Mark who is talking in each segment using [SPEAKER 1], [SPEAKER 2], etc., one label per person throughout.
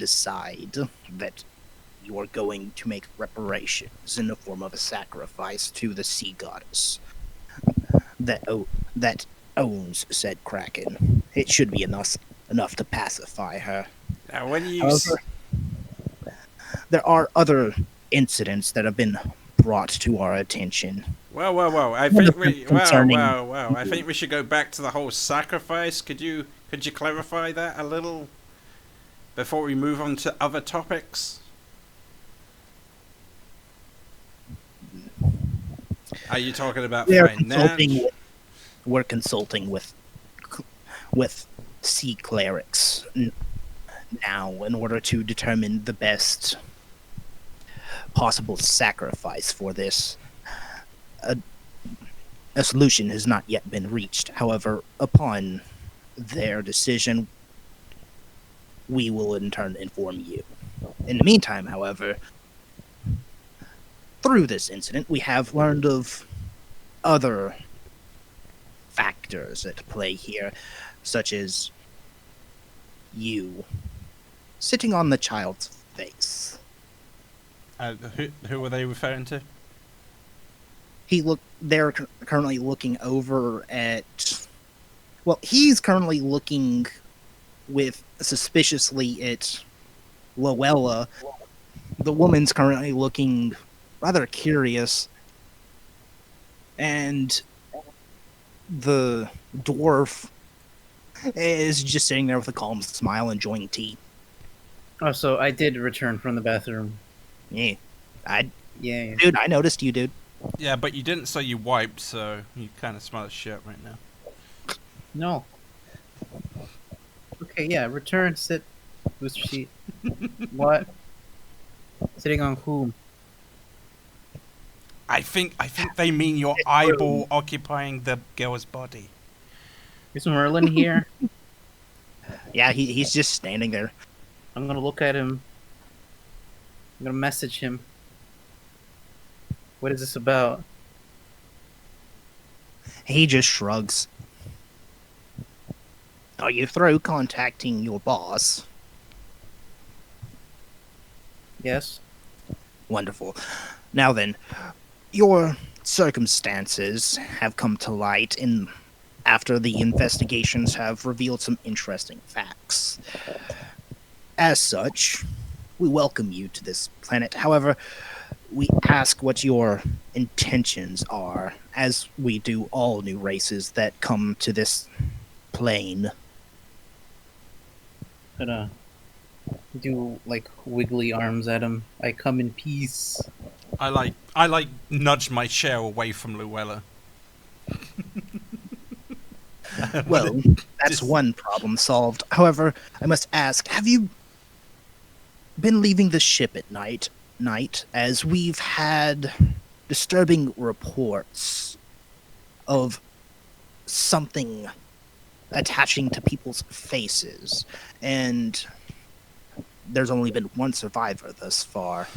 [SPEAKER 1] decide that you are going to make reparations in the form of a sacrifice to the sea goddess that owns said kraken. It should be enough to pacify her.
[SPEAKER 2] Now, when you
[SPEAKER 1] However, there are other incidents that have been brought to our attention.
[SPEAKER 2] well, I
[SPEAKER 1] One
[SPEAKER 2] think
[SPEAKER 1] of them
[SPEAKER 2] we
[SPEAKER 1] concerning
[SPEAKER 2] I think we should go back to the whole sacrifice. Could you clarify that a little before we move on to other topics? Are you talking about
[SPEAKER 1] we are
[SPEAKER 2] finance?
[SPEAKER 1] we're consulting with sea clerics now in order to determine the best possible sacrifice for this. A, a solution has not yet been reached. However, upon their decision, we will in turn inform you. In the meantime, however, through this incident, we have learned of other factors at play here, such as you sitting on the child's face.
[SPEAKER 2] Who were they referring to?
[SPEAKER 1] They're currently looking over at. Well, he's currently looking with suspiciously at Luella. The woman's currently looking rather curious, and the dwarf is just sitting there with a calm smile, enjoying tea.
[SPEAKER 3] Oh, so I did return from the bathroom.
[SPEAKER 1] Yeah,
[SPEAKER 3] Yeah.
[SPEAKER 1] dude, I noticed you, dude.
[SPEAKER 2] Yeah, but you didn't say you wiped, so you kind of smell of shit right now.
[SPEAKER 3] No. Okay, yeah, return, sit, booster seat. What? Sitting on whom?
[SPEAKER 2] I think they mean your eyeball occupying the girl's body.
[SPEAKER 3] Is Merlin here?
[SPEAKER 1] Yeah, he's just standing there.
[SPEAKER 3] I'm gonna look at him. I'm gonna message him. What is this about?
[SPEAKER 1] He just shrugs. Are you through contacting your boss?
[SPEAKER 3] Yes?
[SPEAKER 1] Wonderful. Now then, your circumstances have come to light after the investigations have revealed some interesting facts. As such, we welcome you to this planet. However, we ask what your intentions are, as we do all new races that come to this plane.
[SPEAKER 3] Gonna do like wiggly arms at him. I come in peace.
[SPEAKER 2] I like nudge my chair away from Luella.
[SPEAKER 1] Well, that's one problem solved. However, I must ask, have you been leaving the ship at night, as we've had disturbing reports of something attaching to people's faces, and there's only been one survivor thus far.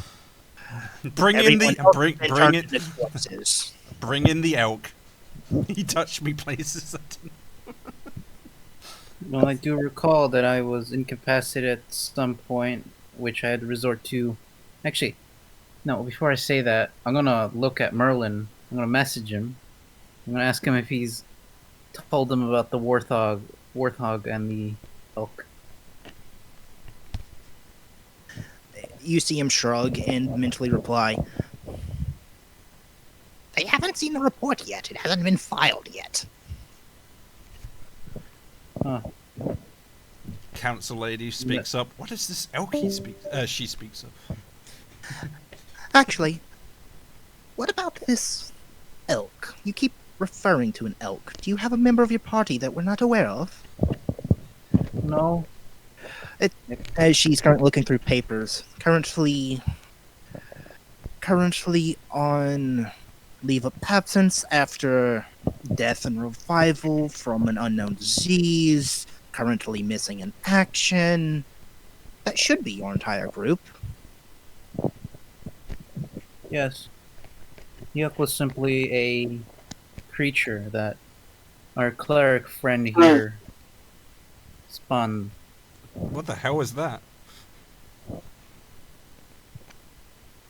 [SPEAKER 2] Bring
[SPEAKER 1] Everyone
[SPEAKER 2] in
[SPEAKER 1] else
[SPEAKER 2] the
[SPEAKER 1] has been turned into corpses.
[SPEAKER 2] bring in the elk. He touched me places.
[SPEAKER 3] Well, I do recall that I was incapacitated at some point, which I had to resort to. Actually, no, before I say that, I'm gonna look at Merlin. I'm gonna message him. I'm gonna ask him if he's told them about the warthog and the elk.
[SPEAKER 1] You see him shrug and mentally reply, "They haven't seen the report yet. It hasn't been filed yet."
[SPEAKER 3] Huh.
[SPEAKER 2] Council lady speaks up. What is this elk she speaks of?
[SPEAKER 1] Actually, what about this elk? You keep referring to an elk. Do you have a member of your party that we're not aware of?
[SPEAKER 3] No.
[SPEAKER 1] As she's currently looking through papers, currently on leave of absence after death and revival from an unknown disease, currently missing in action. That should be your entire group.
[SPEAKER 3] Yes. Yuck was simply a creature that our cleric friend here spawned.
[SPEAKER 2] What the hell is that?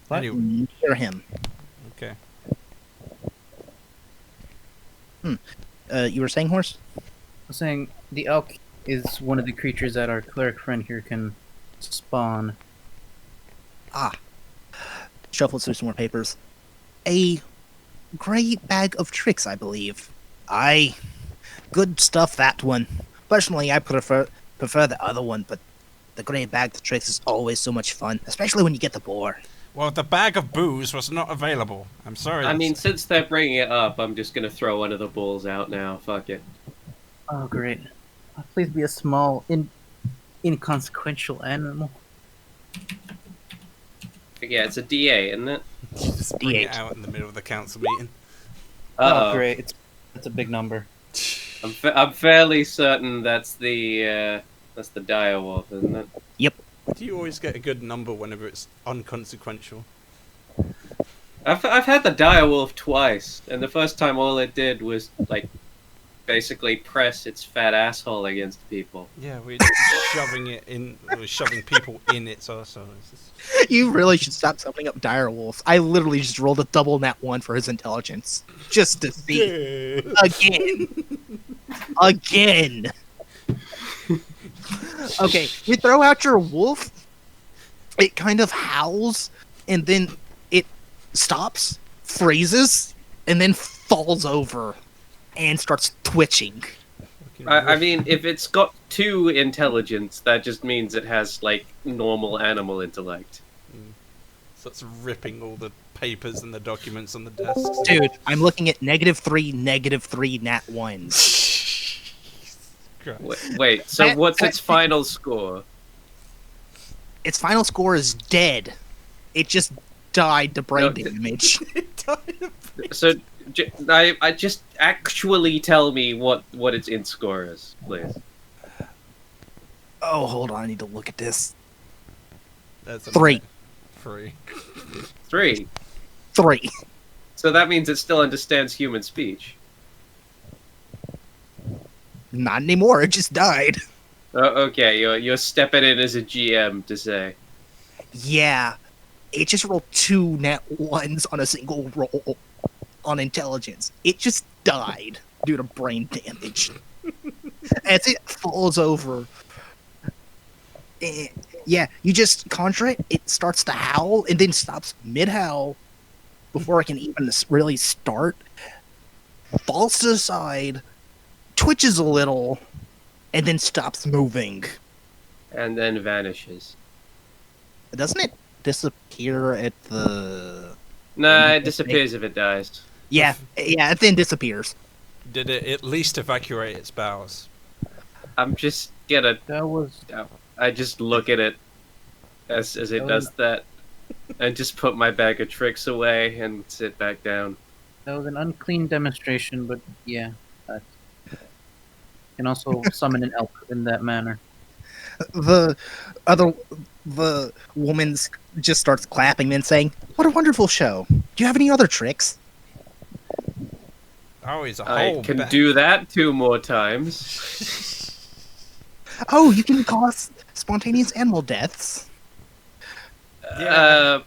[SPEAKER 3] What?
[SPEAKER 2] Anyway,
[SPEAKER 1] near him.
[SPEAKER 2] okay.
[SPEAKER 1] You were saying, Horse?
[SPEAKER 3] I'm saying the elk is one of the creatures that our cleric friend here can spawn.
[SPEAKER 1] Ah. Shuffles through some more papers. A great bag of tricks, I believe. Aye. Good stuff, that one. Personally, I prefer the other one, but the great bag of tricks is always so much fun, especially when you get the boar.
[SPEAKER 2] Well, the bag of booze was not available. I'm sorry.
[SPEAKER 4] I mean,
[SPEAKER 2] that's-
[SPEAKER 4] since they're bringing it up, I'm just gonna throw one of the bulls out now. Fuck it.
[SPEAKER 3] Oh, great. Please be a small, inconsequential animal.
[SPEAKER 4] Yeah, it's a DA, isn't it?
[SPEAKER 2] just bring it
[SPEAKER 1] D8.
[SPEAKER 2] out in the middle of the council meeting.
[SPEAKER 3] Oh, great. That's a big number.
[SPEAKER 4] I'm fairly certain that's the direwolf, isn't it?
[SPEAKER 2] Do you always get a good number whenever it's unconsequential?
[SPEAKER 4] I've had the direwolf twice, and the first time all it did was like basically press its fat asshole against people.
[SPEAKER 2] Yeah, we're just shoving it in, or shoving people in its arsehole.
[SPEAKER 1] You really should stop summoning up direwolves. I literally just rolled a double nat 1 for his intelligence. Just to see. Again. Again. Okay, you throw out your wolf, it kind of howls, and then it stops, freezes, and then falls over and starts twitching.
[SPEAKER 4] I mean, if it's got 2 intelligence, that just means it has like normal animal intellect.
[SPEAKER 2] So it's ripping all the papers and the documents on the desks.
[SPEAKER 1] Dude, I'm looking at -3, -3 nat 1s.
[SPEAKER 2] Christ.
[SPEAKER 4] Wait, so what's its final score?
[SPEAKER 1] Its final score is dead. It just died to brain
[SPEAKER 4] No,
[SPEAKER 1] damage.
[SPEAKER 4] So I just actually tell me what its int score is, please.
[SPEAKER 1] Oh, hold on, I need to look at this.
[SPEAKER 2] That's a
[SPEAKER 1] 3.
[SPEAKER 2] 3.
[SPEAKER 4] 3.
[SPEAKER 1] 3.
[SPEAKER 4] So that means it still understands human speech.
[SPEAKER 1] Not anymore, it just died.
[SPEAKER 4] Okay, you're stepping in as a GM to say.
[SPEAKER 1] Yeah. It just rolled 2 nat 1s on a single roll on intelligence. It just died due to brain damage. As it falls over. Yeah, you just conjure it, it starts to howl, and then stops mid-howl before it can even really start. Falls to the side, twitches a little, and then stops moving.
[SPEAKER 4] And then vanishes.
[SPEAKER 1] Doesn't it disappear at the...
[SPEAKER 4] Nah, it disappears if it dies.
[SPEAKER 1] Yeah, it then disappears.
[SPEAKER 2] Did it at least evacuate its bowels?
[SPEAKER 4] I'm just gonna.
[SPEAKER 3] That was
[SPEAKER 4] I just look at it as it does that, and just put my bag of tricks away and sit back down.
[SPEAKER 3] an unclean demonstration, but yeah. Can also summon an elk in that manner.
[SPEAKER 1] The woman just starts clapping, then saying, "What a wonderful show! Do you have any other tricks?"
[SPEAKER 2] Oh, it's a
[SPEAKER 4] I
[SPEAKER 2] whole
[SPEAKER 4] can
[SPEAKER 2] bag.
[SPEAKER 4] do that 2 more times.
[SPEAKER 1] Oh, you can cause spontaneous animal deaths.
[SPEAKER 2] Yeah.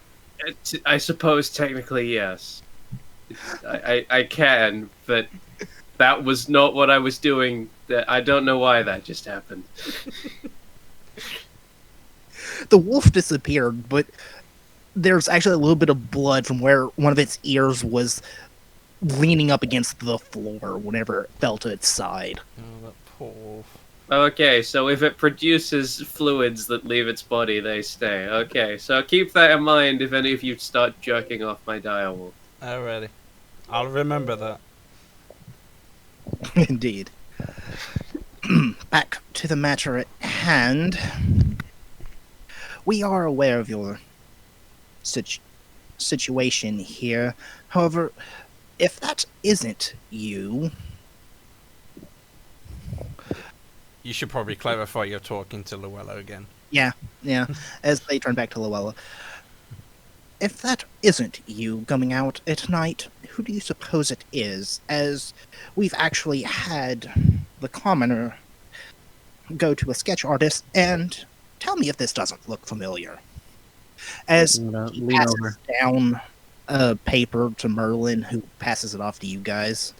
[SPEAKER 4] I suppose technically yes. I can, but that was not what I was doing. I don't know why that just happened.
[SPEAKER 1] The wolf disappeared, but there's actually a little bit of blood from where one of its ears was leaning up against the floor whenever it fell to its side.
[SPEAKER 2] Oh, that poor wolf.
[SPEAKER 4] Okay, so if it produces fluids that leave its body, they stay. Okay, so keep that in mind if any of you start jerking off my direwolf.
[SPEAKER 2] Alrighty. I'll remember that.
[SPEAKER 1] Indeed. Back to the matter at hand. We are aware of your situation here. However, if that isn't you,
[SPEAKER 2] You should probably clarify you're talking to Luella again.
[SPEAKER 1] yeah, as they turn back to Luella. If that isn't you coming out at night, who do you suppose it is? As we've actually had the commoner go to a sketch artist and tell me if this doesn't look familiar. As
[SPEAKER 3] I'm gonna
[SPEAKER 1] he
[SPEAKER 3] lean
[SPEAKER 1] passes
[SPEAKER 3] over.
[SPEAKER 1] down a paper to Merlin, who passes it off to you guys.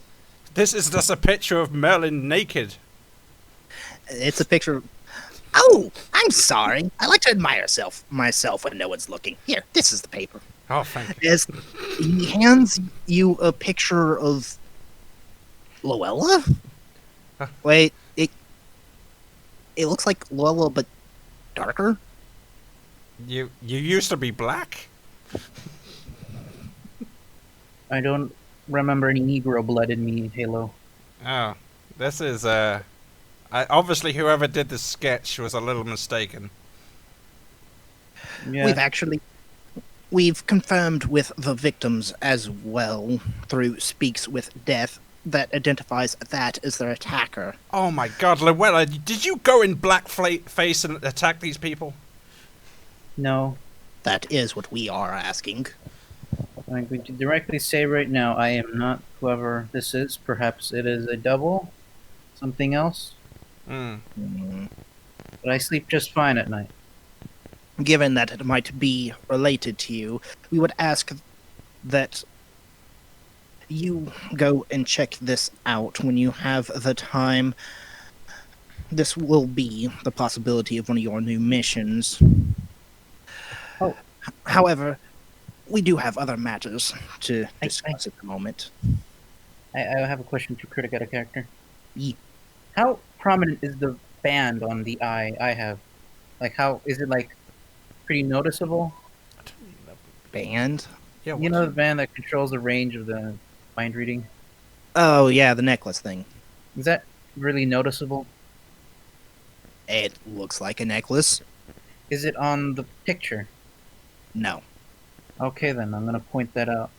[SPEAKER 2] This is just a picture of Merlin naked.
[SPEAKER 1] It's a picture. Oh, I'm sorry. I like to admire myself when no one's looking. Here, this is the paper.
[SPEAKER 2] Oh, thank you.
[SPEAKER 1] As he hands you a picture of Luella.
[SPEAKER 2] Huh.
[SPEAKER 1] Wait, it looks like Luella, but darker.
[SPEAKER 2] You used to be black?
[SPEAKER 3] I don't remember any Negro blood in me, Halo.
[SPEAKER 2] Oh, this is obviously whoever did this sketch was a little mistaken.
[SPEAKER 3] Yeah.
[SPEAKER 1] We've confirmed with the victims as well through Speaks with Death that identifies that as their attacker.
[SPEAKER 2] Oh my God, Luella, did you go in black face and attack these people?
[SPEAKER 3] No.
[SPEAKER 1] That is what we are asking.
[SPEAKER 3] I'm going to directly say right now, I am not whoever this is. Perhaps it is a double, something else.
[SPEAKER 2] Hmm.
[SPEAKER 3] But I sleep just fine at night.
[SPEAKER 1] Given that it might be related to you, we would ask that you go and check this out when you have the time. This will be the possibility of one of your new missions.
[SPEAKER 3] Oh.
[SPEAKER 1] However, we do have other matters to
[SPEAKER 3] I-
[SPEAKER 1] discuss at the moment.
[SPEAKER 3] I have a question to critic out of character.
[SPEAKER 1] Ye-
[SPEAKER 3] How prominent is the band on the eye I have? Like, how is it like pretty noticeable?
[SPEAKER 1] Band?
[SPEAKER 2] Yeah,
[SPEAKER 3] You know the band that controls the range of the mind reading?
[SPEAKER 1] Oh, yeah, the necklace thing.
[SPEAKER 3] Is that really noticeable?
[SPEAKER 1] It looks like a necklace.
[SPEAKER 3] Is it on the picture?
[SPEAKER 1] No.
[SPEAKER 3] Okay, then I'm gonna point that out.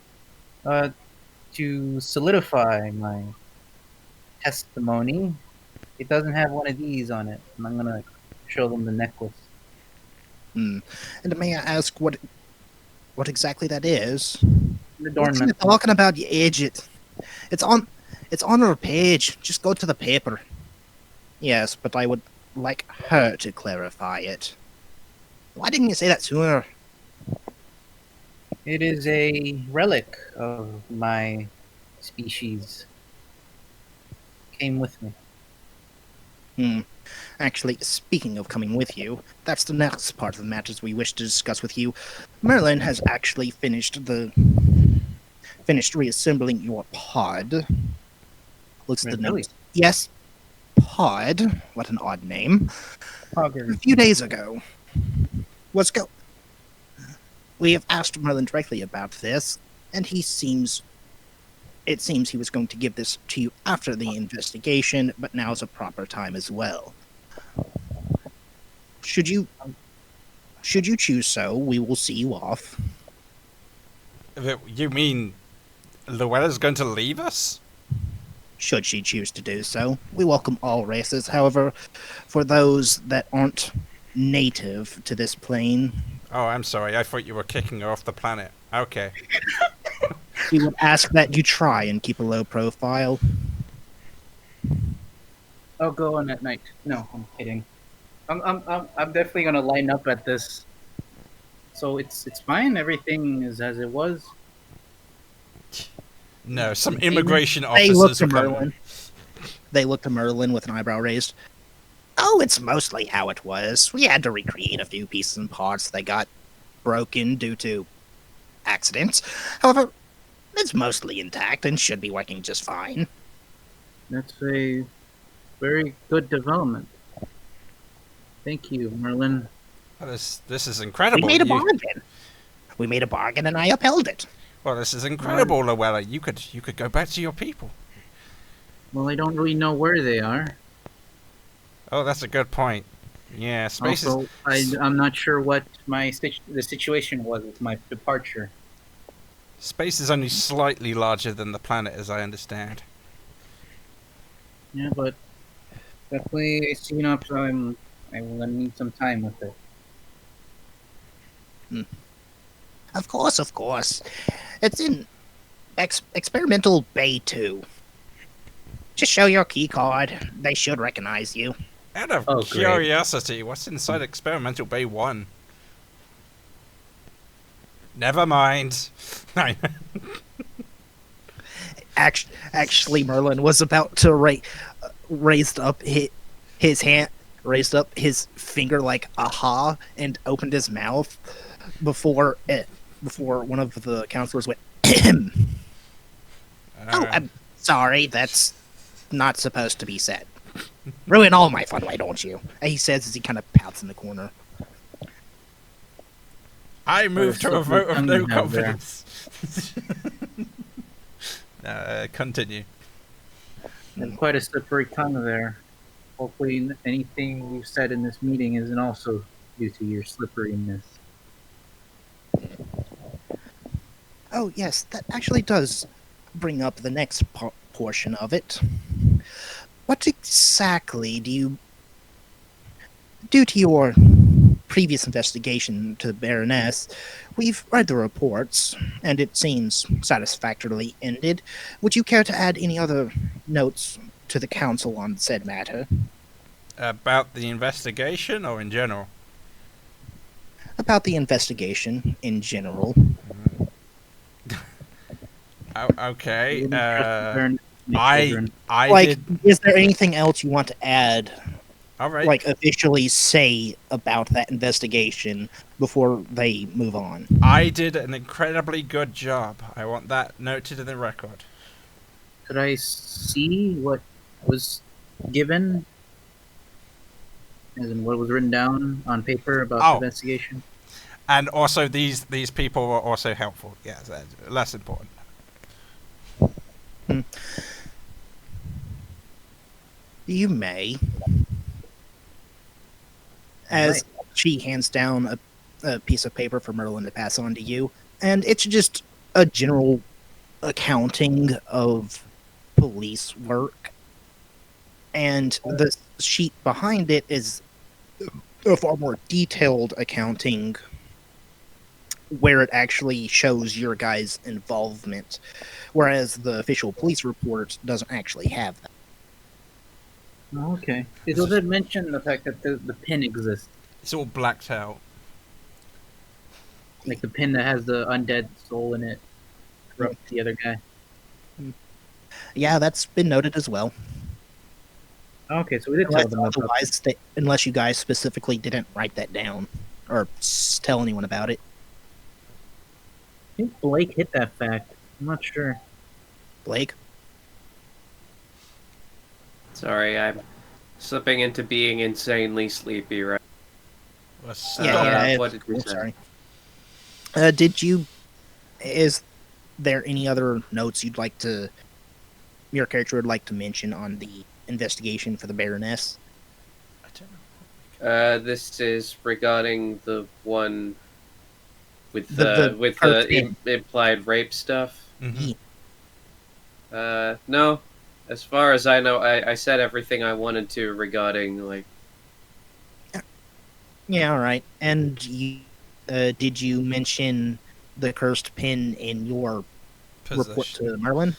[SPEAKER 3] To solidify my testimony, it doesn't have one of these on it, and I'm gonna show them the necklace.
[SPEAKER 1] And may I ask what exactly that is?
[SPEAKER 3] An
[SPEAKER 1] What are
[SPEAKER 3] adornment.
[SPEAKER 1] you talking about, you idiot? It's on our page. Just go to the paper. Yes, but I would like her to clarify it. Why didn't you say that sooner?
[SPEAKER 3] It is a relic of my species. Came with me.
[SPEAKER 1] Actually, speaking of coming with you, that's the next part of the matters we wish to discuss with you. Merlin has actually finished reassembling your pod. Looks at the
[SPEAKER 3] Really?
[SPEAKER 1] notes. Yes, pod. What an odd name. A few days ago. We have asked Merlin directly about this, and it seems he was going to give this to you after the investigation, but now's a proper time as well. Should you choose so, we will see you off.
[SPEAKER 2] You mean Luella's going to leave us?
[SPEAKER 1] Should she choose to do so. We welcome all races. However, for those that aren't native to this plane,
[SPEAKER 2] Oh, I'm sorry. I thought you were kicking her off the planet. Okay.
[SPEAKER 1] we would ask that you try and keep a low profile.
[SPEAKER 3] I'll go on at night. No, I'm kidding. I'm definitely gonna line up at this. So it's fine. Everything is as it was.
[SPEAKER 2] No, some immigration
[SPEAKER 1] They look
[SPEAKER 2] officers
[SPEAKER 1] to
[SPEAKER 2] will come.
[SPEAKER 1] Merlin. They look to Merlin with an eyebrow raised. Oh, it's mostly how it was. We had to recreate a few pieces and parts that got broken due to accidents. However, it's mostly intact and should be working just fine.
[SPEAKER 3] That's a very good development. Thank you, Merlin.
[SPEAKER 2] Oh, this is
[SPEAKER 1] We
[SPEAKER 2] incredible.
[SPEAKER 1] made a
[SPEAKER 2] You-
[SPEAKER 1] bargain. We made a bargain and I upheld it.
[SPEAKER 2] Well, this is incredible, Luella. You could go back to your people.
[SPEAKER 3] Well, I don't really know where they are.
[SPEAKER 2] Oh, that's a good point. Yeah, space
[SPEAKER 3] Also, I'm not sure what the situation was with my departure.
[SPEAKER 2] is only slightly larger than the planet, as I understand.
[SPEAKER 3] Yeah, but definitely a synopsis. I'm gonna need some time with it.
[SPEAKER 1] Of course. It's in Experimental Bay 2. Just show your key card. They should recognize you.
[SPEAKER 2] Out of
[SPEAKER 3] Oh, great.
[SPEAKER 2] curiosity, what's inside Experimental Bay 1? Never mind.
[SPEAKER 1] Actually, Merlin was about to raised up his hand, raised up his finger like aha, and opened his mouth before one of the counselors went. Oh, I'm sorry. That's not supposed to be said. Ruin all my fun, why don't you? He says as he kind of pouts in the corner.
[SPEAKER 2] I move to a vote of no confidence. Continue.
[SPEAKER 3] And quite a slippery tongue there. Hopefully, anything we've said in this meeting isn't also due to your slipperiness.
[SPEAKER 1] Oh, yes, that actually does bring up the next portion of it. What exactly do you... Due to your previous investigation to the Baroness, we've read the reports, and it seems satisfactorily ended. Would you care to add any other notes to the council on said matter?
[SPEAKER 2] About the investigation or in general?
[SPEAKER 1] About the investigation in general.
[SPEAKER 2] Okay.
[SPEAKER 3] I
[SPEAKER 2] I
[SPEAKER 1] Like,
[SPEAKER 2] did.
[SPEAKER 1] is there anything else you want to add?
[SPEAKER 2] All right.
[SPEAKER 1] Like, officially say about that investigation before they move on?
[SPEAKER 2] I did an incredibly good job. I want that noted in the record.
[SPEAKER 3] Could I see what was given? As in what was written down on paper about the investigation?
[SPEAKER 2] And also, these people were also helpful. Yeah, less important.
[SPEAKER 1] You may. As she hands down a piece of paper for Merlin to pass on to you, and it's just a general accounting of police work. And the sheet behind it is a far more detailed accounting where it actually shows your guys' involvement, whereas the official police report doesn't actually have that.
[SPEAKER 3] Oh, okay. Does it mention the fact that the pin exists?
[SPEAKER 2] It's all blacked out.
[SPEAKER 3] Like the pin that has the undead soul in it. Corrupt the other guy.
[SPEAKER 1] Yeah, that's been noted as well.
[SPEAKER 3] Okay, so we did tell them about
[SPEAKER 1] Otherwise, unless you guys specifically didn't write that down or tell anyone about it.
[SPEAKER 3] I think Blake hit that fact. I'm not sure.
[SPEAKER 1] Blake?
[SPEAKER 4] Sorry, I'm slipping into being insanely sleepy right
[SPEAKER 1] Yeah,
[SPEAKER 4] what did you say?
[SPEAKER 1] sorry. Is there any other notes your character would like to mention on the investigation for the Baroness?
[SPEAKER 2] I don't know.
[SPEAKER 4] This is regarding the one with
[SPEAKER 1] The
[SPEAKER 4] the implied rape stuff.
[SPEAKER 2] Mm-hmm.
[SPEAKER 4] No. As far as I know, I said everything I wanted to regarding, like...
[SPEAKER 1] Yeah, alright. And did you mention the cursed pin in your report to Merlin?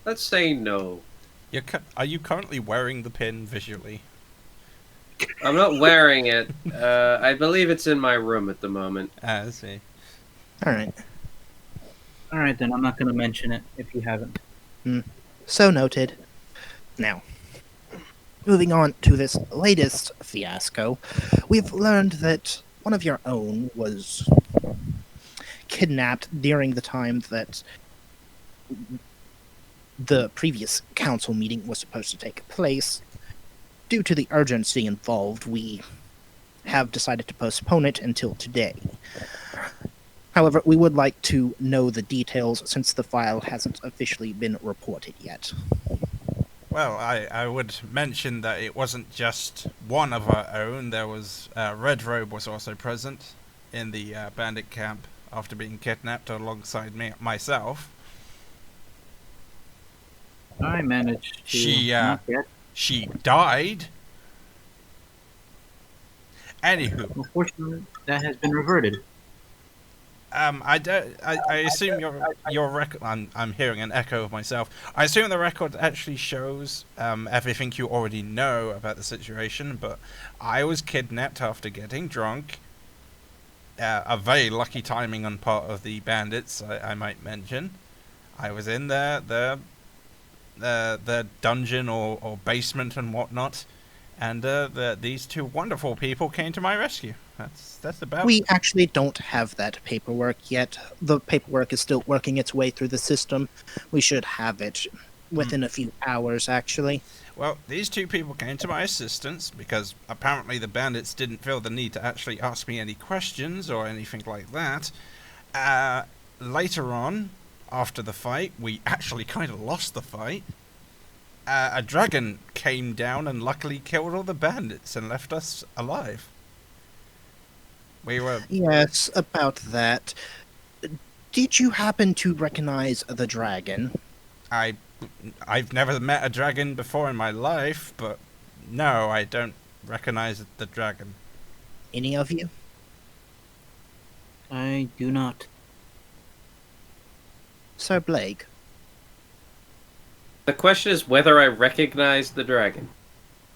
[SPEAKER 4] Let's say no.
[SPEAKER 2] Are you currently wearing the pin visually?
[SPEAKER 4] I'm not wearing it. I believe it's in my room at the moment.
[SPEAKER 2] I see.
[SPEAKER 1] Alright.
[SPEAKER 3] Alright then, I'm not going to mention it if you haven't.
[SPEAKER 1] So noted. Now, moving on to this latest fiasco, we've learned that one of your own was kidnapped during the time that the previous council meeting was supposed to take place. Due to the urgency involved, we have decided to postpone it until today. However, we would like to know the details since the file hasn't officially been reported yet.
[SPEAKER 2] Well, I would mention that it wasn't just one of our own. There was Red Robe was also present in the bandit camp after being kidnapped alongside myself.
[SPEAKER 3] I managed to...
[SPEAKER 2] She died. Anywho,
[SPEAKER 3] unfortunately, that has been reverted.
[SPEAKER 2] I assume your record. I'm hearing an echo of myself. I assume the record actually shows everything you already know about the situation. But I was kidnapped after getting drunk, a very lucky timing on part of the bandits, I might mention. I was in the dungeon or basement and whatnot, and these two wonderful people came to my rescue. That's about.
[SPEAKER 1] We actually don't have that paperwork yet. The paperwork is still working its way through the system. We should have it within a few hours, actually.
[SPEAKER 2] Well, these two people came to my assistance because apparently the bandits didn't feel the need to actually ask me any questions or anything like that. Later on, after the fight, we actually kind of lost the fight. A dragon came down and luckily killed all the bandits and left us alive. We were...
[SPEAKER 1] Yes, about that. Did you happen to recognize the dragon?
[SPEAKER 2] I've never met a dragon before in my life, but no, I don't recognize the dragon.
[SPEAKER 1] Any of you?
[SPEAKER 3] I do not.
[SPEAKER 1] Sir Blake?
[SPEAKER 4] The question is whether I recognize the dragon.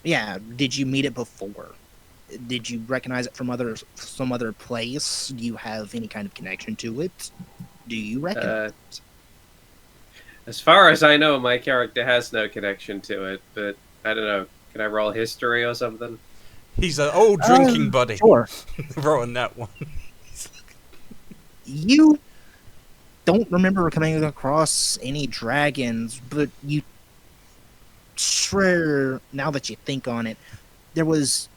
[SPEAKER 1] Yeah, did you meet it before? Did you recognize it from some other place? Do you have any kind of connection to it? Do you reckon?
[SPEAKER 4] As far as I know, my character has no connection to it, but I don't know. Can I roll history or something?
[SPEAKER 2] He's an old drinking buddy.
[SPEAKER 1] Sure.
[SPEAKER 2] Rolling that one.
[SPEAKER 1] You don't remember coming across any dragons, but you swear, now that you think on it, there was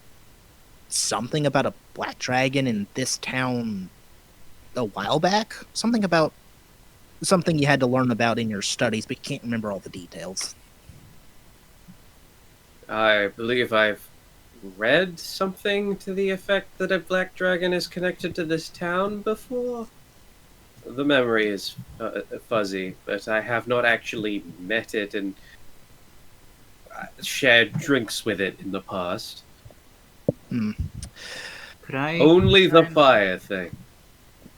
[SPEAKER 1] something about a black dragon in this town a while back? Something you had to learn about in your studies, but you can't remember all the details.
[SPEAKER 4] I believe I've read something to the effect that a black dragon is connected to this town before. The memory is fuzzy, but I have not actually met it and shared drinks with it in the past.
[SPEAKER 3] Could I
[SPEAKER 4] Only the fire thing.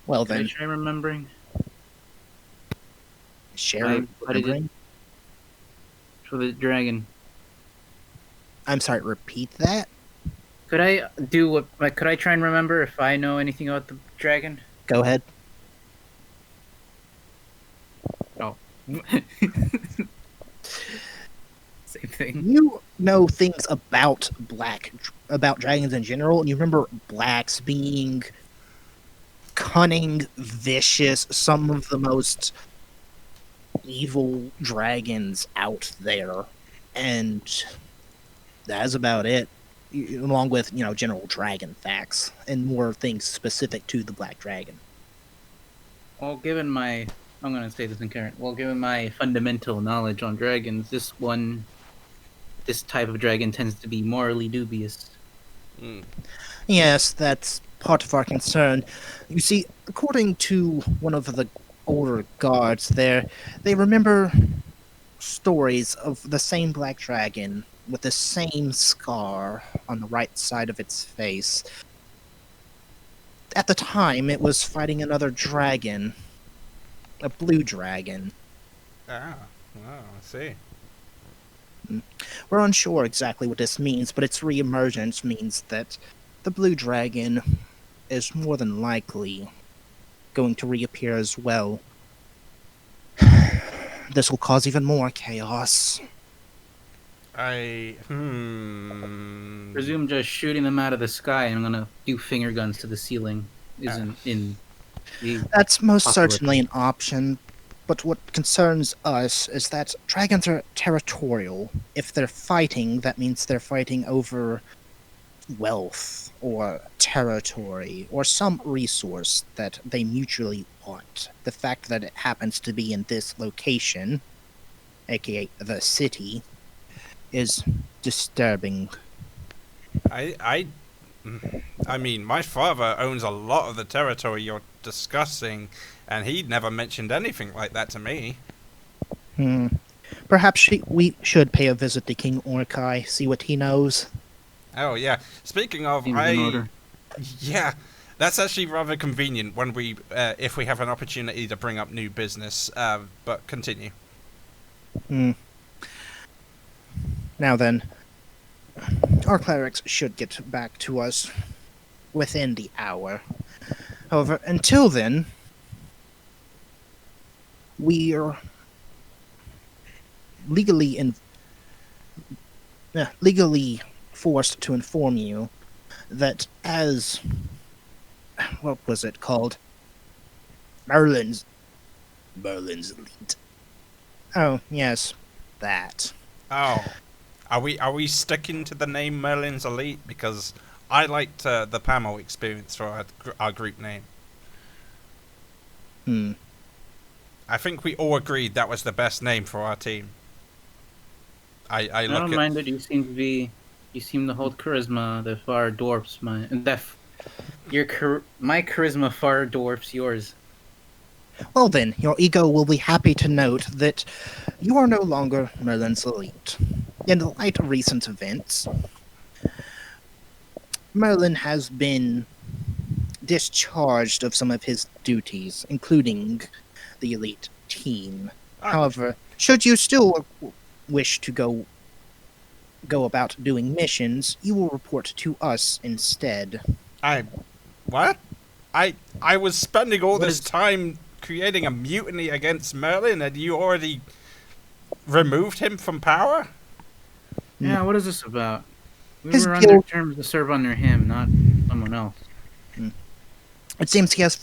[SPEAKER 1] Well
[SPEAKER 3] Could I
[SPEAKER 1] then,
[SPEAKER 3] try remembering?
[SPEAKER 1] share
[SPEAKER 3] I did-
[SPEAKER 1] remembering.
[SPEAKER 3] For the dragon.
[SPEAKER 1] I'm sorry, repeat that?
[SPEAKER 3] Could I do what? Like, could I try and remember if I know anything about the dragon?
[SPEAKER 1] Go ahead.
[SPEAKER 3] Oh. Same thing.
[SPEAKER 1] You know things about dragons in general, and you remember blacks being cunning, vicious, some of the most evil dragons out there, and that's about it. Along with, general dragon facts and more things specific to the black dragon.
[SPEAKER 3] Well, given my, I'm gonna say this in current. Well, given my fundamental knowledge on dragons, this type of dragon tends to be morally dubious.
[SPEAKER 1] Yes, that's part of our concern. You see, according to one of the older guards there, they remember stories of the same black dragon with the same scar on the right side of its face. At the time, it was fighting another dragon, a blue dragon.
[SPEAKER 2] Ah, I see.
[SPEAKER 1] We're unsure exactly what this means, but its reemergence means that the blue dragon is more than likely going to reappear as well. This will cause even more chaos.
[SPEAKER 3] Presume just shooting them out of the sky and I'm gonna do finger guns to the ceiling isn't in the
[SPEAKER 1] That's most
[SPEAKER 3] Apocalypse.
[SPEAKER 1] certainly an option, but what concerns us is that dragons are territorial. If they're fighting, that means they're fighting over wealth or territory or some resource that they mutually want. The fact that it happens to be in this location, aka the city, is disturbing.
[SPEAKER 2] I mean, my father owns a lot of the territory you're discussing, and he never mentioned anything like that to me.
[SPEAKER 1] Perhaps we should pay a visit to King Orkai, see what he knows.
[SPEAKER 2] Oh yeah. Speaking of,
[SPEAKER 3] seems in order.
[SPEAKER 2] yeah, that's actually rather convenient when we, if we have an opportunity to bring up new business. But continue.
[SPEAKER 1] Now then, our clerics should get back to us within the hour. However, until then, we are legally forced to inform you that as what was it called? Merlin's Elite. Oh, yes, that.
[SPEAKER 2] Oh, are we sticking to the name Merlin's Elite? Because I liked the Pamo experience for our group name. I think we all agreed that was the best name for our team. I
[SPEAKER 3] don't mind it. You seem to hold charisma that far dwarfs my my charisma far dwarfs yours.
[SPEAKER 1] Well then, your ego will be happy to note that you are no longer Merlin's Elite. In the light of recent events, Merlin has been discharged of some of his duties, including the Elite team. However, should you still wish to go about doing missions, you will report to us instead.
[SPEAKER 2] What? I was spending all this time creating a mutiny against Merlin, and you already removed him from power?
[SPEAKER 3] Yeah, what is this about? We
[SPEAKER 1] His
[SPEAKER 3] were under
[SPEAKER 1] guild-
[SPEAKER 3] terms to serve under him, not someone else.
[SPEAKER 1] It seems he has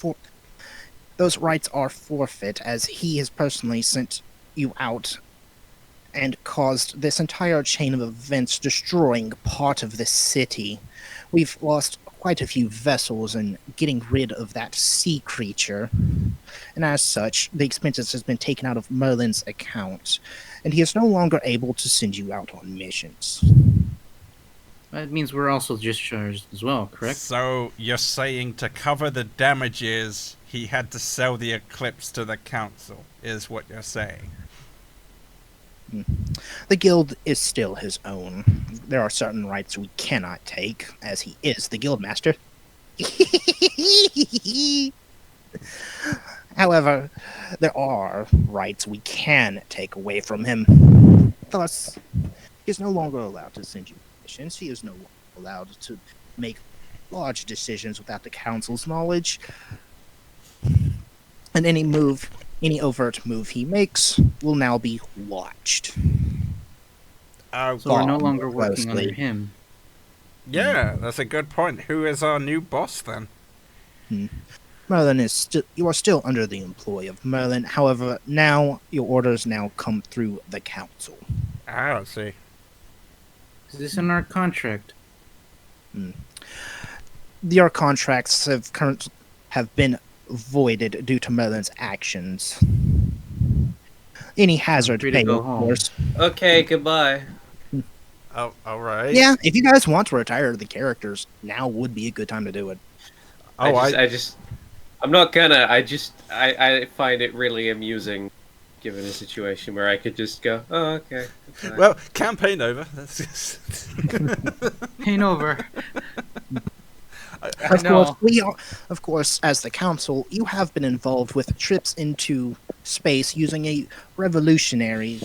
[SPEAKER 1] those rights are forfeit, as he has personally sent you out and caused this entire chain of events, destroying part of the city. We've lost quite a few vessels in getting rid of that sea creature, and as such, the expenses has been taken out of Merlin's account, and he is no longer able to send you out on missions.
[SPEAKER 3] That means we're also discharged as well, correct?
[SPEAKER 2] So you're saying to cover the damages, he had to sell the Eclipse to the council, is what you're saying?
[SPEAKER 1] The guild is still his own. There are certain rights we cannot take, as he is the guildmaster. However, there are rights we can take away from him. Thus, he is no longer allowed to send you missions. He is no longer allowed to make large decisions without the council's knowledge. And any overt move he makes will now be watched.
[SPEAKER 2] Oh,
[SPEAKER 3] So we're no
[SPEAKER 1] God,
[SPEAKER 3] longer working
[SPEAKER 1] closely.
[SPEAKER 3] under him.
[SPEAKER 2] yeah, that's a good point. Who is our new boss then?
[SPEAKER 1] Merlin is you are still under the employ of Merlin. However, now your orders now come through the council.
[SPEAKER 2] I see.
[SPEAKER 3] Is this in our contract?
[SPEAKER 1] Your contracts have been voided due to Merlin's actions. Any hazard
[SPEAKER 3] Free to
[SPEAKER 1] pay,
[SPEAKER 3] go
[SPEAKER 1] of
[SPEAKER 3] home.
[SPEAKER 1] course.
[SPEAKER 4] Okay, goodbye.
[SPEAKER 2] Oh, alright.
[SPEAKER 1] Yeah, if you guys want to retire the characters, now would be a good time to do it.
[SPEAKER 2] Oh,
[SPEAKER 4] I'm not gonna. I find it really amusing, given a situation where I could just go, oh, okay. goodbye."
[SPEAKER 2] well, campaign over.
[SPEAKER 3] Ain't over.
[SPEAKER 1] Of course, as the council, you have been involved with trips into space using a revolutionary.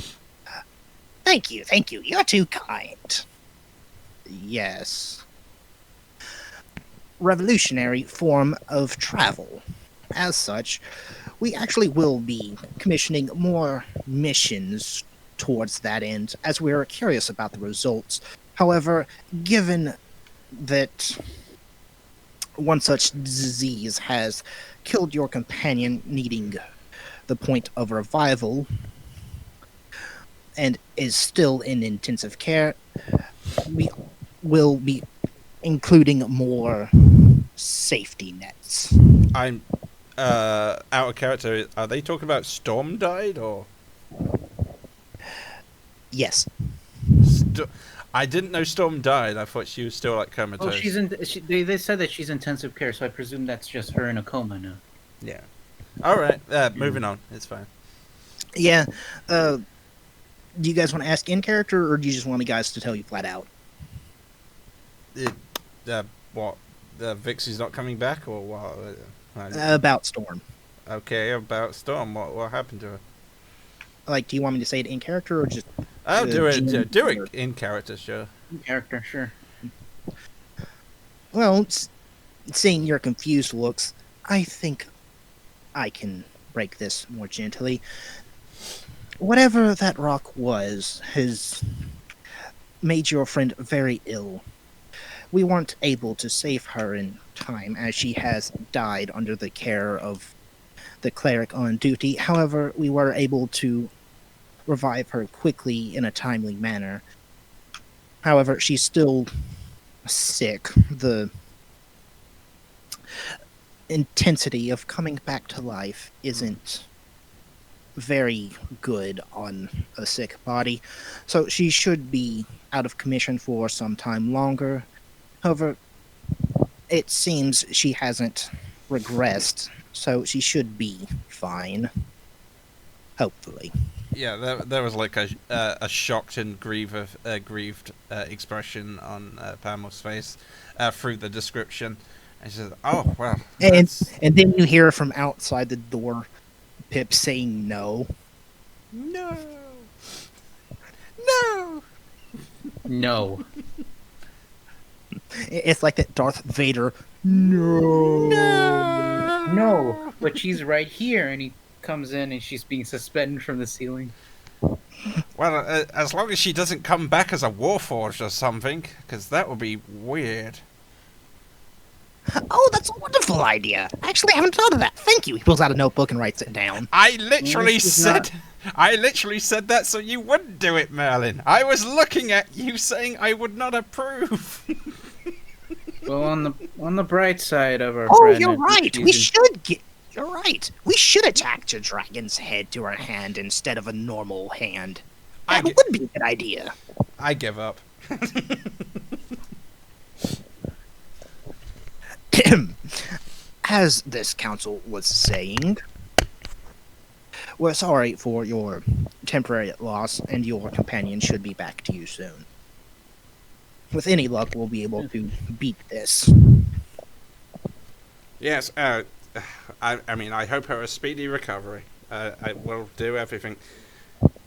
[SPEAKER 1] Thank you. You're too kind. Yes. Revolutionary form of travel. As such, we actually will be commissioning more missions towards that end, as we are curious about the results. However, given that one such disease has killed your companion, needing the point of revival, and is still in intensive care, we will be including more safety nets.
[SPEAKER 2] I'm out of character. Are they talking about Storm died or?
[SPEAKER 1] Yes.
[SPEAKER 2] I didn't know Storm died. I thought she was still like comatose.
[SPEAKER 3] Well, they said that she's intensive care, so I presume that's just her in a coma now.
[SPEAKER 2] Yeah. All right. Moving on. It's fine.
[SPEAKER 1] Yeah. Do you guys want to ask in character, or do you just want the guys to tell you flat out?
[SPEAKER 2] What? Vixie's not coming back, or what?
[SPEAKER 1] About Storm.
[SPEAKER 2] Okay, about Storm. What happened to her?
[SPEAKER 1] Like, do you want me to say it in character, or just...
[SPEAKER 2] Oh, do it.
[SPEAKER 1] GM
[SPEAKER 2] Do it in character, sure.
[SPEAKER 3] Character, sure.
[SPEAKER 1] Well, seeing your confused looks, I think I can break this more gently. Whatever that rock was has made your friend very ill. We weren't able to save her in time, as she has died under the care of the cleric on duty. However, we were able to revive her quickly in a timely manner. However, she's still sick. The intensity of coming back to life isn't very good on a sick body, so she should be out of commission for some time longer. However, it seems she hasn't regressed, so she should be fine. Hopefully.
[SPEAKER 2] Yeah, there was like a shocked and grieved expression on Pamel's face through the description. And she says, "Oh well."
[SPEAKER 1] And
[SPEAKER 2] That's...
[SPEAKER 1] and then you hear from outside the door Pip saying no.
[SPEAKER 2] No, no.
[SPEAKER 3] No.
[SPEAKER 1] It's like that Darth Vader no.
[SPEAKER 3] No. But she's right here, and he comes in, and she's being suspended from the ceiling.
[SPEAKER 2] Well, as long as she doesn't come back as a warforged or something, because that would be weird.
[SPEAKER 1] Oh, that's a wonderful idea. Actually, I haven't thought of that. Thank you. He pulls out a notebook and writes it down.
[SPEAKER 2] I literally
[SPEAKER 3] This is
[SPEAKER 2] said, I literally said that so you wouldn't do it, Merlin. I was looking at you saying I would not approve.
[SPEAKER 3] Well, on the bright side of our
[SPEAKER 1] Oh,
[SPEAKER 3] friend,
[SPEAKER 1] you're
[SPEAKER 3] I think
[SPEAKER 1] right.
[SPEAKER 3] she's
[SPEAKER 1] We
[SPEAKER 3] in-
[SPEAKER 1] should get. You're right. We should attach a dragon's head to her hand instead of a normal hand.
[SPEAKER 2] I
[SPEAKER 1] That
[SPEAKER 2] ge-
[SPEAKER 1] would be a good idea.
[SPEAKER 2] I give up.
[SPEAKER 1] As this council was saying, we're sorry for your temporary loss, and your companion should be back to you soon. With any luck, we'll be able to beat this.
[SPEAKER 2] Yes, I mean, I hope her a speedy recovery. I will do everything.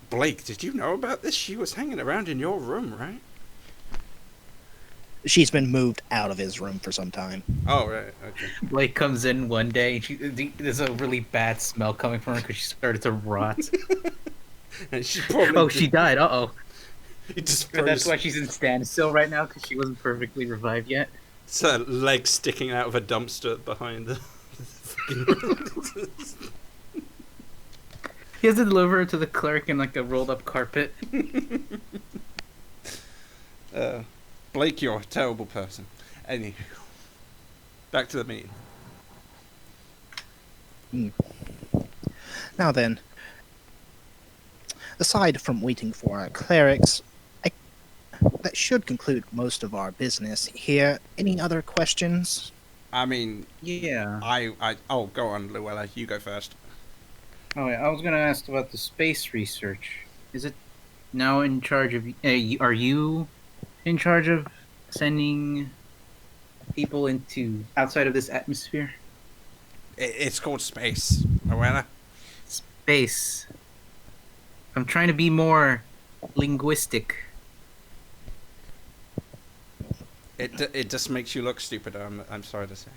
[SPEAKER 2] Blake, did you know about this? She was hanging around in your room, right?
[SPEAKER 1] She's been moved out of his room for some time.
[SPEAKER 2] Oh, right, okay.
[SPEAKER 3] Blake comes in one day, and there's a really bad smell coming from her because she started to rot.
[SPEAKER 2] And she probably
[SPEAKER 3] Oh, she died. Uh-oh.
[SPEAKER 2] It just
[SPEAKER 3] But that's
[SPEAKER 2] froze.
[SPEAKER 3] why she's in standstill right now, because she wasn't perfectly revived yet.
[SPEAKER 2] It's her leg sticking out of a dumpster behind the fucking
[SPEAKER 3] He has to deliver her to the cleric in like a rolled up carpet.
[SPEAKER 2] Blake, you're a terrible person. Anywho, back to the meeting.
[SPEAKER 1] Now then, aside from waiting for our clerics, that should conclude most of our business here. Any other questions?
[SPEAKER 2] I mean,
[SPEAKER 3] Yeah.
[SPEAKER 2] oh, go on, Luella, you go first.
[SPEAKER 3] Oh, yeah. I was gonna ask about the space research. Is it now in charge of? Are you in charge of sending people into outside of this atmosphere?
[SPEAKER 2] It's called space, Luella.
[SPEAKER 3] Space. I'm trying to be more linguistic.
[SPEAKER 2] It just makes you look stupid. I'm sorry to say.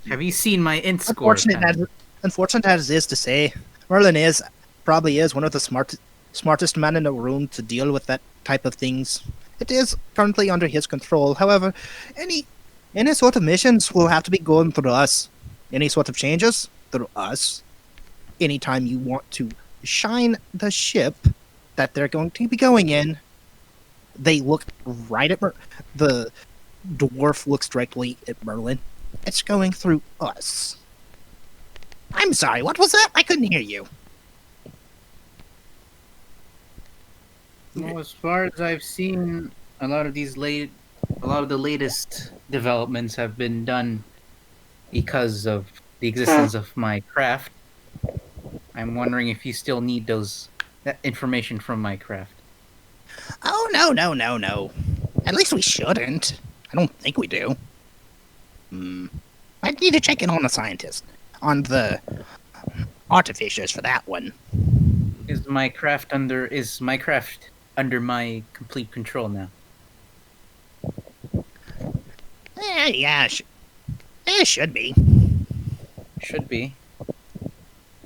[SPEAKER 3] Have you seen my int score?
[SPEAKER 1] Unfortunate as it is to say, Merlin probably is one of the smartest men in the room to deal with that type of things. It is currently under his control. However, any sort of missions will have to be going through us. Any sort of changes through us. Anytime you want to shine the ship that they're going to be going in, they look right at the dwarf looks directly at Merlin. It's going through us. I'm sorry, what was that? I couldn't hear you.
[SPEAKER 3] Well, as far as I've seen, a lot of the latest developments have been done because of the existence of my craft. I'm wondering if you still need that information from my craft.
[SPEAKER 1] Oh, no. At least we shouldn't. I don't think we do. I need to check in on the scientist. On the artificers for that one.
[SPEAKER 3] Is my craft under my complete control now?
[SPEAKER 1] Yeah, It should be.
[SPEAKER 3] Should be.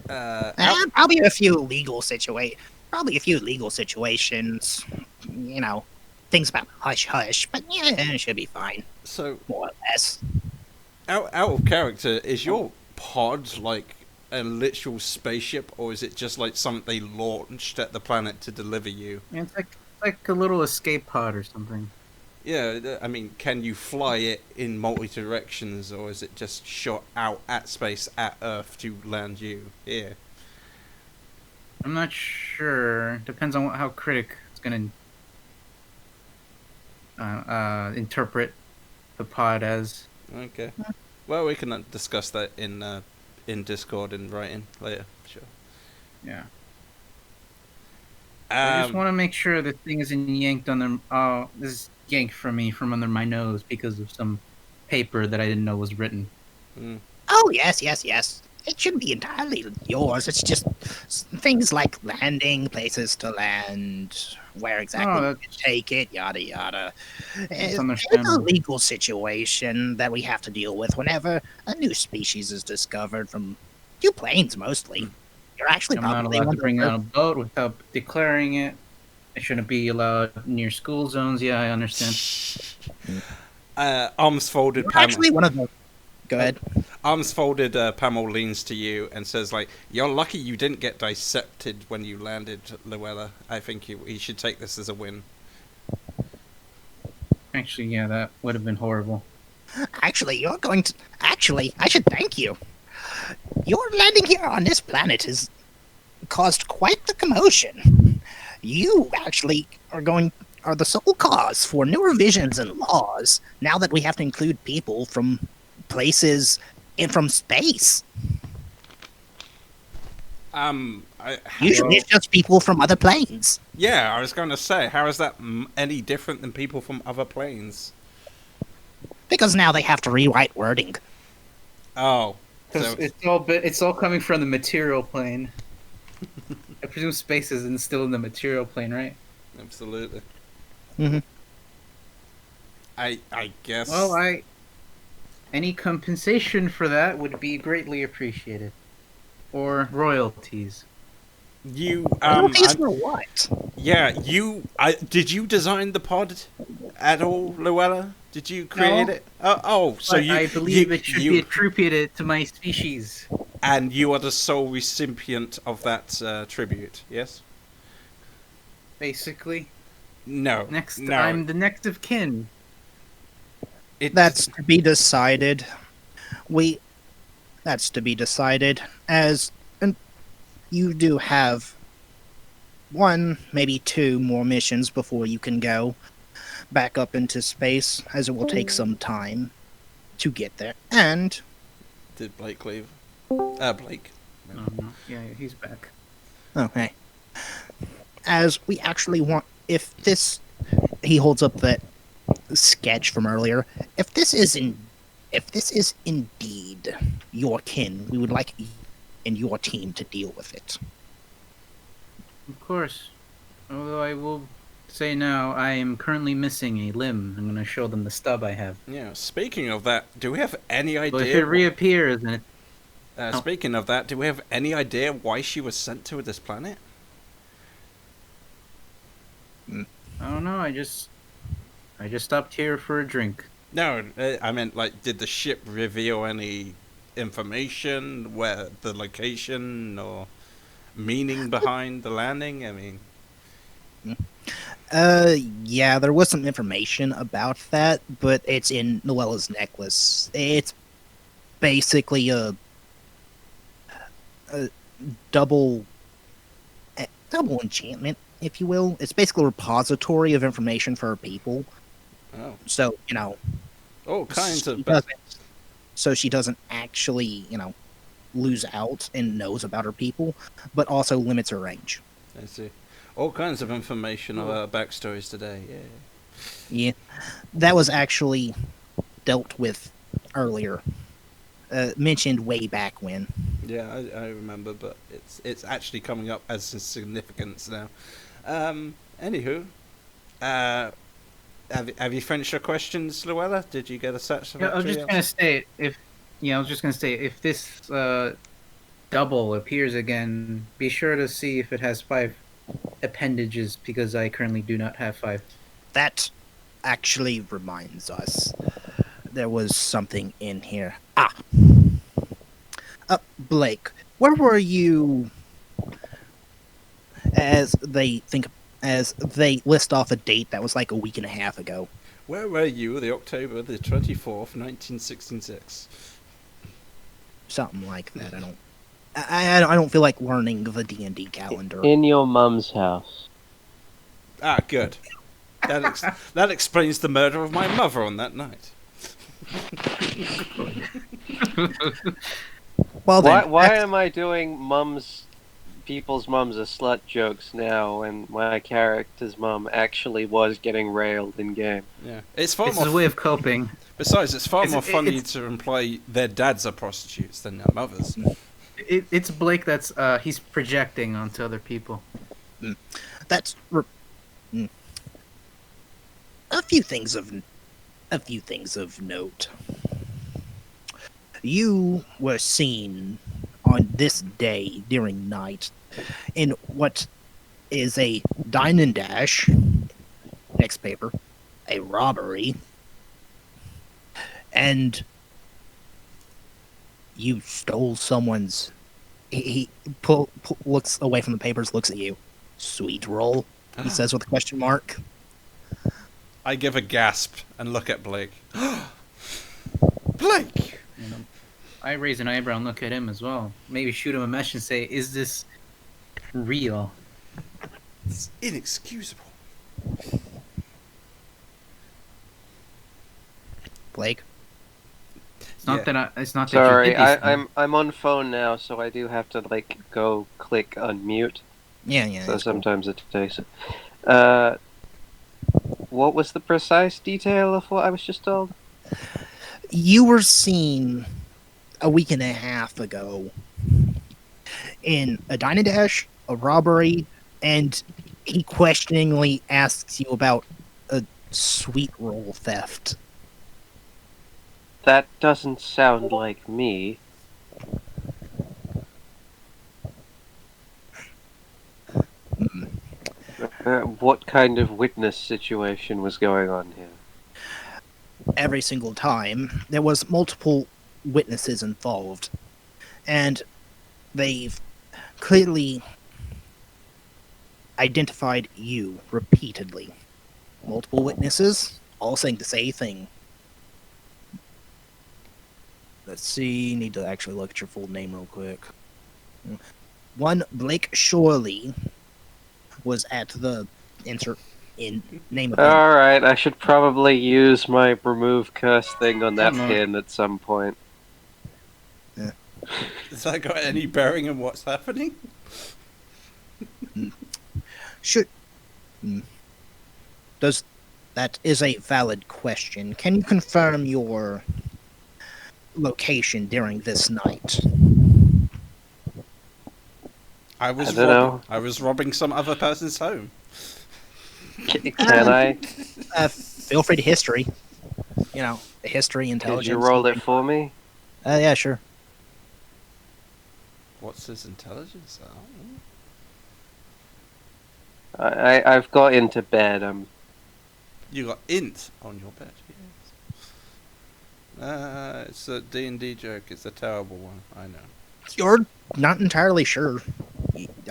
[SPEAKER 1] And probably a few legal situations. You know, things about hush hush, but yeah, it should be fine,
[SPEAKER 2] So,
[SPEAKER 1] more or less.
[SPEAKER 2] out of character, is your pod like a literal spaceship, or is it just like something they launched at the planet to deliver you?
[SPEAKER 3] Yeah, it's like a little escape pod or something.
[SPEAKER 2] Yeah, I mean, can you fly it in multi directions, or is it just shot out at space at Earth to land you here?
[SPEAKER 3] I'm not sure. Depends on how Critic is gonna interpret the pod as.
[SPEAKER 2] Okay. Well, we can discuss that in Discord and writing later. Sure.
[SPEAKER 3] Yeah. I just
[SPEAKER 2] Um,
[SPEAKER 3] want to make sure the thing isn't yanked under. Oh, this is yanked from me from under my nose because of some paper that I didn't know was written.
[SPEAKER 2] mm,
[SPEAKER 1] Oh, yes, yes, yes. It should be entirely yours. It's just things like landing, places to land, where exactly
[SPEAKER 3] Oh,
[SPEAKER 1] you
[SPEAKER 3] that's-
[SPEAKER 1] can take it, yada yada. It's a
[SPEAKER 3] understandable.
[SPEAKER 1] legal situation that we have to deal with whenever a new species is discovered from two planes, mostly. You're actually
[SPEAKER 3] I'm not
[SPEAKER 1] probably
[SPEAKER 3] allowed
[SPEAKER 1] one
[SPEAKER 3] to
[SPEAKER 1] of
[SPEAKER 3] bring
[SPEAKER 1] the
[SPEAKER 3] out a boat without declaring it. I shouldn't be allowed near school zones. Yeah, I understand.
[SPEAKER 2] arms folded,
[SPEAKER 1] You're
[SPEAKER 2] Pamela.
[SPEAKER 1] actually one of the. Go ahead.
[SPEAKER 2] Arms folded, Pamela leans to you and says, like, "You're lucky you didn't get dissected when you landed, Luella. I think you should take this as a win."
[SPEAKER 3] Actually, yeah, that would have been horrible.
[SPEAKER 1] Actually, you're going to. Actually, I should thank you. Your landing here on this planet has caused quite the commotion. You actually are the sole cause for new revisions and laws now that we have to include people from places and from space. Usually
[SPEAKER 3] Well-
[SPEAKER 1] it's just people from other planes.
[SPEAKER 2] Yeah, I was going to say, how is that any different than people from other planes?
[SPEAKER 1] Because now they have to rewrite wording.
[SPEAKER 2] Oh,
[SPEAKER 3] Because
[SPEAKER 2] so
[SPEAKER 3] it's all coming from the material plane. I presume space is still in the material plane, right?
[SPEAKER 2] absolutely.
[SPEAKER 1] Mhm.
[SPEAKER 2] I guess.
[SPEAKER 3] Well, any compensation for that would be greatly appreciated, or royalties.
[SPEAKER 2] You
[SPEAKER 1] Royalties for what?
[SPEAKER 2] yeah, did you design the pod at all, Luella? Did you create
[SPEAKER 3] No.
[SPEAKER 2] it? So
[SPEAKER 3] But
[SPEAKER 2] you
[SPEAKER 3] I believe
[SPEAKER 2] you,
[SPEAKER 3] it should
[SPEAKER 2] you,
[SPEAKER 3] be attributed to my species.
[SPEAKER 2] and you are the sole recipient of that tribute, yes?
[SPEAKER 3] Basically,
[SPEAKER 2] No. no.
[SPEAKER 3] I'm the next of kin.
[SPEAKER 1] That's to be decided. That's to be decided, as and you do have one, maybe two more missions before you can go back up into space, as it will take some time to get there. And
[SPEAKER 2] Did Blake leave? Blake.
[SPEAKER 3] Oh, no. Yeah, he's back.
[SPEAKER 1] okay, as we actually want, if this, he holds up that sketch from earlier. If this is indeed your kin, we would like you and your team to deal with it.
[SPEAKER 3] Of course. Although I will say now, I am currently missing a limb. I'm going to show them the stub I have.
[SPEAKER 2] Yeah. Speaking of that, do we have any
[SPEAKER 3] But if
[SPEAKER 2] idea?
[SPEAKER 3] it reappears, and it
[SPEAKER 2] Speaking of that, do we have any idea why she was sent to this planet?
[SPEAKER 3] I don't know. I just stopped here for a drink.
[SPEAKER 2] No, I meant like, did the ship reveal any information, where the location or meaning behind the landing? I mean,
[SPEAKER 1] Yeah, there was some information about that, but it's in Noella's necklace. It's basically a double double enchantment, if you will. It's basically a repository of information for her people.
[SPEAKER 2] oh,
[SPEAKER 1] So,
[SPEAKER 2] all kinds
[SPEAKER 1] she
[SPEAKER 2] of.
[SPEAKER 1] so she doesn't actually, lose out and knows about her people, but also limits her range.
[SPEAKER 2] I see. All kinds of information about backstories today. Yeah.
[SPEAKER 1] Yeah, that was actually dealt with earlier, mentioned way back when.
[SPEAKER 2] Yeah, I remember, but it's actually coming up as a significance now. Anywho, have you finished your questions, Luella? Did you get a
[SPEAKER 3] Yeah,
[SPEAKER 2] satisfactory
[SPEAKER 3] I was just
[SPEAKER 2] answer?
[SPEAKER 3] going to state, if Yeah, I was just gonna say, if this double appears again, be sure to see if it has 5 appendages, because I currently do not have 5.
[SPEAKER 1] That actually reminds us. There was something in here. Ah! Blake, where were you as they list off a date that was like a week and a half ago?
[SPEAKER 2] Where were you the October the 24th, 1966?
[SPEAKER 1] Something like that. I don't feel like learning the D&D calendar.
[SPEAKER 4] In your mum's house.
[SPEAKER 2] Ah, good. That explains the murder of my mother on that night.
[SPEAKER 1] Well then,
[SPEAKER 4] Why am I doing people's mums are slut jokes now when my character's mum actually was getting railed in game?
[SPEAKER 2] Yeah, it's far
[SPEAKER 3] This
[SPEAKER 2] more.
[SPEAKER 3] is a way of coping.
[SPEAKER 2] Besides, it's far
[SPEAKER 3] It's-
[SPEAKER 2] more funny
[SPEAKER 3] it's-
[SPEAKER 2] to imply their dads are prostitutes than their mothers.
[SPEAKER 3] It's Blake that's he's projecting onto other people.
[SPEAKER 1] that's a few things of note. You were seen on this day during night in what is a dine and dash, next paper, a robbery, and you stole someone's. He looks away from the papers, looks at you. Sweet roll, he says with a question mark.
[SPEAKER 2] I give a gasp and look at Blake. Blake!
[SPEAKER 3] You know, I raise an eyebrow and look at him as well. Maybe shoot him a message and say, "Is this real?"
[SPEAKER 2] It's inexcusable.
[SPEAKER 1] Blake,
[SPEAKER 3] It's not
[SPEAKER 2] Yeah.
[SPEAKER 3] that it's not that
[SPEAKER 4] Sorry,
[SPEAKER 3] you did these things.
[SPEAKER 4] I'm on phone now, so I do have to go click unmute.
[SPEAKER 1] yeah.
[SPEAKER 4] So
[SPEAKER 1] that's cool.
[SPEAKER 4] sometimes it takes it. What was the precise detail of what I was just told?
[SPEAKER 1] You were seen a week and a half ago in a dine and dash, a robbery, and he questioningly asks you about a sweet roll theft.
[SPEAKER 4] That doesn't sound like me. What kind of witness situation was going on here?
[SPEAKER 1] Every single time, there was multiple witnesses involved, and they've clearly identified you repeatedly. Multiple witnesses, all saying the same thing. Let's see, need to actually look at your full name real quick. One, Blake Shorley, was at the insert in name of
[SPEAKER 4] Alright, I should probably use my remove curse thing on that
[SPEAKER 3] Come on.
[SPEAKER 4] pin at some point.
[SPEAKER 2] Has that got any bearing in what's happening?
[SPEAKER 1] Should does that is a valid question. Can you confirm your location during this night?
[SPEAKER 2] I was
[SPEAKER 4] I don't know.
[SPEAKER 2] I was robbing some other person's home.
[SPEAKER 4] Can I?
[SPEAKER 1] Feel free to history. You know, history,
[SPEAKER 4] Could
[SPEAKER 1] intelligence.
[SPEAKER 4] you roll it for me?
[SPEAKER 1] Yeah, sure.
[SPEAKER 2] What's his intelligence? Oh.
[SPEAKER 4] I've got into bed.
[SPEAKER 2] You got int on your bed. Yes. It's a D&D joke. It's a terrible one. I know.
[SPEAKER 1] You're not entirely sure.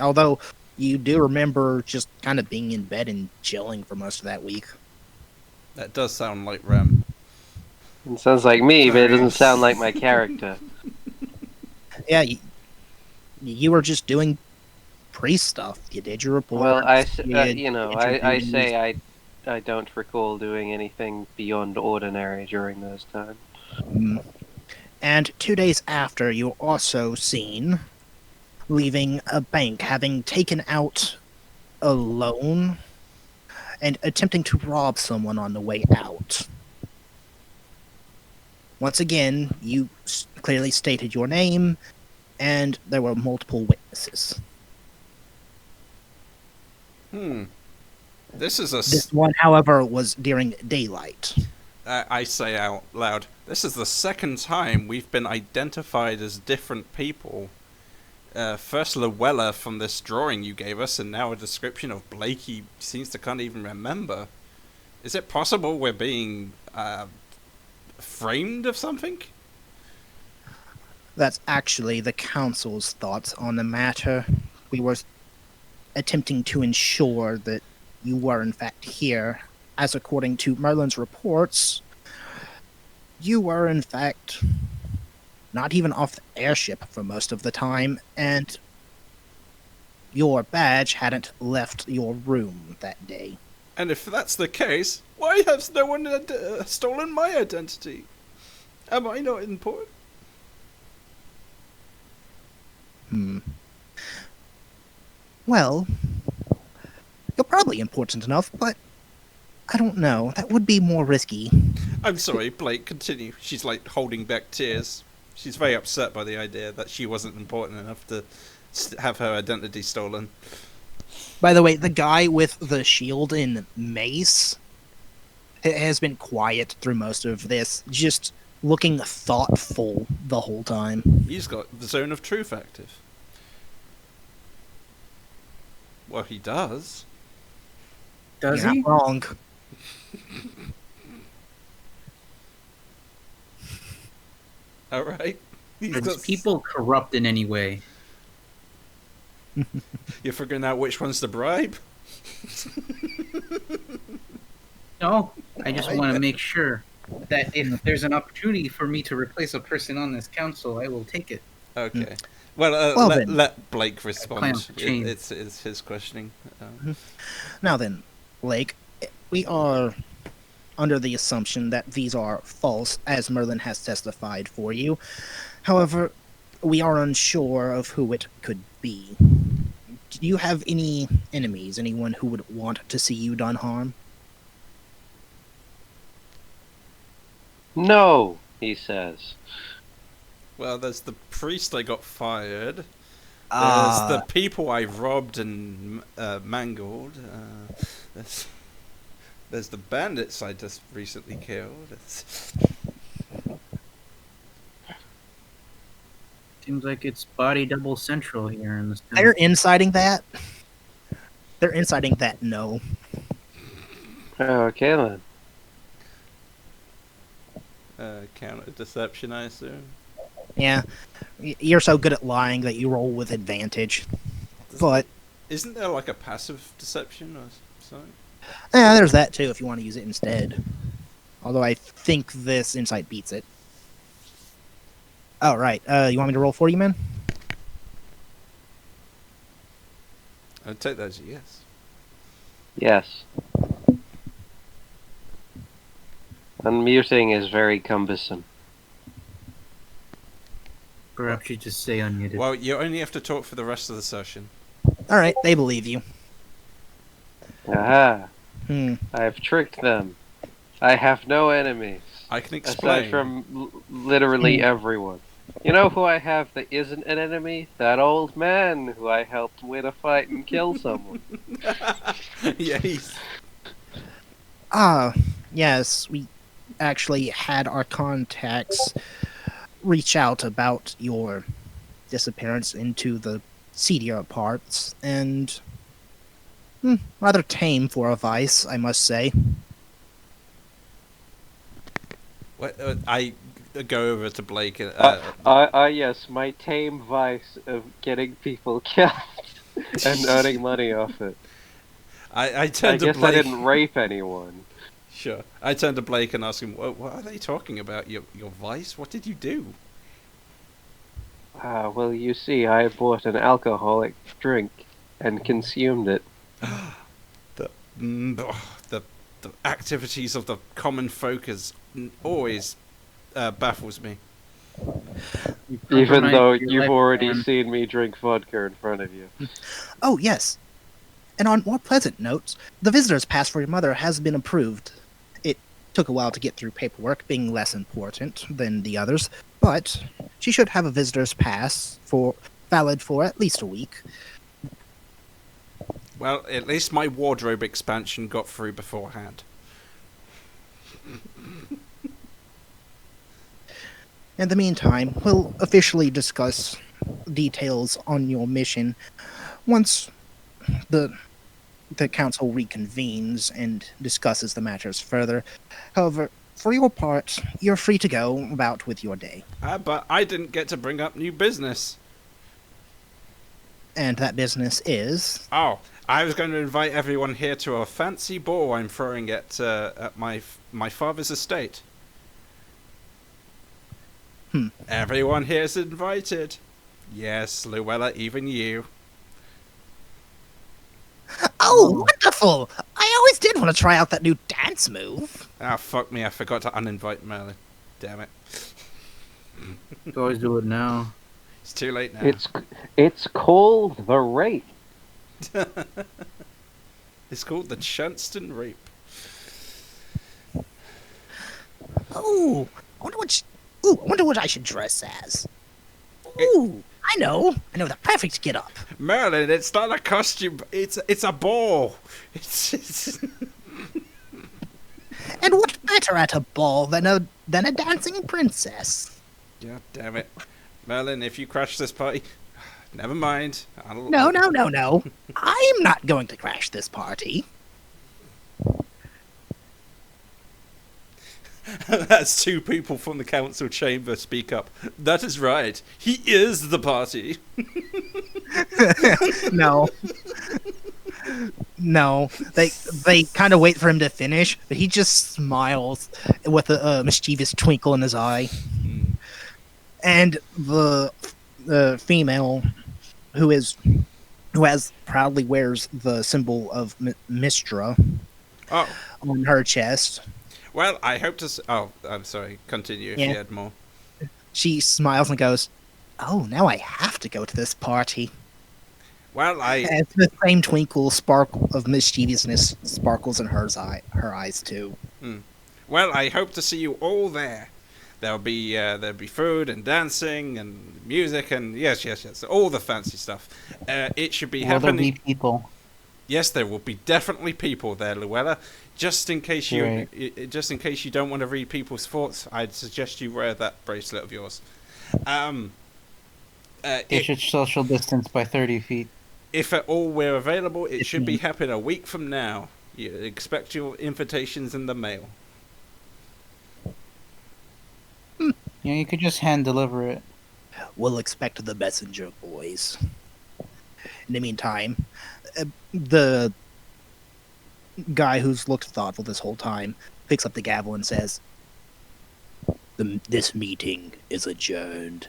[SPEAKER 1] Although you do remember just kind of being in bed and chilling for most of that week.
[SPEAKER 2] That does sound like Rem.
[SPEAKER 4] It sounds like me, but it doesn't sound like my character.
[SPEAKER 1] Yeah, you were just doing priest stuff. You did your report.
[SPEAKER 4] Well, I
[SPEAKER 1] interviews.
[SPEAKER 4] say I don't recall doing anything beyond ordinary during those times.
[SPEAKER 1] And 2 days after, you're also seen leaving a bank, having taken out a loan and attempting to rob someone on the way out. Once again, you clearly stated your name, and there were multiple witnesses.
[SPEAKER 2] This is a.
[SPEAKER 1] This one, however, was during daylight.
[SPEAKER 2] I say out loud. This is the second time we've been identified as different people. First Luella from this drawing you gave us, and now a description of Blake he seems to can't even remember. Is it possible we're being framed of something?
[SPEAKER 1] That's actually the council's thoughts on the matter. We were attempting to ensure that you were in fact here, as according to Merlin's reports, you were in fact not even off the airship for most of the time, and your badge hadn't left your room that day.
[SPEAKER 2] And if that's the case, why has no one stolen my identity? Am I not important?
[SPEAKER 1] Well, you're probably important enough, but I don't know. That would be more risky.
[SPEAKER 2] I'm sorry, Blake, continue. She's like holding back tears. She's very upset by the idea that she wasn't important enough to have her identity stolen.
[SPEAKER 1] By the way, the guy with the shield and mace has been quiet through most of this, just looking thoughtful the whole time.
[SPEAKER 2] He's got the zone of truth active. Well, he does.
[SPEAKER 3] Does
[SPEAKER 1] You're
[SPEAKER 3] he?
[SPEAKER 1] not wrong.
[SPEAKER 2] All right. He's
[SPEAKER 3] Are
[SPEAKER 2] got
[SPEAKER 3] these people corrupt in any way?
[SPEAKER 2] You're figuring out which one's the bribe?
[SPEAKER 3] No, I just want to make sure that if there's an opportunity for me to replace a person on this council, I will take it.
[SPEAKER 2] Okay. Well,
[SPEAKER 1] Well then.
[SPEAKER 2] let Blake respond.
[SPEAKER 3] Plan to change.
[SPEAKER 2] It's his questioning.
[SPEAKER 1] Now then, Blake, we are under the assumption that these are false, as Merlin has testified for you. However, we are unsure of who it could be. Do you have any enemies, anyone who would want to see you done harm?
[SPEAKER 4] No, he says.
[SPEAKER 2] Well, there's the priest I got fired.
[SPEAKER 1] Ah.
[SPEAKER 2] There's the people I robbed and mangled. There's the bandits I just recently killed.
[SPEAKER 3] Seems like it's body double central here in this town.
[SPEAKER 1] They're inciting that. They're inciting that no.
[SPEAKER 4] Okay then.
[SPEAKER 2] Counter deception, I assume.
[SPEAKER 1] Yeah. You're so good at lying that you roll with advantage. But,
[SPEAKER 2] Isn't there like a passive deception or something?
[SPEAKER 1] yeah, there's that too if you want to use it instead. Although I think this insight beats it. Oh, right. You want me to roll for you, man?
[SPEAKER 2] I'd take that as a yes.
[SPEAKER 4] Yes. Unmuting is very cumbersome.
[SPEAKER 3] Perhaps you just say unmuted.
[SPEAKER 2] Well, you only have to talk for the rest of the session.
[SPEAKER 1] Alright, they believe you.
[SPEAKER 4] Aha!
[SPEAKER 1] I've
[SPEAKER 4] tricked them. I have no enemies.
[SPEAKER 2] I can explain.
[SPEAKER 4] Aside from literally everyone. You know who I have that isn't an enemy? That old man who I helped win a fight and kill someone.
[SPEAKER 2] Yeah, he's...
[SPEAKER 1] Yes, we actually had our contacts reach out about your disappearance into the seedier parts, and rather tame for a vice, I must say.
[SPEAKER 2] What, I go over to Blake.
[SPEAKER 4] Yes, my tame vice of getting people killed and earning money off it.
[SPEAKER 2] I
[SPEAKER 4] I
[SPEAKER 2] turn to
[SPEAKER 4] guess
[SPEAKER 2] Blake.
[SPEAKER 4] I didn't rape anyone.
[SPEAKER 2] Sure. I turn to Blake and ask him, what are they talking about? Your vice? What did you do?
[SPEAKER 4] Well, you see, I bought an alcoholic drink and consumed it.
[SPEAKER 2] The activities of the common folk is always baffles me.
[SPEAKER 4] Even though
[SPEAKER 3] Your
[SPEAKER 4] you've
[SPEAKER 3] life
[SPEAKER 4] already
[SPEAKER 3] plan.
[SPEAKER 4] seen me drink vodka in front of you.
[SPEAKER 1] Oh, yes. And on more pleasant notes, the visitor's pass for your mother has been approved. It took a while to get through paperwork, being less important than the others, but she should have a visitor's pass valid for at least a week.
[SPEAKER 2] Well, at least my wardrobe expansion got through beforehand.
[SPEAKER 1] In the meantime, we'll officially discuss details on your mission once the council reconvenes and discusses the matters further. However, for your part, you're free to go about with your day.
[SPEAKER 2] But I didn't get to bring up new business.
[SPEAKER 1] And that business is...
[SPEAKER 2] Oh, I was going to invite everyone here to a fancy ball I'm throwing at my father's estate. Everyone here's invited. Yes, Luella, even you.
[SPEAKER 1] Oh, wonderful! I always did want to try out that new dance move.
[SPEAKER 2] Ah, fuck me, I forgot to uninvite Merlin. Damn it.
[SPEAKER 3] You can always do it now.
[SPEAKER 2] It's too late now.
[SPEAKER 5] It's called the rape.
[SPEAKER 2] It's called the Chanston Rape.
[SPEAKER 1] Oh, I wonder what I should dress as. Ooh, I know the perfect get up.
[SPEAKER 2] Merlin, it's not a costume. It's a ball. It's
[SPEAKER 1] And what better at a ball than a dancing princess?
[SPEAKER 2] God damn it, Merlin! If you crash this party, never mind.
[SPEAKER 1] No. I'm not going to crash this party.
[SPEAKER 2] That's two people from the council chamber speak up. That is right. He is the party.
[SPEAKER 1] No. No, they kind of wait for him to finish, but he just smiles with a mischievous twinkle in his eye. And the female who has proudly wears the symbol of Mistra
[SPEAKER 2] Oh,
[SPEAKER 1] on her chest.
[SPEAKER 2] well, I hope to. Oh, I'm sorry. Continue if
[SPEAKER 1] Yeah.
[SPEAKER 2] you had more.
[SPEAKER 1] She smiles and goes, "Oh, now I have to go to this party."
[SPEAKER 2] Well,
[SPEAKER 1] And the same twinkle sparkle of mischievousness sparkles in her eyes too.
[SPEAKER 2] Well, I hope to see you all there. There'll be food and dancing and music and yes, all the fancy stuff. It should be
[SPEAKER 3] Will there
[SPEAKER 2] happening.
[SPEAKER 3] be people?
[SPEAKER 2] Yes, there will be definitely people there, Luella. Just in case you,
[SPEAKER 3] Right.
[SPEAKER 2] just in case you don't want to read people's thoughts, I'd suggest you wear that bracelet of yours.
[SPEAKER 3] They
[SPEAKER 2] If,
[SPEAKER 3] should social distance by 30 feet.
[SPEAKER 2] if at all we're available, it should be happening a week from now. You expect your invitations in the mail.
[SPEAKER 3] You know, you could just hand deliver it.
[SPEAKER 1] We'll expect the messenger boys. In the meantime, the guy who's looked thoughtful this whole time picks up the gavel and says, "This meeting is adjourned."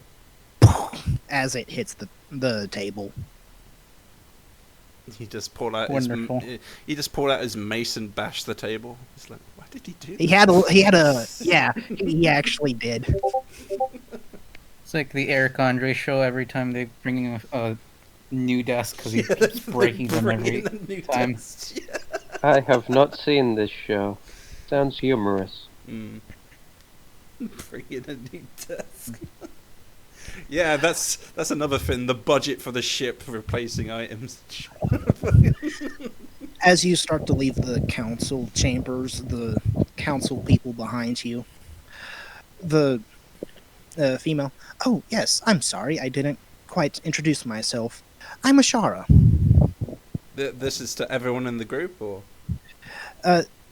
[SPEAKER 1] As it hits the table.
[SPEAKER 2] He just pulled out
[SPEAKER 3] Wonderful.
[SPEAKER 2] his mace and bashed the table. It's like, why did he do?
[SPEAKER 1] He actually did.
[SPEAKER 3] It's like the Eric Andre show every time they bring in a new desk because he keeps breaking them every time.
[SPEAKER 2] Yeah.
[SPEAKER 5] I have not seen this show. Sounds humorous.
[SPEAKER 2] Bring in a new desk. Yeah, that's another thing. The budget for the ship for replacing items.
[SPEAKER 1] As you start to leave the council chambers, the council people behind you, the female, "Oh, yes, I'm sorry, I didn't quite introduce myself. I'm Ashara."
[SPEAKER 2] This is to everyone in the group, or?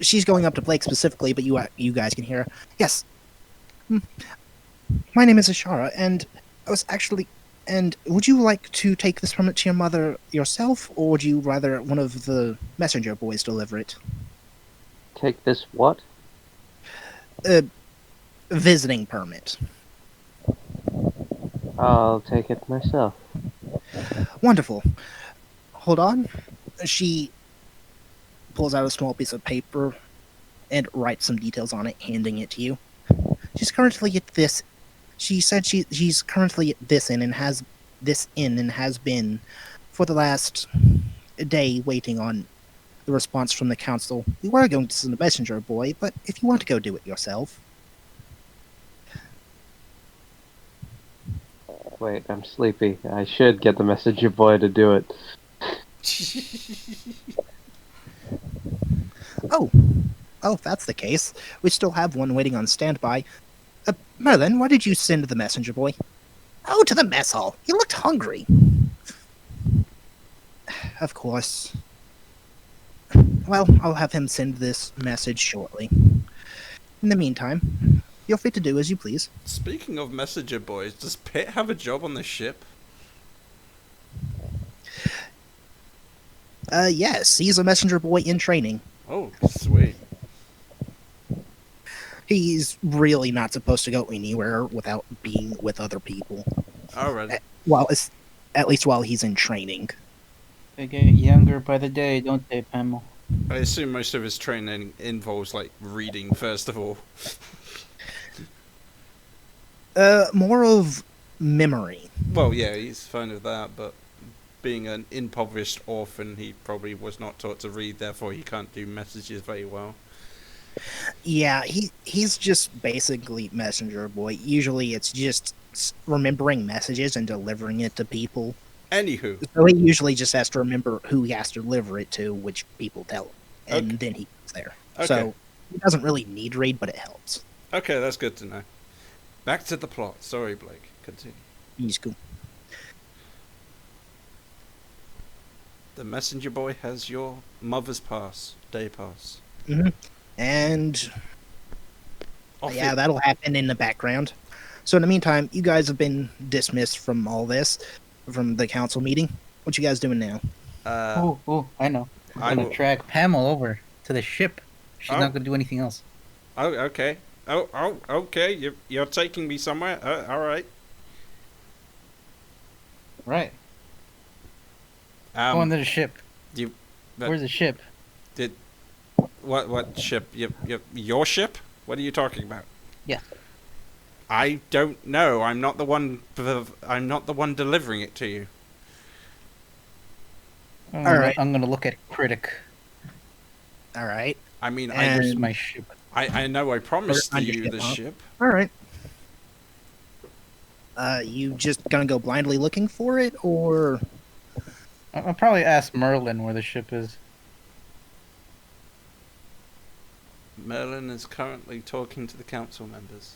[SPEAKER 1] She's going up to Blake specifically, but you guys can hear her. "Yes. My name is Ashara, and I was actually... And would you like to take this permit to your mother yourself, or would you rather one of the messenger boys deliver it?"
[SPEAKER 5] Take this what?
[SPEAKER 1] Visiting permit.
[SPEAKER 5] I'll take it myself.
[SPEAKER 1] Wonderful. Hold on. She pulls out a small piece of paper and writes some details on it, handing it to you. She's currently at this... She said she's currently at this inn and has been for the last day waiting on the response from the council. We were going to send a messenger boy, but if you want to go do it yourself.
[SPEAKER 5] Wait, I'm sleepy. I should get the messenger boy to do it.
[SPEAKER 1] Oh, if that's the case, we still have one waiting on standby. Merlin, why did you send the messenger boy? Oh, to the mess hall. He looked hungry. Of course. Well, I'll have him send this message shortly. In the meantime, feel free to do as you please.
[SPEAKER 2] Speaking of messenger boys, does Pitt have a job on the ship?
[SPEAKER 1] Yes, he's a messenger boy in training.
[SPEAKER 2] Oh, sweet.
[SPEAKER 1] He's really not supposed to go anywhere without being with other people.
[SPEAKER 2] Alright.
[SPEAKER 1] At least while he's in training.
[SPEAKER 3] They get younger by the day, don't they, Pamela?
[SPEAKER 2] I assume most of his training involves, like, reading, first of all.
[SPEAKER 1] More of memory.
[SPEAKER 2] Well, yeah, he's fine with that, but being an impoverished orphan, he probably was not taught to read, therefore he can't do messages very well.
[SPEAKER 1] Yeah, he's just basically messenger boy. Usually it's just remembering messages and delivering it to people.
[SPEAKER 2] Anywho,
[SPEAKER 1] So he usually just has to remember who he has to deliver it to, which people tell him, and
[SPEAKER 2] Okay.
[SPEAKER 1] then he goes there.
[SPEAKER 2] Okay.
[SPEAKER 1] So he doesn't really need read, but it helps.
[SPEAKER 2] okay, that's good to know. Back to the plot. Sorry, Blake. Continue.
[SPEAKER 1] He's cool.
[SPEAKER 2] The messenger boy has your mother's pass, day pass.
[SPEAKER 1] And
[SPEAKER 2] Off
[SPEAKER 1] yeah,
[SPEAKER 2] it-
[SPEAKER 1] that'll happen in the background. So in the meantime, you guys have been dismissed from all this, from the council meeting. What you guys doing now?
[SPEAKER 3] Oh, I know.
[SPEAKER 2] I
[SPEAKER 3] I'm gonna
[SPEAKER 2] will-
[SPEAKER 3] drag Pamela over to the ship. She's
[SPEAKER 2] Oh.
[SPEAKER 3] not gonna do anything else.
[SPEAKER 2] Oh, okay. Oh, okay. You're taking me somewhere. All right.
[SPEAKER 3] Right. Go into
[SPEAKER 2] Um,
[SPEAKER 3] the ship.
[SPEAKER 2] you- but-
[SPEAKER 3] Where's the ship?
[SPEAKER 2] what ship? Your ship? What are you talking about?
[SPEAKER 3] Yeah.
[SPEAKER 2] I don't know. I'm not the one. I'm not the one delivering it to you.
[SPEAKER 1] Alright.
[SPEAKER 3] I'm gonna look at Critic.
[SPEAKER 1] All right.
[SPEAKER 2] I mean,
[SPEAKER 1] And-
[SPEAKER 3] Where's my ship?
[SPEAKER 2] I know I promised
[SPEAKER 1] on your
[SPEAKER 2] you
[SPEAKER 1] ship,
[SPEAKER 2] the
[SPEAKER 1] huh?
[SPEAKER 2] ship.
[SPEAKER 1] All right. You just gonna go blindly looking for it, or
[SPEAKER 3] I'll probably ask Merlin where the ship is.
[SPEAKER 2] Merlin is currently talking to the council members.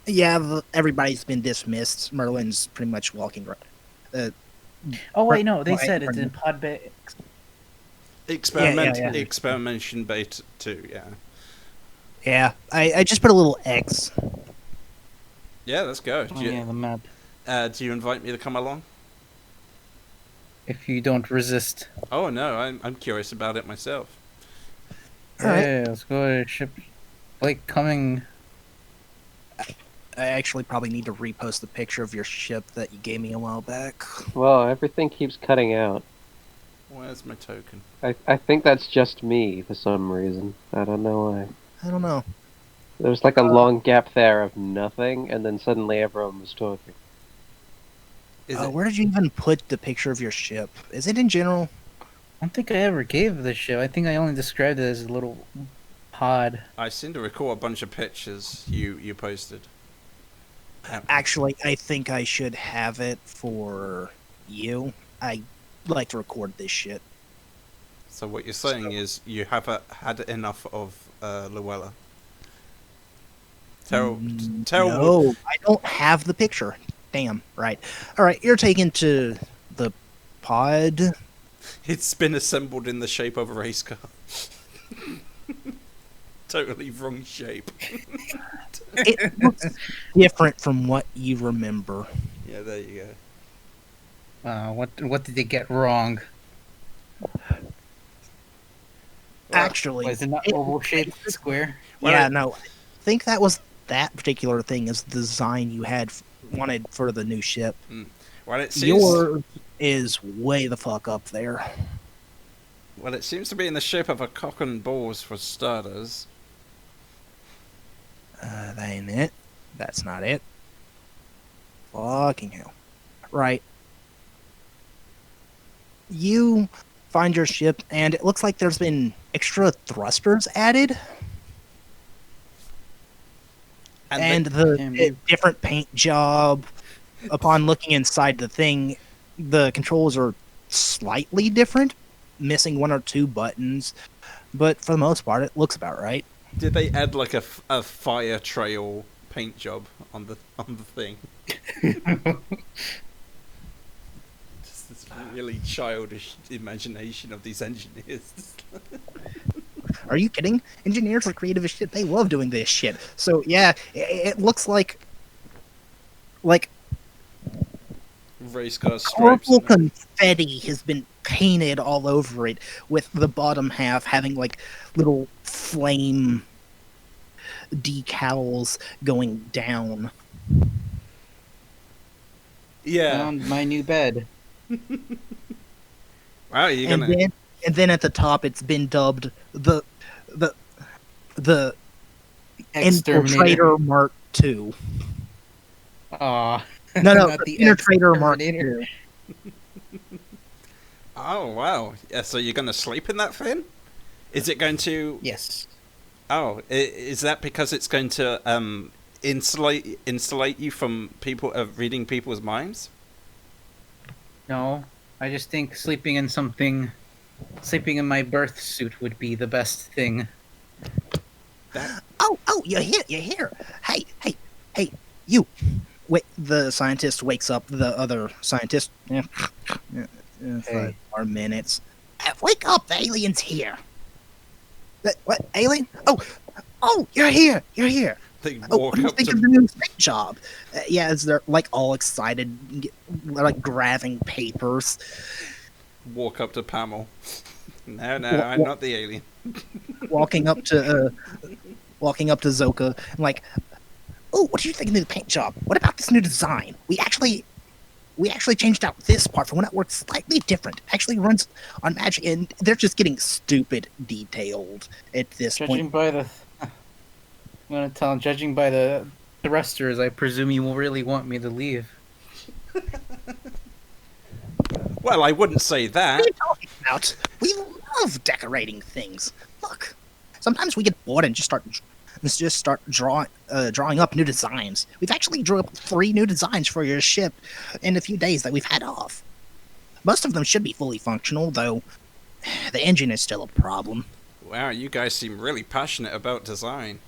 [SPEAKER 1] yeah, everybody's been dismissed. Merlin's pretty much walking right.
[SPEAKER 3] Oh wait, no, they
[SPEAKER 1] Right,
[SPEAKER 3] said it's
[SPEAKER 1] right.
[SPEAKER 3] in Pod Bay.
[SPEAKER 2] Experiment,
[SPEAKER 1] yeah.
[SPEAKER 2] experimentation beta 2. Yeah.
[SPEAKER 1] Yeah, I just put a little X.
[SPEAKER 2] Yeah, let's go.
[SPEAKER 3] Oh yeah, the map.
[SPEAKER 2] Do you invite me to come along?
[SPEAKER 3] If you don't resist.
[SPEAKER 2] Oh no, I'm curious about it myself.
[SPEAKER 1] Alright.
[SPEAKER 3] Yeah, let's go to the ship. Blake coming.
[SPEAKER 1] I actually probably need to repost the picture of your ship that you gave me a while back.
[SPEAKER 5] Well, everything keeps cutting out.
[SPEAKER 2] Where's my token?
[SPEAKER 5] I think that's just me for some reason. I don't know why.
[SPEAKER 1] I don't know.
[SPEAKER 5] There was like a long gap there of nothing, and then suddenly everyone was talking.
[SPEAKER 2] Is it?
[SPEAKER 1] Where did you even put the picture of your ship? Is it in general?
[SPEAKER 3] I don't think I ever gave the ship. I think I only described it as a little pod.
[SPEAKER 2] I seem to recall a bunch of pictures you posted.
[SPEAKER 1] Actually, I think I should have it for you. I like to record this shit.
[SPEAKER 2] So what you're saying is you have had enough of Luella. Tell.
[SPEAKER 1] No, I don't have the picture. Damn, right. Alright, you're taken to the pod.
[SPEAKER 2] It's been assembled in the shape of a race car. Totally wrong shape.
[SPEAKER 1] It looks different from what you remember.
[SPEAKER 2] Yeah, there you go.
[SPEAKER 3] What did they get wrong?
[SPEAKER 1] Actually,
[SPEAKER 3] Was it not oval shaped, square?
[SPEAKER 2] Well,
[SPEAKER 1] yeah,
[SPEAKER 2] I-
[SPEAKER 1] no. I think that was that particular thing is the design you had wanted for the new ship.
[SPEAKER 2] Well, it seems.
[SPEAKER 1] Yours is way the fuck up there.
[SPEAKER 2] Well, it seems to be in the shape of a cock and balls for starters.
[SPEAKER 1] That ain't it. That's not it. Fucking hell. Right. You find your ship, and it looks like there's been extra thrusters added, and
[SPEAKER 3] Damn,
[SPEAKER 1] the
[SPEAKER 3] dude.
[SPEAKER 1] different paint job. Upon looking inside the thing, the controls are slightly different, missing one or two buttons, but for the most part, it looks about right.
[SPEAKER 2] Did they add like a fire trail paint job on the thing? Just this really childish imagination of these engineers.
[SPEAKER 1] Are you kidding? Engineers are creative as shit. They love doing this shit. So yeah, it looks like
[SPEAKER 2] Race car stripes.
[SPEAKER 1] colorful
[SPEAKER 2] And
[SPEAKER 1] confetti has been painted all over it, with the bottom half having like little flame decals going down.
[SPEAKER 2] yeah.
[SPEAKER 3] Found my new bed.
[SPEAKER 2] Wow, you're
[SPEAKER 1] And
[SPEAKER 2] gonna.
[SPEAKER 1] then at the top it's been dubbed the
[SPEAKER 3] Exterminator.
[SPEAKER 1] Infiltrator Mark II.
[SPEAKER 3] Aw.
[SPEAKER 1] No,
[SPEAKER 3] Not
[SPEAKER 1] the
[SPEAKER 3] the
[SPEAKER 1] Infiltrator Mark
[SPEAKER 3] Exterminator.
[SPEAKER 1] II.
[SPEAKER 2] Oh wow. Yeah. So you're gonna sleep in that thing? Is it going to?
[SPEAKER 3] Yes.
[SPEAKER 2] Oh, is that because it's going to insulate you from people reading people's minds?
[SPEAKER 3] No, I just think sleeping in my birth suit would be the best thing.
[SPEAKER 1] Oh, you're here. Hey, you. Wait, the scientist wakes up the other scientist. Yeah,
[SPEAKER 3] Hey.
[SPEAKER 1] 5 more minutes. Wake up, the alien's here. What, alien? Oh, you're here.
[SPEAKER 2] They
[SPEAKER 1] Oh,
[SPEAKER 2] walk
[SPEAKER 1] what do you
[SPEAKER 2] up
[SPEAKER 1] think
[SPEAKER 2] to
[SPEAKER 1] of the new paint job? Yeah, as they're like all excited, like grabbing papers.
[SPEAKER 2] Pamel. No,
[SPEAKER 1] Wha-
[SPEAKER 2] I'm
[SPEAKER 1] wha-
[SPEAKER 2] not the alien.
[SPEAKER 1] walking up to Zoka, and like, oh, what do you think of the new paint job? What about this new design? We actually changed out this part for when it works slightly different. Actually runs on magic, and they're just getting stupid detailed at this
[SPEAKER 3] Judging
[SPEAKER 1] point.
[SPEAKER 3] by the, I'm gonna tell him, judging by the thrusters, I presume you will really want me to leave.
[SPEAKER 2] Well, I wouldn't say that.
[SPEAKER 1] What are you talking about? We love decorating things. Look, sometimes we get bored and just start drawing up new designs. We've actually drew up 3 new designs for your ship in a few days that we've had off. Most of them should be fully functional, though the engine is still a problem.
[SPEAKER 2] Wow, you guys seem really passionate about design.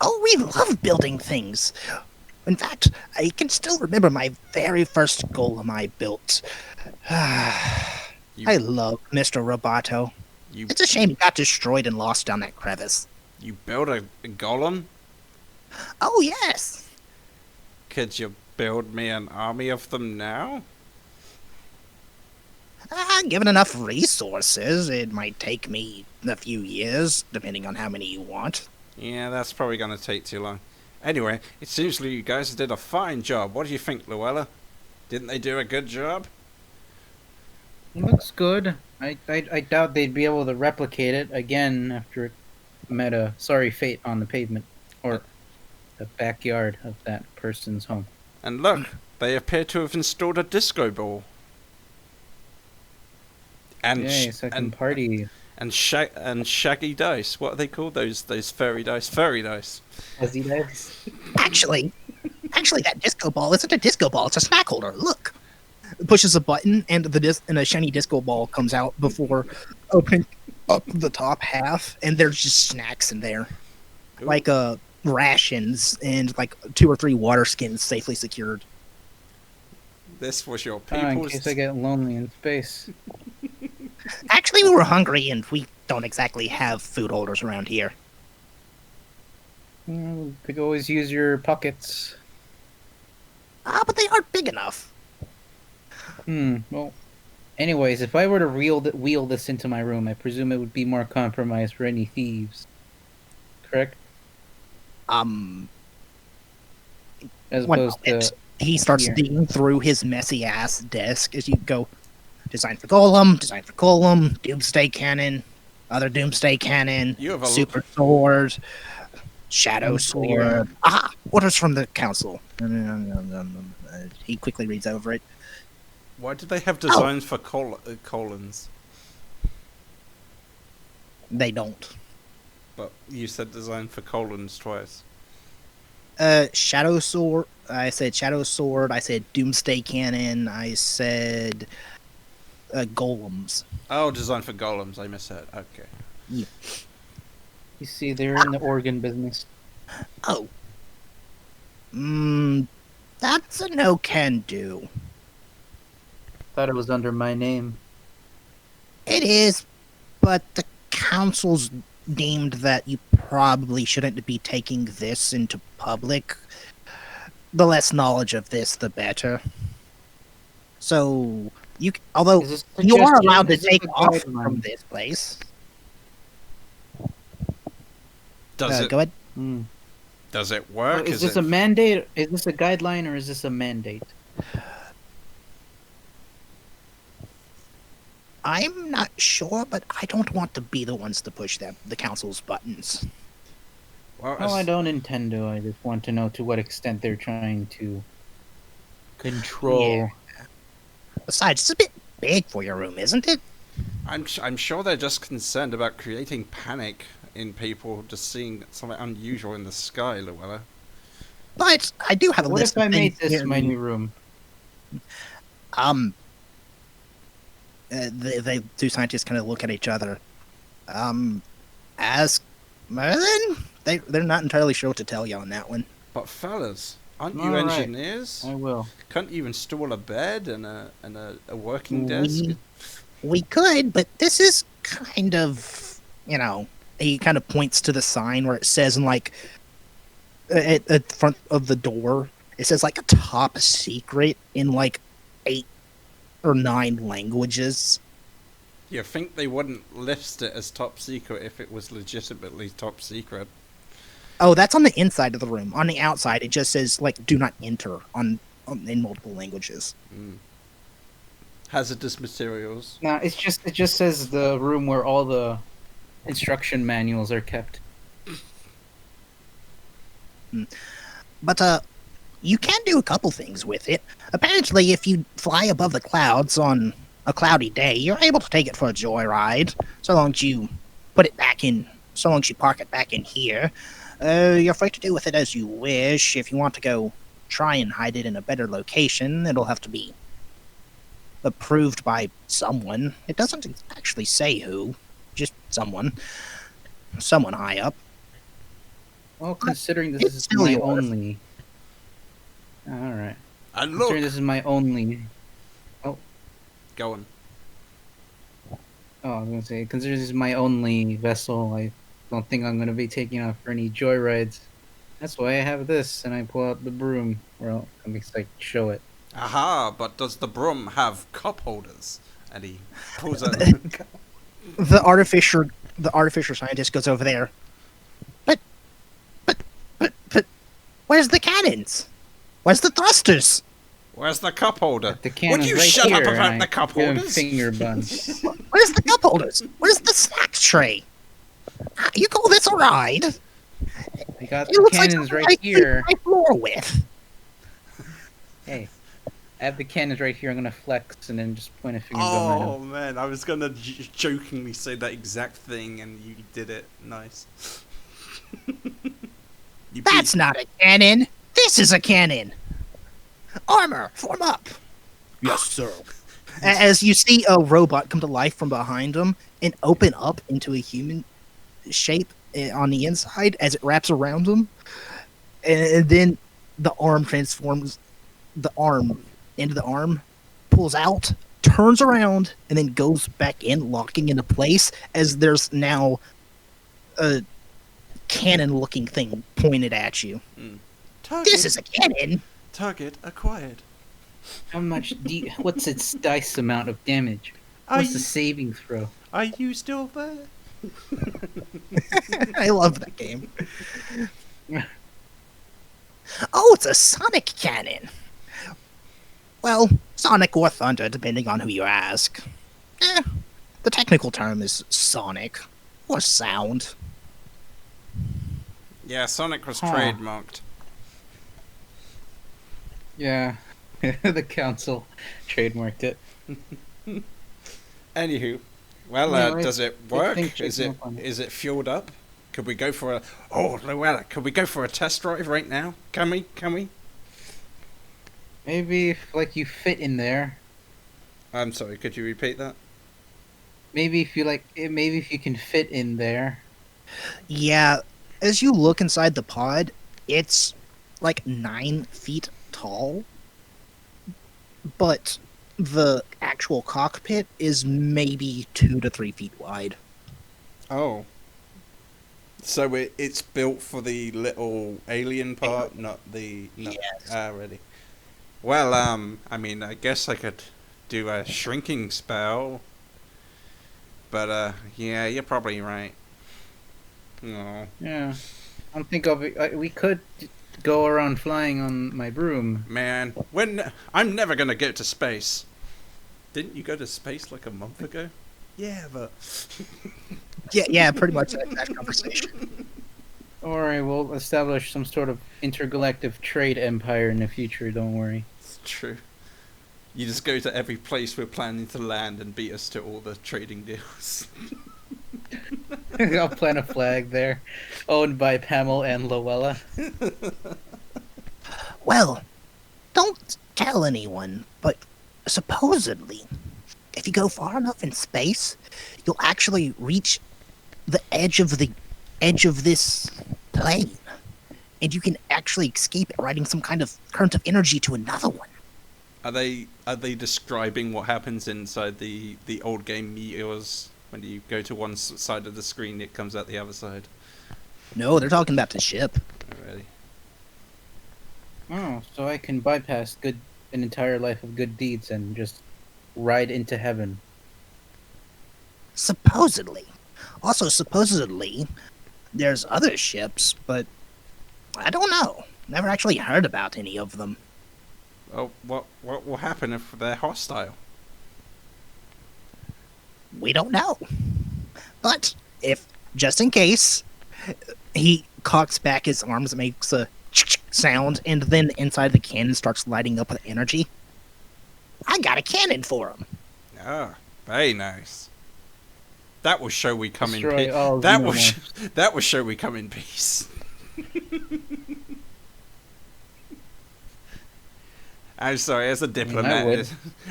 [SPEAKER 1] Oh, we love building things. In fact, I can still remember my very first golem I built. I love Mr. Roboto.
[SPEAKER 2] You
[SPEAKER 1] It's a shame he got destroyed and lost down that crevice.
[SPEAKER 2] you build a golem?
[SPEAKER 1] Oh, yes.
[SPEAKER 2] Could you build me an army of them now?
[SPEAKER 1] Given enough resources, it might take me a few years, depending on how many you want.
[SPEAKER 2] Yeah, that's probably going to take too long. Anyway, it seems like you guys did a fine job. What do you think, Luella? Didn't they do a good job?
[SPEAKER 3] It looks good. I doubt they'd be able to replicate it again after it met a sorry fate on the pavement or the backyard of that person's home.
[SPEAKER 2] And look, they appear to have installed a disco ball. And
[SPEAKER 3] Yay, second party.
[SPEAKER 2] and shaggy dice. What are they called? Those fairy dice. Fairy dice.
[SPEAKER 3] Fuzzy dice.
[SPEAKER 1] Actually, that disco ball isn't a disco ball. It's a snack holder. Look. Pushes a button, and a shiny disco ball comes out before opening up the top half, and there's just snacks in there,
[SPEAKER 2] Ooh.
[SPEAKER 1] like rations and like 2 or 3 water skins safely secured.
[SPEAKER 2] This was your
[SPEAKER 3] In
[SPEAKER 2] people's.
[SPEAKER 3] case I get lonely in space.
[SPEAKER 1] Actually, we were hungry, and we don't exactly have food holders around here.
[SPEAKER 3] Could always use your pockets.
[SPEAKER 1] But they aren't big enough.
[SPEAKER 3] Well, anyways, if I were to wheel this into my room, I presume it would be more compromised for any thieves. Correct?
[SPEAKER 1] As
[SPEAKER 3] As opposed to...
[SPEAKER 1] he starts
[SPEAKER 3] here.
[SPEAKER 1] digging through his messy ass desk as you go. Design for Golem, Doomsday Cannon, other Doomsday Cannon,
[SPEAKER 2] You have a
[SPEAKER 1] Super Sword, Shadow
[SPEAKER 3] Sword.
[SPEAKER 1] Sword. Orders from the Council. He quickly reads over it.
[SPEAKER 2] Why did they have designs for colons?
[SPEAKER 1] They don't.
[SPEAKER 2] But you said design for colons twice.
[SPEAKER 1] Shadow Sword. I said Shadow Sword. I said Doomsday Cannon. I said golems.
[SPEAKER 2] Oh, design for golems. I misheard. Okay.
[SPEAKER 1] Yeah.
[SPEAKER 3] You see, they're in the organ business.
[SPEAKER 1] Oh. That's a no can do.
[SPEAKER 3] Thought it was under my name.
[SPEAKER 1] It is, but the council's deemed that you probably shouldn't be taking this into public. The less knowledge of this, the better. So, although
[SPEAKER 3] Is this
[SPEAKER 1] you are
[SPEAKER 3] suggestion-
[SPEAKER 1] allowed to
[SPEAKER 3] is this
[SPEAKER 1] take
[SPEAKER 3] a
[SPEAKER 1] off
[SPEAKER 3] guideline?
[SPEAKER 1] from this place.
[SPEAKER 2] Does it
[SPEAKER 1] Go ahead.
[SPEAKER 3] Hmm.
[SPEAKER 2] does it
[SPEAKER 3] So
[SPEAKER 2] work?
[SPEAKER 3] is this a mandate? Is this a guideline or is this a mandate?
[SPEAKER 1] I'm not sure, but I don't want to be the ones to push the council's buttons.
[SPEAKER 2] well,
[SPEAKER 3] No, I don't intend to. I just want to know to what extent they're trying to control.
[SPEAKER 1] Besides, it's a bit big for your room, isn't it?
[SPEAKER 2] I'm sure they're just concerned about creating panic in people just seeing something unusual in the sky, Llewellyn.
[SPEAKER 1] But I do have a
[SPEAKER 3] What
[SPEAKER 1] list
[SPEAKER 3] if I
[SPEAKER 1] of
[SPEAKER 3] made
[SPEAKER 1] things
[SPEAKER 3] this
[SPEAKER 1] here.
[SPEAKER 3] my new room?
[SPEAKER 1] The two scientists kind of look at each other. Ask Merlin? They're not entirely sure what to tell you on that one.
[SPEAKER 2] But fellas, aren't you
[SPEAKER 3] All right.
[SPEAKER 2] engineers?
[SPEAKER 3] I will.
[SPEAKER 2] Can't you install a bed and a working
[SPEAKER 1] We-
[SPEAKER 2] desk?
[SPEAKER 1] We could, but this is kind of, he kind of points to the sign where it says in like at the front of the door, it says like a top secret in like 8 or 9 languages.
[SPEAKER 2] You think they wouldn't list it as top secret if it was legitimately top secret?
[SPEAKER 1] Oh, that's on the inside of the room. On the outside, it just says like "Do not enter" in multiple languages.
[SPEAKER 2] Hazardous materials.
[SPEAKER 3] No, it just says the room where all the instruction manuals are kept.
[SPEAKER 1] But you can do a couple things with it. Apparently, if you fly above the clouds on a cloudy day, you're able to take it for a joyride. So long as you put it back in, so long as you park it back in here, you're free to do with it as you wish. If you want to go try and hide it in a better location, it'll have to be approved by someone. It doesn't actually say who, just someone high up.
[SPEAKER 3] Well, considering this
[SPEAKER 1] It's
[SPEAKER 3] is
[SPEAKER 1] still
[SPEAKER 3] my
[SPEAKER 1] yours.
[SPEAKER 3] only. All right.
[SPEAKER 2] And
[SPEAKER 3] Considering
[SPEAKER 2] look,
[SPEAKER 3] this is my only.
[SPEAKER 2] go on.
[SPEAKER 3] Oh, I was gonna say, considering this is my only vessel, I don't think I'm gonna be taking off for any joyrides. That's why I have this, and I pull out the broom. Well, I'm excited to show it.
[SPEAKER 2] Aha! But does the broom have cup holders? And he pulls out.
[SPEAKER 1] The artificial scientist goes over there. But, where's the cannons? Where's the thrusters?
[SPEAKER 2] Where's the cup holder?
[SPEAKER 3] The
[SPEAKER 2] Would
[SPEAKER 3] cannon's
[SPEAKER 2] you
[SPEAKER 3] right
[SPEAKER 2] shut
[SPEAKER 3] here,
[SPEAKER 2] up
[SPEAKER 3] and
[SPEAKER 2] about
[SPEAKER 3] I
[SPEAKER 2] the cup
[SPEAKER 3] give him
[SPEAKER 2] holders?
[SPEAKER 3] finger buns.
[SPEAKER 1] Where's the cup holders? Where's the snacks tray? You call this a ride?
[SPEAKER 3] I got
[SPEAKER 1] It
[SPEAKER 3] the
[SPEAKER 1] looks like
[SPEAKER 3] cannons
[SPEAKER 1] something
[SPEAKER 3] right
[SPEAKER 1] I sleep
[SPEAKER 3] here.
[SPEAKER 1] my floor with.
[SPEAKER 3] Hey, I have the cannons right here. I'm gonna flex and then just point a finger gun at
[SPEAKER 2] Oh
[SPEAKER 3] him.
[SPEAKER 2] man, I was gonna jokingly say that exact thing, and you did it. Nice. You
[SPEAKER 1] That's not a cannon. This is a cannon. Armor, form up. Yes, sir. As you see a robot come to life from behind him and open up into a human shape on the inside as it wraps around him, and then the arm transforms. The arm into the arm pulls out, turns around, and then goes back in, locking into place. As there's now a cannon-looking thing pointed at you. This is a cannon.
[SPEAKER 2] Target acquired.
[SPEAKER 3] How much? What's its dice amount of damage? What's the saving throw?
[SPEAKER 2] Are you still there?
[SPEAKER 1] I love that game. Oh, it's a sonic cannon. Well, sonic or thunder, depending on who you ask. The technical term is sonic or sound.
[SPEAKER 2] Yeah, Sonic was
[SPEAKER 3] Huh.
[SPEAKER 2] trademarked.
[SPEAKER 3] Yeah, the council trademarked it.
[SPEAKER 2] Anywho, well,
[SPEAKER 3] Yeah, right.
[SPEAKER 2] does it
[SPEAKER 3] Big
[SPEAKER 2] work?
[SPEAKER 3] thing
[SPEAKER 2] Is
[SPEAKER 3] shaking
[SPEAKER 2] it
[SPEAKER 3] up on it.
[SPEAKER 2] is it fueled up? Could we go for a Llewellyn, could we go for a test drive right now? Can we?
[SPEAKER 3] Maybe if you fit in there.
[SPEAKER 2] I'm sorry, could you repeat that?
[SPEAKER 3] Maybe if you can fit in there.
[SPEAKER 1] Yeah, as you look inside the pod, it's like 9 feet tall, but the actual cockpit is maybe 2 to 3 feet wide.
[SPEAKER 2] Oh. So it's built for the little alien part, not the... Not,
[SPEAKER 1] Yes.
[SPEAKER 2] Ready. Well, I mean, I guess I could do a shrinking spell, but, yeah, you're probably right. No.
[SPEAKER 3] Yeah. I'm think of it. We could go around flying on my broom.
[SPEAKER 2] Man, I'm never gonna get to space. Didn't you go to space like a month ago? Yeah, but...
[SPEAKER 1] Yeah, pretty much that conversation.
[SPEAKER 3] Don't worry, we'll establish some sort of intergalactic trade empire in the future. Don't worry.
[SPEAKER 2] It's true. You just go to every place we're planning to land and beat us to all the trading deals.
[SPEAKER 3] I'll plant a flag there, owned by Pamela and Luella.
[SPEAKER 1] Well, don't tell anyone, but supposedly, if you go far enough in space, you'll actually reach the edge of this plane, and you can actually escape it, riding some kind of current of energy to another one.
[SPEAKER 2] Are they describing what happens inside the old game Meteors? When you go to one side of the screen, it comes out the other side.
[SPEAKER 1] No, they're talking about the ship.
[SPEAKER 2] Already.
[SPEAKER 3] Oh, so I can bypass an entire life of good deeds and just ride into heaven.
[SPEAKER 1] Supposedly. Also, supposedly, there's other ships, but I don't know. Never actually heard about any of them.
[SPEAKER 2] Oh, what will happen if they're hostile?
[SPEAKER 1] We don't know. But if, just in case, he cocks back his arms, makes a sound, and then inside the cannon starts lighting up with energy, I got a cannon for him.
[SPEAKER 2] Ah, very nice. That will show we come in
[SPEAKER 3] Destroy
[SPEAKER 2] peace.
[SPEAKER 3] all
[SPEAKER 2] That will
[SPEAKER 3] xenomorphs.
[SPEAKER 2] that will show we come in peace. I'm sorry, as a diplomat,
[SPEAKER 3] would.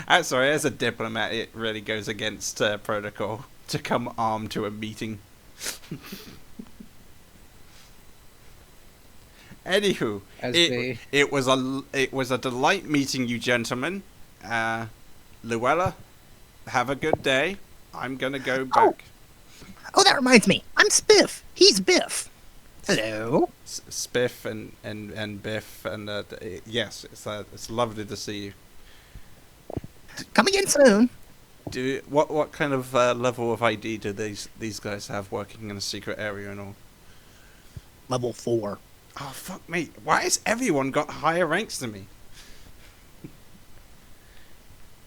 [SPEAKER 2] I'm sorry, as a diplomat, it really goes against protocol to come armed to a meeting. Anywho,
[SPEAKER 3] As they
[SPEAKER 2] it was a delight meeting you, gentlemen. Luella, have a good day. I'm gonna go back.
[SPEAKER 1] Oh, that reminds me. I'm Spiff. He's Biff. Hello.
[SPEAKER 2] Spiff and Biff and yes, it's lovely to see you.
[SPEAKER 1] Coming in soon.
[SPEAKER 2] What kind of level of ID do these guys have working in a secret area and all?
[SPEAKER 1] Level 4.
[SPEAKER 2] Oh fuck me! Why has everyone got higher ranks than me?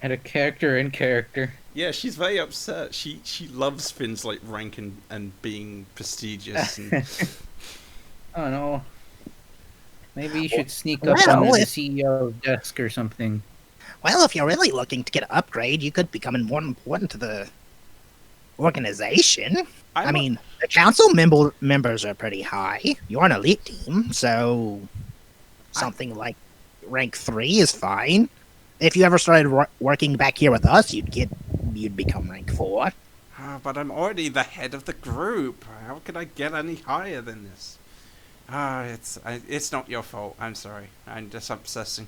[SPEAKER 3] had a character in character.
[SPEAKER 2] Yeah, she's very upset. She loves things like rank and being prestigious. And...
[SPEAKER 3] Oh no. Maybe you should sneak up
[SPEAKER 1] Well,
[SPEAKER 3] under the
[SPEAKER 1] if-
[SPEAKER 3] CEO desk or something.
[SPEAKER 1] Well, if you're really looking to get an upgrade, you could become more important to the organization. I mean, the council members are pretty high. You're an elite team, so something like rank 3 is fine. If you ever started working back here with us, you'd become rank 4.
[SPEAKER 2] but I'm already the head of the group. How could I get any higher than this? It's not your fault. I'm sorry. I'm just obsessing.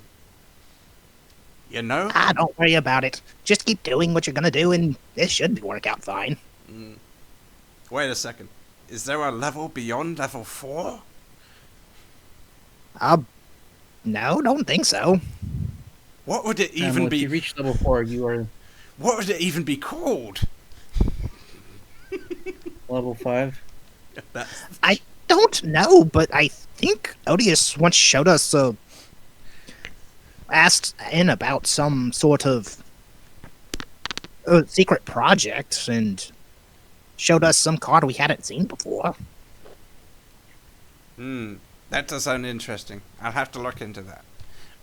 [SPEAKER 2] You know?
[SPEAKER 1] Don't worry about it. Just keep doing what you're gonna do, and this should work out fine.
[SPEAKER 2] Wait a second. Is there a level beyond level 4?
[SPEAKER 1] No, don't think so.
[SPEAKER 2] What would it
[SPEAKER 3] Well,
[SPEAKER 2] even
[SPEAKER 3] if you
[SPEAKER 2] be?
[SPEAKER 3] reach level 4, you are
[SPEAKER 2] What would it even be called?
[SPEAKER 3] level 5.
[SPEAKER 1] I don't know, but I think Odious once showed us asked in about some sort of secret project and showed us some card we hadn't seen before.
[SPEAKER 2] That does sound interesting. I'll have to look into that.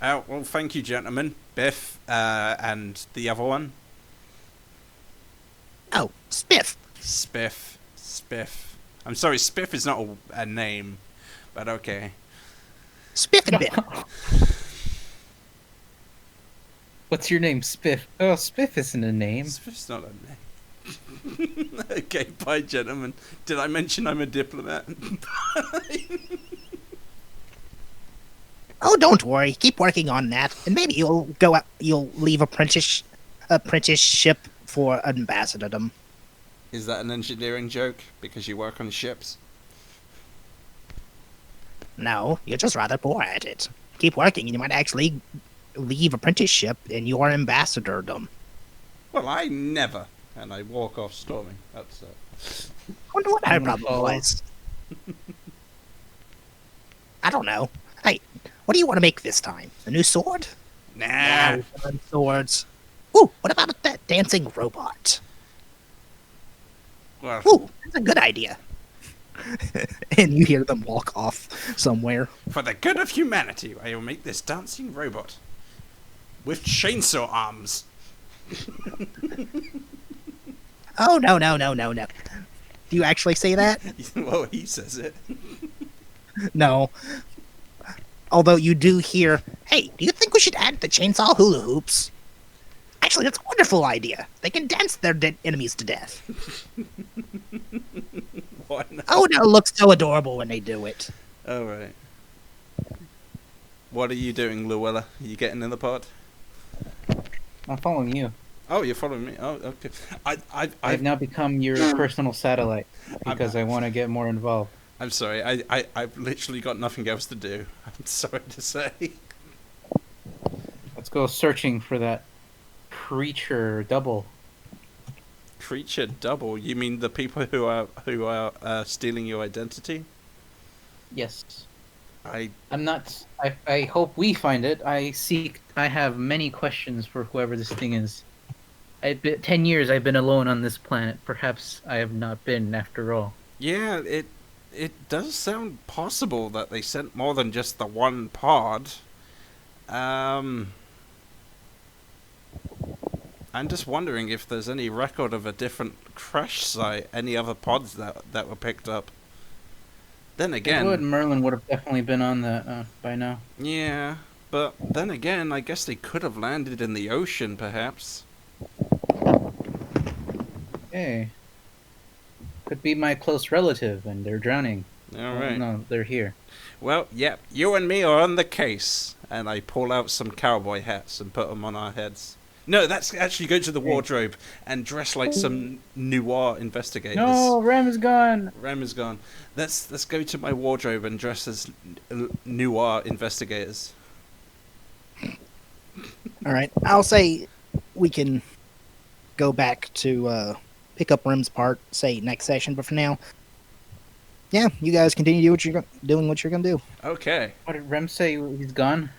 [SPEAKER 2] Well, thank you, gentlemen. Biff, and the other one?
[SPEAKER 1] Oh, Spiff.
[SPEAKER 2] Spiff. I'm sorry, Spiff is not a name, but okay.
[SPEAKER 1] Spiff and Biff.
[SPEAKER 3] What's your name, Spiff? Oh, Spiff isn't a name.
[SPEAKER 2] Spiff's not a name. Okay, bye, gentlemen. Did I mention I'm a diplomat?
[SPEAKER 1] Oh, don't worry. Keep working on that, and maybe you'll go out. You'll leave apprenticeship for ambassadordom.
[SPEAKER 2] Is that an engineering joke? Because you work on ships?
[SPEAKER 1] No, you're just rather poor at it. Keep working, and you might actually leave apprenticeship in your ambassadordom.
[SPEAKER 2] Well, I never. And I walk off storming. That's
[SPEAKER 1] I wonder what her
[SPEAKER 3] I'm gonna
[SPEAKER 1] problem
[SPEAKER 3] follow.
[SPEAKER 1] was. I don't know. Hey, what do you want to make this time? A new sword?
[SPEAKER 2] nah.
[SPEAKER 1] we've done swords. Ooh, what about that dancing robot?
[SPEAKER 2] Well,
[SPEAKER 1] Ooh, that's a good idea. And you hear them walk off somewhere.
[SPEAKER 2] for the good of humanity, I will make this dancing robot with chainsaw arms.
[SPEAKER 1] Oh, no. Do you actually say that?
[SPEAKER 2] Well, he says it.
[SPEAKER 1] No. Although you do hear, hey, do you think we should add the chainsaw hula hoops? Actually, that's a wonderful idea. They can dance their dead enemies to death.
[SPEAKER 2] Why not?
[SPEAKER 1] Oh, no, it looks so adorable when they do it.
[SPEAKER 2] All right. What are you doing, Luella? Are you getting in the pod?
[SPEAKER 3] I'm following you.
[SPEAKER 2] Oh, you're following me. Oh, okay.
[SPEAKER 3] I've now become your personal satellite because I want to get more involved.
[SPEAKER 2] I'm sorry. I've literally got nothing else to do. I'm sorry to say.
[SPEAKER 3] Let's go searching for that creature double.
[SPEAKER 2] Creature double. You mean the people who are stealing your identity?
[SPEAKER 3] Yes.
[SPEAKER 2] I
[SPEAKER 3] I'm not. I hope we find it. I have many questions for whoever this thing is. 10 years I've been alone on this planet. Perhaps I have not been after all.
[SPEAKER 2] yeah. It does sound possible that they sent more than just the one pod. I'm just wondering if there's any record of a different crash site, any other pods that were picked up. Then again,
[SPEAKER 3] Merlin would have definitely been on that by now.
[SPEAKER 2] yeah, but then again, I guess they could have landed in the ocean, perhaps.
[SPEAKER 3] Hey. Could be my close relative and they're drowning.
[SPEAKER 2] All
[SPEAKER 3] Oh,
[SPEAKER 2] right.
[SPEAKER 3] no, they're here.
[SPEAKER 2] Well, yep, you and me are on the case. And I pull out some cowboy hats and put them on our heads. No, that's actually go to the wardrobe and dress like some noir investigators.
[SPEAKER 3] No, Rem is gone.
[SPEAKER 2] Ram is gone. Let's go to my wardrobe and dress as noir investigators.
[SPEAKER 1] All right. I'll say we can go back to pick up Rim's part, say next session. But for now, yeah, you guys continue to do what you're doing. What you're gonna do.
[SPEAKER 2] Okay.
[SPEAKER 3] What did Rem say? He's gone?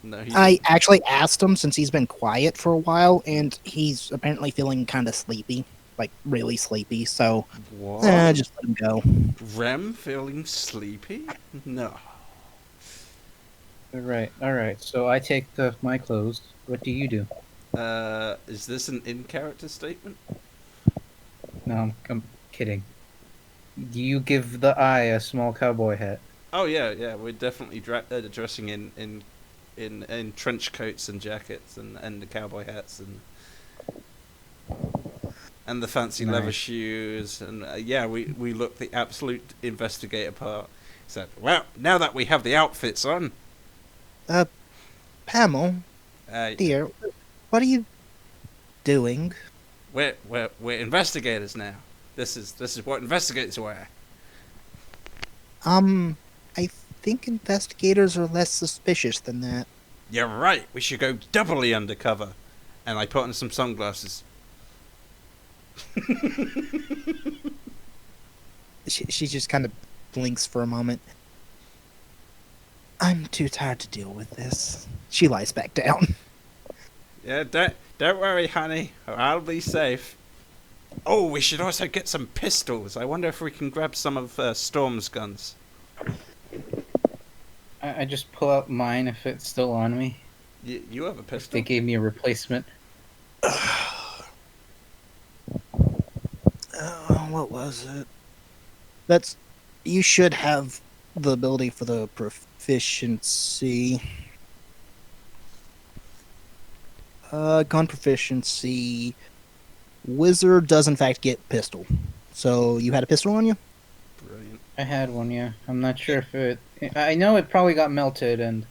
[SPEAKER 2] No,
[SPEAKER 1] I actually asked him since he's been quiet for a while, and he's apparently feeling kind of sleepy, like really sleepy. So
[SPEAKER 2] What?
[SPEAKER 1] just let him go.
[SPEAKER 2] Rem feeling sleepy? No.
[SPEAKER 3] All right. So I take off my clothes. What do you do?
[SPEAKER 2] Is this an in-character statement?
[SPEAKER 3] No, I'm kidding. You give the eye a small cowboy hat.
[SPEAKER 2] Oh yeah. We're definitely dressing in trench coats and jackets and the cowboy hats and the fancy leather
[SPEAKER 3] Nice.
[SPEAKER 2] shoes and yeah, we look the absolute investigator part. So well, now that we have the outfits on,
[SPEAKER 1] Pamel,
[SPEAKER 2] uh,
[SPEAKER 1] dear, what are you doing?
[SPEAKER 2] we're investigators now. This is what investigators wear.
[SPEAKER 1] I think investigators are less suspicious than that.
[SPEAKER 2] You're right. We should go doubly undercover. And I put on some sunglasses.
[SPEAKER 1] She just kind of blinks for a moment. I'm too tired to deal with this. She lies back down.
[SPEAKER 2] Yeah, don't worry, honey. I'll be safe. Oh, we should also get some pistols. I wonder if we can grab some of Storm's guns.
[SPEAKER 3] I just pull out mine if it's still on me.
[SPEAKER 2] You have a
[SPEAKER 3] They
[SPEAKER 2] pistol?
[SPEAKER 3] gave me a replacement.
[SPEAKER 1] What was it? That's. You should have the ability for the proficiency. Gun proficiency. Wizard does in fact get pistol. So you had a pistol on you?
[SPEAKER 2] Brilliant.
[SPEAKER 3] I had one, yeah. I'm not sure if it. I know it probably got melted, and.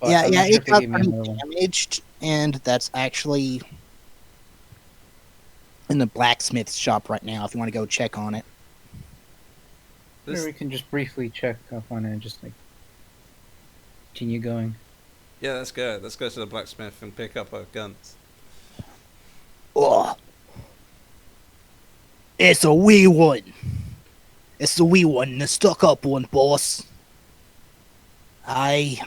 [SPEAKER 3] But
[SPEAKER 1] Yeah,
[SPEAKER 3] I'm
[SPEAKER 1] yeah,
[SPEAKER 3] not sure
[SPEAKER 1] it
[SPEAKER 3] if they
[SPEAKER 1] got
[SPEAKER 3] gave me
[SPEAKER 1] pretty
[SPEAKER 3] another one.
[SPEAKER 1] damaged, and that's actually in the blacksmith shop right now. If you want to go check on it.
[SPEAKER 2] This,
[SPEAKER 3] Or we can just briefly check up on it and just like continue going.
[SPEAKER 2] yeah, let's go. Let's go to the blacksmith and pick up our guns.
[SPEAKER 1] Oh, it's a wee one. It's the wee one, the stuck-up one, boss. I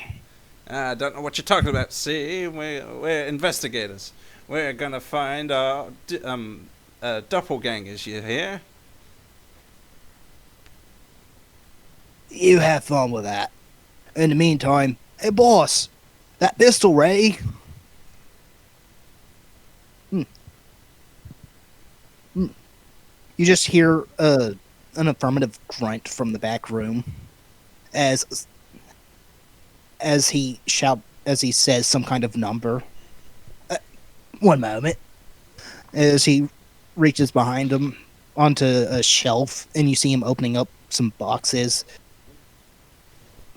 [SPEAKER 2] I don't know what you're talking about. See, we're investigators. We're gonna find our doppelgangers. You hear?
[SPEAKER 1] You have fun with that. In the meantime, hey boss, that pistol, Ray. You just hear an affirmative grunt from the back room, as he says some kind of number. One moment, as he reaches behind him onto a shelf, and you see him opening up some boxes.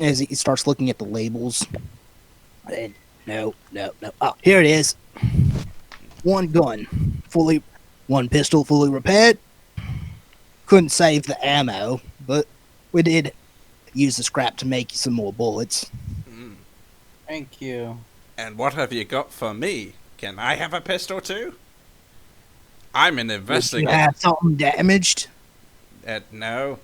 [SPEAKER 1] As he starts looking at the labels. And no. Oh, here it is. One pistol fully repaired. Couldn't save the ammo, but we did use the scrap to make some more bullets.
[SPEAKER 3] Thank you.
[SPEAKER 2] And what have you got for me? Can I have a pistol too? I'm an
[SPEAKER 1] You
[SPEAKER 2] investigator.
[SPEAKER 1] have something damaged?
[SPEAKER 2] No.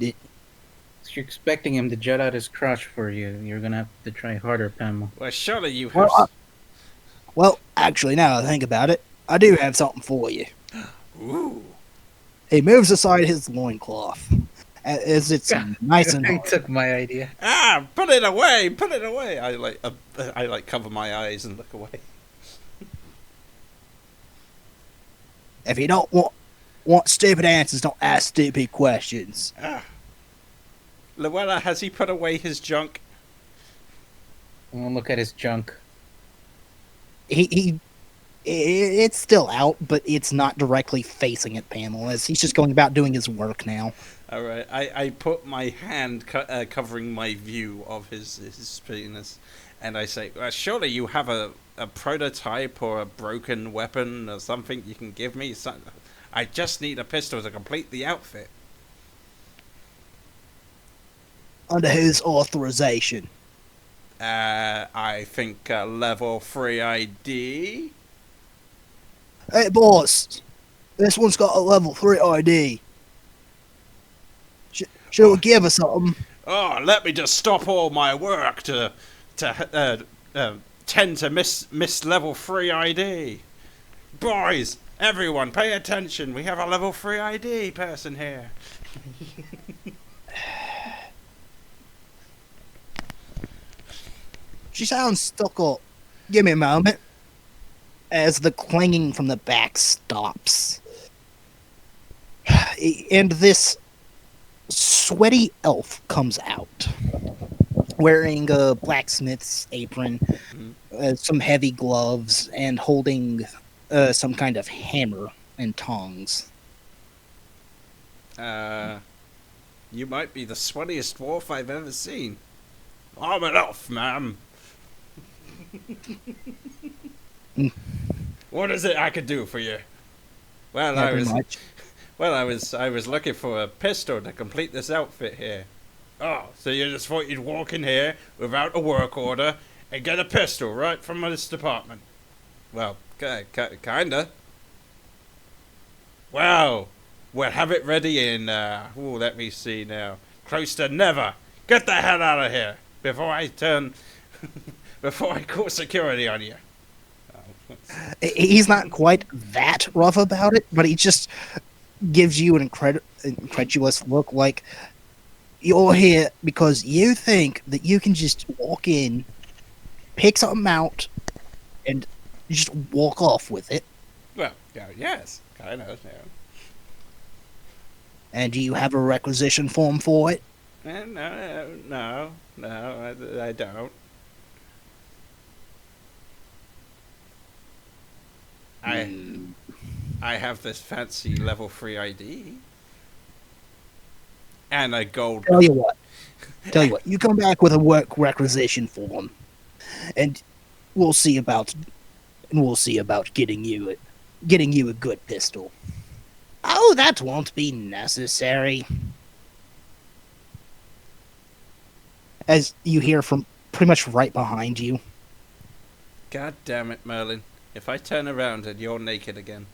[SPEAKER 3] So you're expecting him to jet out his crotch for you. You're gonna have to try harder, Pamela.
[SPEAKER 2] Well, surely you have.
[SPEAKER 1] Well, actually, now that I think about it, I do have something for you.
[SPEAKER 2] Ooh.
[SPEAKER 1] He moves aside his loincloth, as it's nice and
[SPEAKER 3] He
[SPEAKER 1] hard.
[SPEAKER 3] took my idea.
[SPEAKER 2] Ah! Put it away! Put it away! I like cover my eyes and look away.
[SPEAKER 1] If you don't want stupid answers, don't ask stupid questions.
[SPEAKER 2] Ah. Luella, has he put away his junk?
[SPEAKER 3] I'm gonna look at his junk.
[SPEAKER 1] It's still out, but it's not directly facing at Pamela. He's just going about doing his work now.
[SPEAKER 2] All right. I put my hand covering my view of his penis, and I say, well, surely you have a prototype or a broken weapon or something you can give me. I just need a pistol to complete the outfit.
[SPEAKER 1] Under whose authorization?
[SPEAKER 2] I think level 3 ID.
[SPEAKER 1] Hey, boss, this one's got a level 3 ID. Should we give us something?
[SPEAKER 2] Oh, let me just stop all my work to tend to miss level 3 ID. Boys, everyone, pay attention. We have a level 3 ID person here.
[SPEAKER 1] She sounds stuck up. Give me a moment. As the clanging from the back stops. And this sweaty elf comes out. Wearing a blacksmith's apron, some heavy gloves, and holding some kind of hammer and tongs.
[SPEAKER 2] You might be the sweatiest dwarf I've ever seen. I'm an elf, ma'am. What is it I could do for you? Well,
[SPEAKER 1] Not very much.
[SPEAKER 2] I was looking for a pistol to complete this outfit here. Oh, so you just thought you'd walk in here without a work order and get a pistol right from this department? Well, kinda. Well, we'll have it ready in, let me see now. Close to never. Get the hell out of here before I before I call security on you.
[SPEAKER 1] He's not quite that rough about it, but he just gives you an incredulous look like you're here because you think that you can just walk in, pick something out, and just walk off with it.
[SPEAKER 2] Well, yeah, yes, kind of, yeah.
[SPEAKER 1] And do you have a requisition form for it?
[SPEAKER 2] No, I don't. I have this fancy level 3 ID and a gold.
[SPEAKER 1] Tell you what. You come back with a work requisition form, and we'll see about getting you a good pistol. Oh, that won't be necessary. As you hear from pretty much right behind you.
[SPEAKER 2] God damn it, Merlin! If I turn around and you're naked again.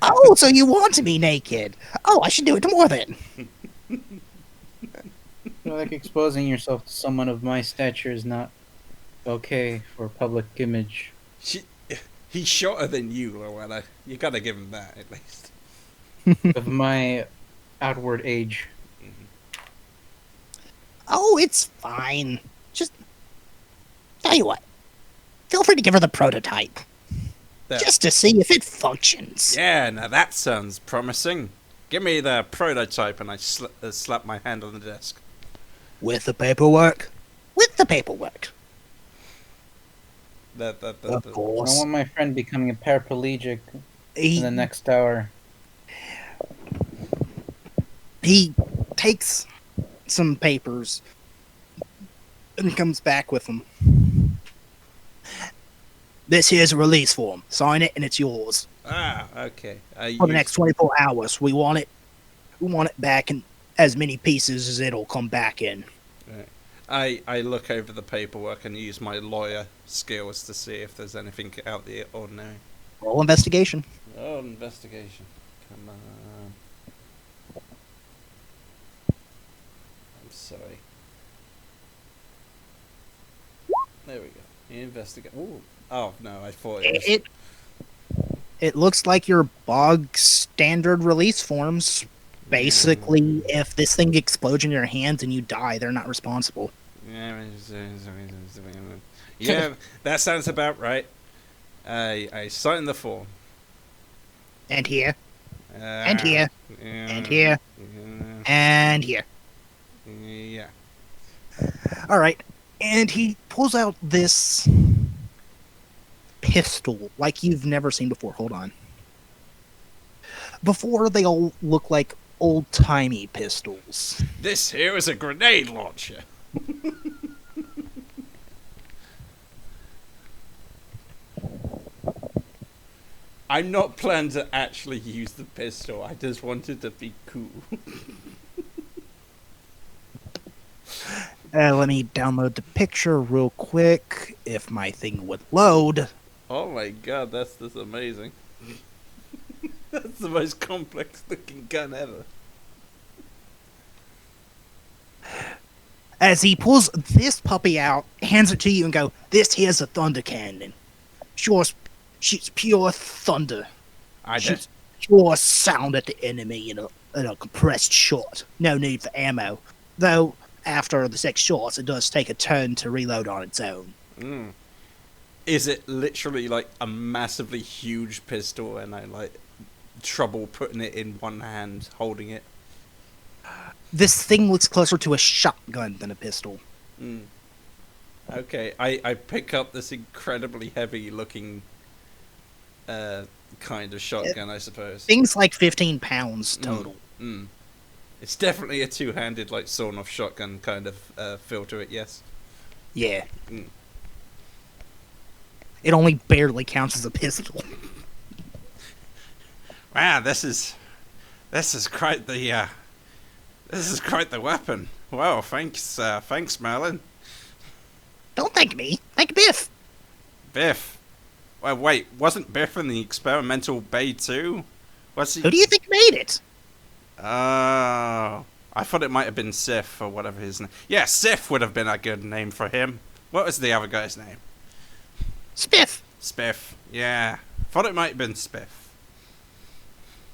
[SPEAKER 1] Oh, so you want to be naked? Oh, I should do it more then.
[SPEAKER 3] Like exposing yourself to someone of my stature is not okay for public image.
[SPEAKER 2] He's shorter than you, Luella. You gotta give him that at least.
[SPEAKER 3] Of my outward age.
[SPEAKER 1] Oh, it's fine. Just tell you what. Feel free to give her the prototype.
[SPEAKER 2] There.
[SPEAKER 1] Just to see if it functions.
[SPEAKER 2] Yeah, now that sounds promising. Give me the prototype, and I slap my hand on the desk.
[SPEAKER 1] With the paperwork? With the paperwork. Of
[SPEAKER 3] I don't
[SPEAKER 1] course.
[SPEAKER 3] want my friend becoming a paraplegic
[SPEAKER 1] He,
[SPEAKER 3] in the next hour.
[SPEAKER 1] he takes some papers and comes back with them. This here's a release form. Sign it and it's yours.
[SPEAKER 2] Ah, okay.
[SPEAKER 1] For the next 24 hours. We want it back in as many pieces as it'll come back in.
[SPEAKER 2] I look over the paperwork and use my lawyer skills to see if there's anything out the ordinary.
[SPEAKER 1] Roll investigation.
[SPEAKER 2] Oh, investigation. Come on. I'm sorry. There we go. Investigate. Ooh. Oh, no, I thought it was...
[SPEAKER 1] It looks like your bog standard release forms. Basically, if this thing explodes in your hands and you die, they're not responsible.
[SPEAKER 2] Yeah, that sounds about right. I signed the form.
[SPEAKER 1] And here, and
[SPEAKER 2] Uh,
[SPEAKER 1] here, and here, and here.
[SPEAKER 2] Yeah.
[SPEAKER 1] Alright, and he pulls out this pistol like you've never seen before. Hold on. Before, they all look like old-timey pistols.
[SPEAKER 2] This here is a grenade launcher. I'm not planning to actually use the pistol. I just wanted to be cool.
[SPEAKER 1] Let me download the picture real quick, if my thing would load.
[SPEAKER 2] Oh my god, that's amazing. That's the most complex looking gun ever.
[SPEAKER 1] As he pulls this puppy out, hands it to you and go, this here's a thunder cannon. Shoots pure thunder. Shoots pure sound at the enemy in a compressed shot. No need for ammo. Though, after the 6 shots, it does take a turn to reload on its own.
[SPEAKER 2] Mm. Is it literally like a massively huge pistol and I like trouble putting it in one hand, holding it?
[SPEAKER 1] This thing looks closer to a shotgun than a pistol.
[SPEAKER 2] Mm. Okay, I pick up this incredibly heavy looking kind of shotgun, I suppose.
[SPEAKER 1] Things like 15 pounds total.
[SPEAKER 2] Mm. It's definitely a two-handed, like, sawn-off shotgun kind of feel to it, yes.
[SPEAKER 1] Yeah.
[SPEAKER 2] Mm.
[SPEAKER 1] It only barely counts as a pistol.
[SPEAKER 2] Wow, this is quite the weapon. Wow, thanks, Merlin.
[SPEAKER 1] Don't thank me. Thank Biff.
[SPEAKER 2] Biff. Well, wait, wasn't Biff in the experimental bay too? Was he?
[SPEAKER 1] Who do you think made it?
[SPEAKER 2] Oh, I thought it might have been Sif or whatever his name. Yeah, Sif would have been a good name for him. What was the other guy's name?
[SPEAKER 1] Spiff.
[SPEAKER 2] Spiff. Yeah, thought it might have been Spiff.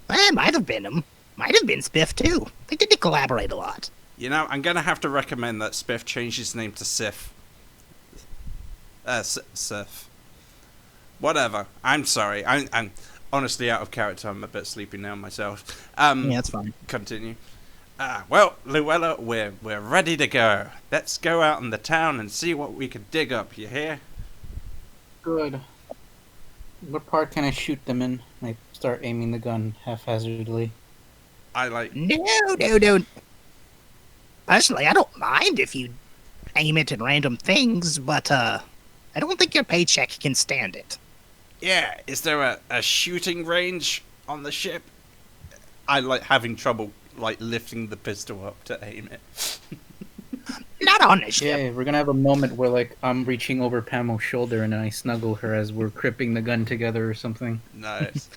[SPEAKER 1] Well, might have been him. Might have been Spiff too. They did collaborate a lot.
[SPEAKER 2] You know, I'm gonna have to recommend that Spiff change his name to Sif. Sif. Whatever. I'm sorry. I'm honestly out of character. I'm a bit sleepy now myself.
[SPEAKER 1] Yeah, that's fine.
[SPEAKER 2] Continue. Well, Luella, we're ready to go. Let's go out in the town and see what we can dig up. You hear?
[SPEAKER 3] good. What part can I shoot them in? I start aiming the gun haphazardly.
[SPEAKER 2] I like.
[SPEAKER 1] No. Personally, I don't mind if you aim it at random things, but I don't think your paycheck can stand it.
[SPEAKER 2] Yeah, is there a shooting range on the ship? I like having trouble like lifting the pistol up to aim it.
[SPEAKER 1] Not on the ship.
[SPEAKER 3] Yeah, we're gonna have a moment where like I'm reaching over Pamel's shoulder and I snuggle her as we're gripping the gun together or something.
[SPEAKER 2] Nice.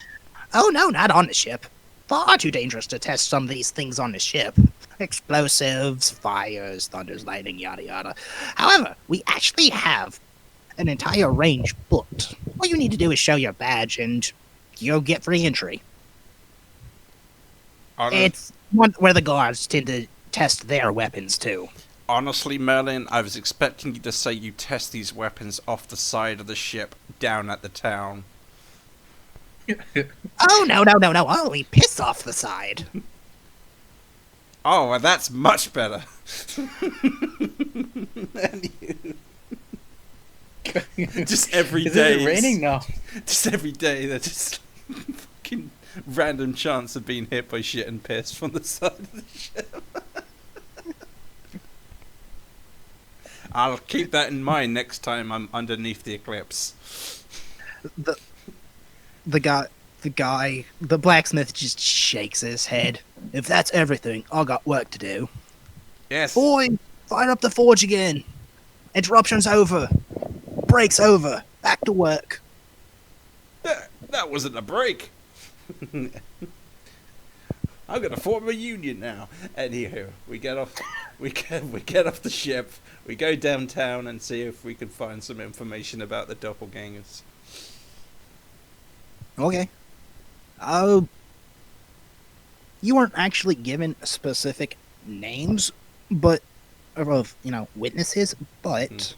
[SPEAKER 1] Oh no, not on the ship. Far too dangerous to test some of these things on the ship. Explosives, fires, thunders, lightning, yada yada. However, we actually have an entire range booked. All you need to do is show your badge and you'll get free entry. It's one where the guards tend to test their weapons too.
[SPEAKER 2] Honestly, Merlin, I was expecting you to say you test these weapons off the side of the ship down at the town.
[SPEAKER 1] Oh no! Only piss off the side.
[SPEAKER 2] Oh, well, that's much better. Just every
[SPEAKER 3] Is
[SPEAKER 2] day.
[SPEAKER 3] it raining now?
[SPEAKER 2] Just every day, there's just fucking random chance of being hit by shit and piss from the side of the ship. I'll keep that in mind next time I'm underneath the eclipse.
[SPEAKER 1] The blacksmith just shakes his head. If that's everything, I got work to do.
[SPEAKER 2] Yes.
[SPEAKER 1] Boy, fire up the forge again. Interruption's over. Break's over. Back to work.
[SPEAKER 2] That wasn't a break. I'm gonna form a union now. Anywho, we get off the ship. We go downtown and see if we can find some information about the doppelgangers.
[SPEAKER 1] Okay. You weren't actually given specific names, but of witnesses, but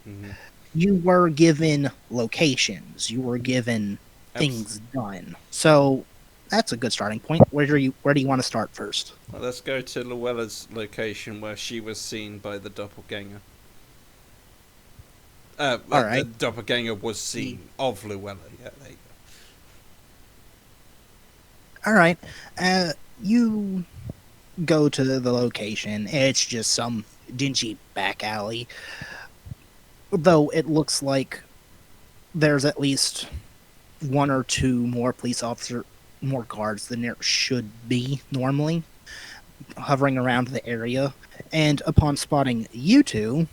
[SPEAKER 2] Mm-hmm.
[SPEAKER 1] you were given locations. You were given things done. So that's a good starting point. Where do you want to start first?
[SPEAKER 2] Well, let's go to Luella's location where she was seen by the doppelganger.
[SPEAKER 1] All right.
[SPEAKER 2] The doppelganger was seen of Luella. Yeah, there you go.
[SPEAKER 1] All right. You go to the location. It's just some dingy back alley. Though it looks like there's at least one or two more more guards than there should be normally, hovering around the area. And upon spotting you two,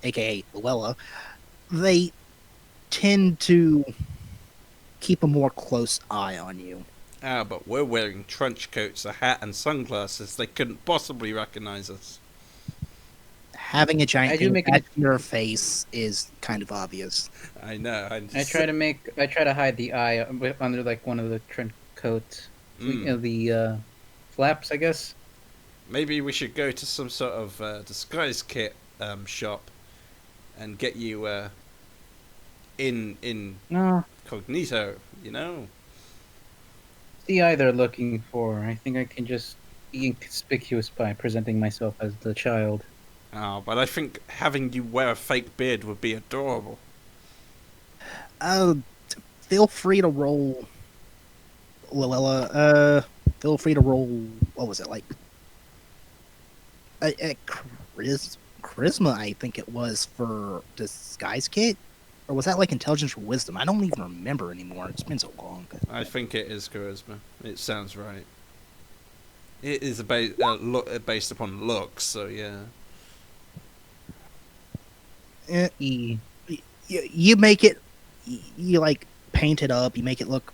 [SPEAKER 1] aka Luella, they tend to keep a more close eye on you.
[SPEAKER 2] Ah, but we're wearing trench coats, a hat, and sunglasses. They couldn't possibly recognize us.
[SPEAKER 1] Having a giant
[SPEAKER 3] I do
[SPEAKER 1] thing
[SPEAKER 3] make
[SPEAKER 1] at your face is kind of obvious.
[SPEAKER 2] I know.
[SPEAKER 3] I try to hide the eye under like one of the trench coats, the flaps, I guess.
[SPEAKER 2] Maybe we should go to some sort of disguise kit shop and get you in
[SPEAKER 3] No,
[SPEAKER 2] cognito. You know.
[SPEAKER 3] the eye they're looking for. I think I can just be inconspicuous by presenting myself as the child.
[SPEAKER 2] Oh, but I think having you wear a fake beard would be adorable.
[SPEAKER 1] Feel free to roll, Luella. Feel free to roll. What was it like? Charisma, I think it was for disguise kit, or was that like intelligence or wisdom? I don't even remember anymore. It's been so long.
[SPEAKER 2] I think it is charisma. It sounds right. It is based upon looks, so yeah.
[SPEAKER 1] You make it. You like paint it up. You make it look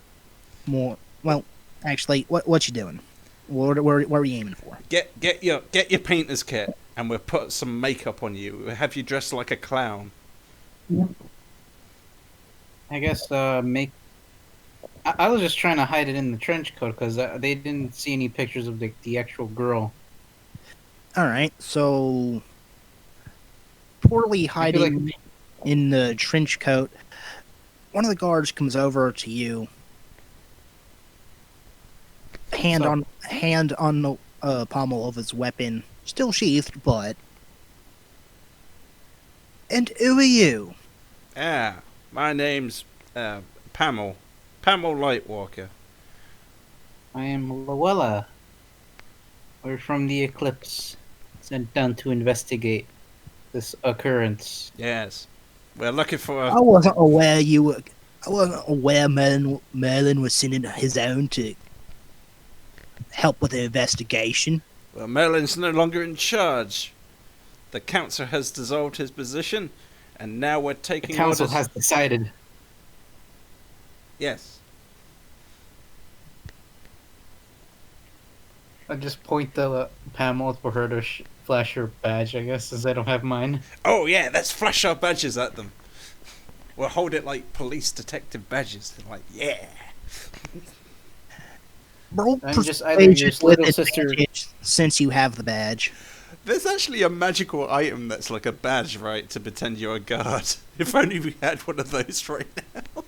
[SPEAKER 1] more. Well, actually, what you doing? Where are you aiming for?
[SPEAKER 2] Get your painter's kit, and we'll put some makeup on you. We'll have you dressed like a clown.
[SPEAKER 3] I guess make. I was just trying to hide it in the trench coat because they didn't see any pictures of the actual girl.
[SPEAKER 1] All right, so poorly hiding in the trench coat, one of the guards comes over to you, hand on the pommel of his weapon, still sheathed, but. And who are you?
[SPEAKER 2] Ah, My name's Pamel. Pamel Lightwalker.
[SPEAKER 3] I am Luella. We're from the Eclipse, sent down to investigate this occurrence.
[SPEAKER 2] Yes. We're looking for
[SPEAKER 1] I wasn't aware you were. I wasn't aware Merlin was sending his own to help with the investigation.
[SPEAKER 2] Well, Merlin's no longer in charge. The council has dissolved his position, and now we're
[SPEAKER 3] The
[SPEAKER 2] taking
[SPEAKER 3] council
[SPEAKER 2] orders.
[SPEAKER 3] has decided.
[SPEAKER 2] Yes.
[SPEAKER 3] I'll just point the Pamela for her to flash her badge, I guess, since I don't have mine.
[SPEAKER 2] Oh yeah, let's flash our badges at them. We'll hold it like police detective badges. Like, yeah.
[SPEAKER 1] Roll
[SPEAKER 3] I'm just either your
[SPEAKER 1] persuasion with
[SPEAKER 3] little sister.
[SPEAKER 1] advantage since you have the badge.
[SPEAKER 2] There's actually a magical item that's like a badge, right, to pretend you're a guard. If only we had one of those right now.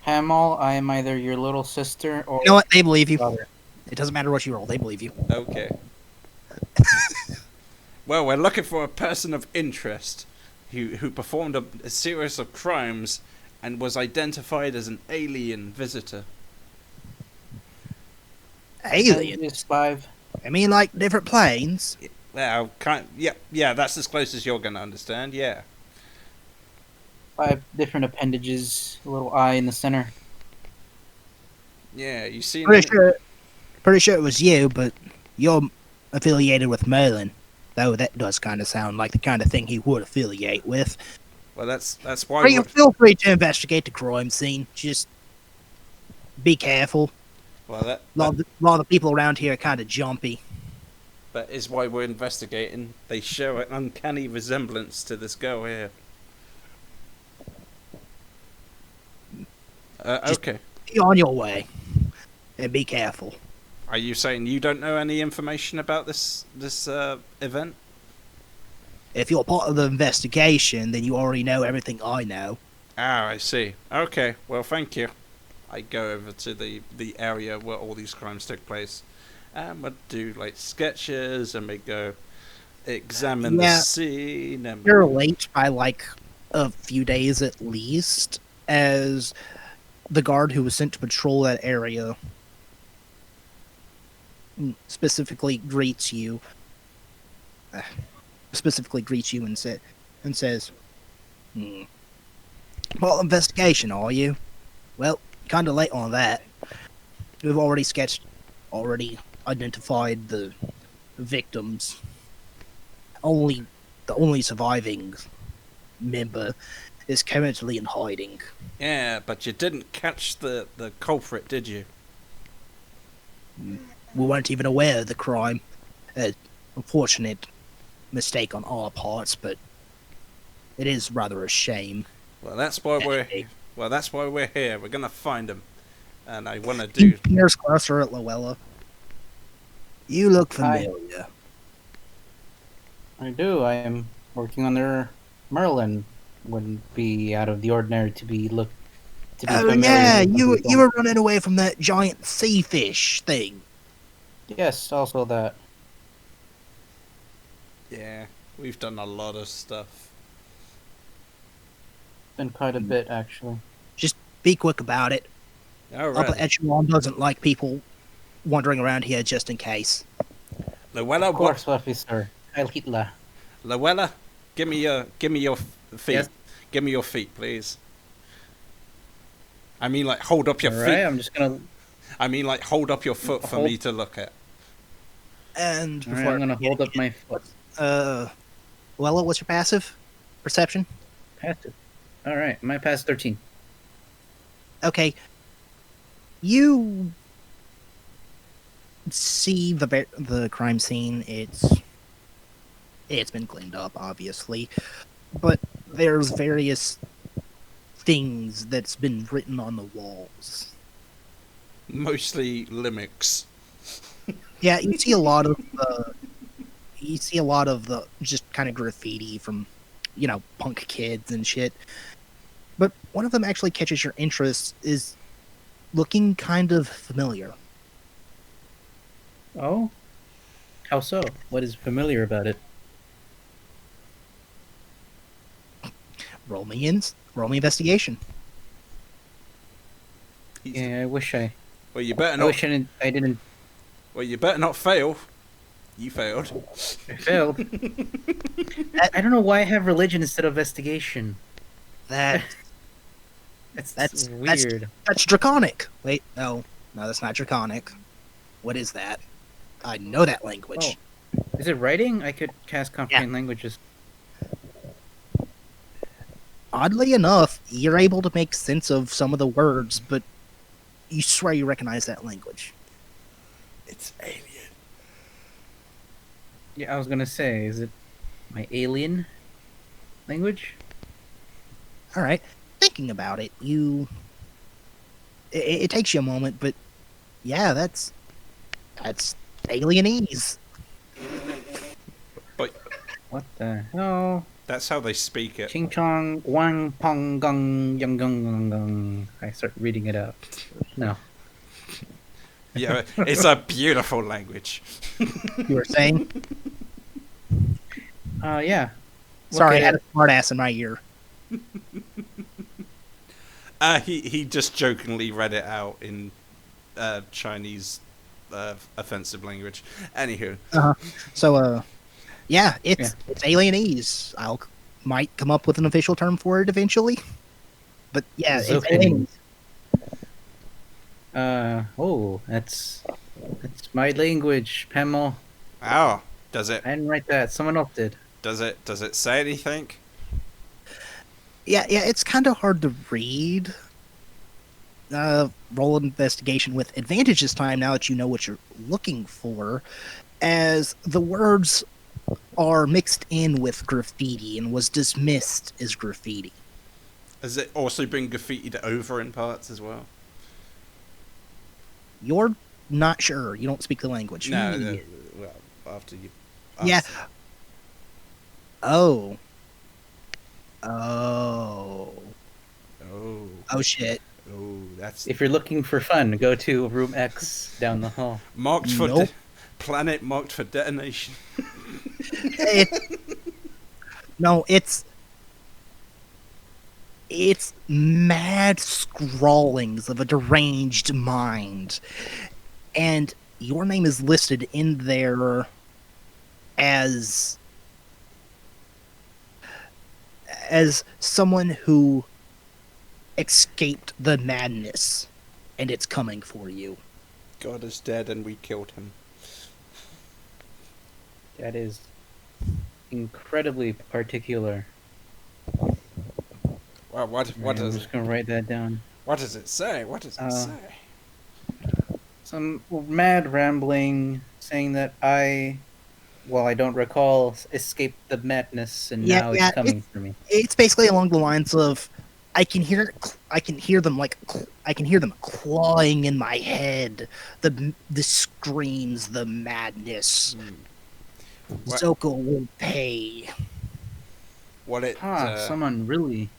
[SPEAKER 3] Hamal, I am either your little sister or
[SPEAKER 1] You know what? They believe you.
[SPEAKER 3] brother.
[SPEAKER 1] It doesn't matter what you roll. They believe you.
[SPEAKER 2] Okay. Well, we're looking for a person of interest who performed a series of crimes and was identified as an alien visitor.
[SPEAKER 1] Alien.
[SPEAKER 3] Just 5.
[SPEAKER 1] I mean, like different planes.
[SPEAKER 2] Well, yeah, that's as close as you're gonna understand. Yeah.
[SPEAKER 3] 5 different appendages, a little eye in the center.
[SPEAKER 2] Yeah, you see.
[SPEAKER 1] Pretty sure it was you, but you're affiliated with Merlin. Though that does kind of sound like the kind of thing he would affiliate with.
[SPEAKER 2] Well, that's why.
[SPEAKER 1] Feel free to investigate the crime scene. Just be careful.
[SPEAKER 2] Well,
[SPEAKER 1] A lot of the people around here are kind of jumpy.
[SPEAKER 2] that is why we're investigating. They show an uncanny resemblance to this girl here.
[SPEAKER 1] Just-
[SPEAKER 2] Okay.
[SPEAKER 1] Be on your way, and be careful.
[SPEAKER 2] Are you saying you don't know any information about this event?
[SPEAKER 1] If you're part of the investigation, then you already know everything I know.
[SPEAKER 2] Ah, I see. Okay, well, thank you. I go over to the area where all these crimes took place, and we do like sketches, and we go examine the
[SPEAKER 1] Yeah.
[SPEAKER 2] scene. And
[SPEAKER 1] You're late by like a few days at least, as the guard who was sent to patrol that area specifically greets you. And says, "Well, investigation, are you? Well, kind of late on that. We've already identified the victims. The only surviving member is currently in hiding.
[SPEAKER 2] yeah, but you didn't catch the culprit, did you?
[SPEAKER 1] We weren't even aware of the crime. Unfortunate mistake on our parts, but it is rather a shame."
[SPEAKER 2] Well, that's why
[SPEAKER 1] Anyway.
[SPEAKER 2] we're here. We're gonna find him, and I want to do.
[SPEAKER 1] He peers closer at Luella. "You look
[SPEAKER 3] Hi.
[SPEAKER 1] familiar."
[SPEAKER 3] I do. I am working under Merlin. Wouldn't be out of the ordinary to be
[SPEAKER 1] Oh
[SPEAKER 3] familiar
[SPEAKER 1] yeah,
[SPEAKER 3] with
[SPEAKER 1] you
[SPEAKER 3] people.
[SPEAKER 1] were running away from that giant sea fish thing.
[SPEAKER 3] Yes, also that.
[SPEAKER 2] Yeah, we've done a lot of stuff.
[SPEAKER 3] Been quite a bit, actually.
[SPEAKER 1] Be quick about it.
[SPEAKER 2] All
[SPEAKER 1] Upper
[SPEAKER 2] right,
[SPEAKER 1] Echelon doesn't like people wandering around here just in case.
[SPEAKER 2] Luella,
[SPEAKER 3] Of course, officer. Heil Hitler.
[SPEAKER 2] Luella, give me your feet.
[SPEAKER 3] Yes?
[SPEAKER 2] Give me your feet, please. I mean, like, hold up your
[SPEAKER 3] Alright,
[SPEAKER 2] feet.
[SPEAKER 3] I'm just gonna.
[SPEAKER 2] I mean, like, hold up your foot for
[SPEAKER 3] Hold-
[SPEAKER 2] me to look at.
[SPEAKER 1] And
[SPEAKER 3] Alright,
[SPEAKER 1] before,
[SPEAKER 3] I'm gonna hold up my foot.
[SPEAKER 1] Luella, what's your passive perception?
[SPEAKER 3] Passive. Alright, my pass 13.
[SPEAKER 1] Okay, you see the crime scene. It's been cleaned up, obviously, but there's various things that's been written on the walls.
[SPEAKER 2] Mostly limicks.
[SPEAKER 1] Yeah, you see a lot of the just kind of graffiti from, punk kids and shit. But one of them actually catches your interest, is looking kind of familiar.
[SPEAKER 3] Oh? How so? What is familiar about it?
[SPEAKER 1] roll me investigation.
[SPEAKER 3] Yeah, I wish I.
[SPEAKER 2] Well, you better
[SPEAKER 3] I
[SPEAKER 2] not.
[SPEAKER 3] wish I didn't.
[SPEAKER 2] Well, you better not fail. You failed.
[SPEAKER 3] I failed. I don't know why I have religion instead of investigation.
[SPEAKER 1] That
[SPEAKER 3] That's
[SPEAKER 1] that's-
[SPEAKER 3] weird.
[SPEAKER 1] that's draconic. Wait, no, that's not draconic. What is that? I know that language.
[SPEAKER 3] Is it writing? I could cast comprehend languages.
[SPEAKER 1] Oddly enough, you're able to make sense of some of the words, but you swear you recognize that language.
[SPEAKER 2] It's alien.
[SPEAKER 3] Yeah, I was gonna say, is it my alien language?
[SPEAKER 1] All right. Thinking about it, it takes you a moment, but yeah, that's alienese.
[SPEAKER 3] What the hell?
[SPEAKER 2] That's how they speak it.
[SPEAKER 3] Ching chong wang pong gong yang gong gong gong. I start reading it out. No.
[SPEAKER 2] Yeah, it's a beautiful language.
[SPEAKER 1] You were saying?
[SPEAKER 3] Yeah. Look
[SPEAKER 1] Sorry, I
[SPEAKER 3] at
[SPEAKER 1] had a
[SPEAKER 3] it.
[SPEAKER 1] smart ass in my ear.
[SPEAKER 2] He just jokingly read it out in Chinese offensive language. Anywho,
[SPEAKER 1] So, yeah, it's alienese. Might come up with an official term for it eventually. But yeah, it's
[SPEAKER 3] Zokanese.
[SPEAKER 1] alienese.
[SPEAKER 3] Oh, that's my language, Pamel.
[SPEAKER 2] oh, does it
[SPEAKER 3] I didn't write that. Someone else did.
[SPEAKER 2] does it say anything?
[SPEAKER 1] Yeah, it's kind of hard to read. Roll an investigation with advantage this time now that you know what you're looking for, as the words are mixed in with graffiti and was dismissed as graffiti.
[SPEAKER 2] Has it also been graffitied over in parts as well?
[SPEAKER 1] You're not sure. You don't speak the language.
[SPEAKER 2] No, well, after you.
[SPEAKER 1] Yeah.
[SPEAKER 2] asked.
[SPEAKER 1] Oh.
[SPEAKER 2] Oh.
[SPEAKER 1] Oh shit.
[SPEAKER 2] Oh, that's
[SPEAKER 3] If you're looking for fun, go to room X down the hall.
[SPEAKER 2] marked for
[SPEAKER 1] Nope.
[SPEAKER 2] planet marked for detonation.
[SPEAKER 1] No, it's mad scrawlings of a deranged mind, and your name is listed in there as someone who escaped the madness, and it's coming for you.
[SPEAKER 2] God is dead, and we killed him.
[SPEAKER 3] That is incredibly particular.
[SPEAKER 2] Well, what
[SPEAKER 3] I'm
[SPEAKER 2] does
[SPEAKER 3] just gonna write that down.
[SPEAKER 2] what does it say? What does it say?
[SPEAKER 3] Some mad rambling saying that I don't recall, escaped the madness, and
[SPEAKER 1] Yeah,
[SPEAKER 3] now
[SPEAKER 1] yeah,
[SPEAKER 3] it's coming for me.
[SPEAKER 1] It's basically along the lines of I can hear them clawing in my head. The screams, the madness.
[SPEAKER 2] What-
[SPEAKER 1] Zoko will pay.
[SPEAKER 2] What it
[SPEAKER 3] Someone really.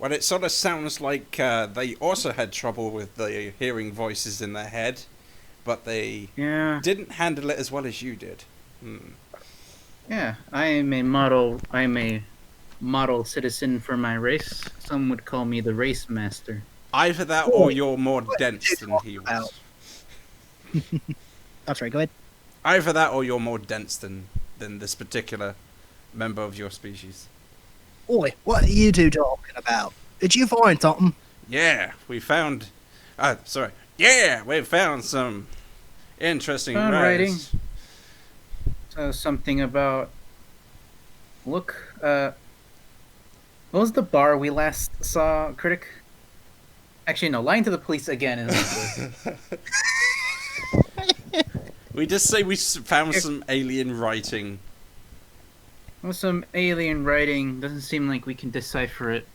[SPEAKER 2] well, it sort of sounds like they also had trouble with the hearing voices in their head, but they
[SPEAKER 3] Yeah.
[SPEAKER 2] didn't handle it as well as you did.
[SPEAKER 3] Yeah. I am a model citizen for my race. Some would call me the race master.
[SPEAKER 2] Either that, or you're more dense than he was.
[SPEAKER 1] I'm sorry. Go ahead.
[SPEAKER 2] Either that, or you're more dense than this particular member of your species.
[SPEAKER 1] Oi, what are you two talking about? Did you find something?
[SPEAKER 2] Yeah, we found. Yeah, we found some interesting
[SPEAKER 3] Found
[SPEAKER 2] writings.
[SPEAKER 3] So something about. Look, what was the bar we last saw, Critic? Actually, no, lying to the police again is.
[SPEAKER 2] We just say we found some alien writing.
[SPEAKER 3] Well, some alien writing. Doesn't seem like we can decipher it.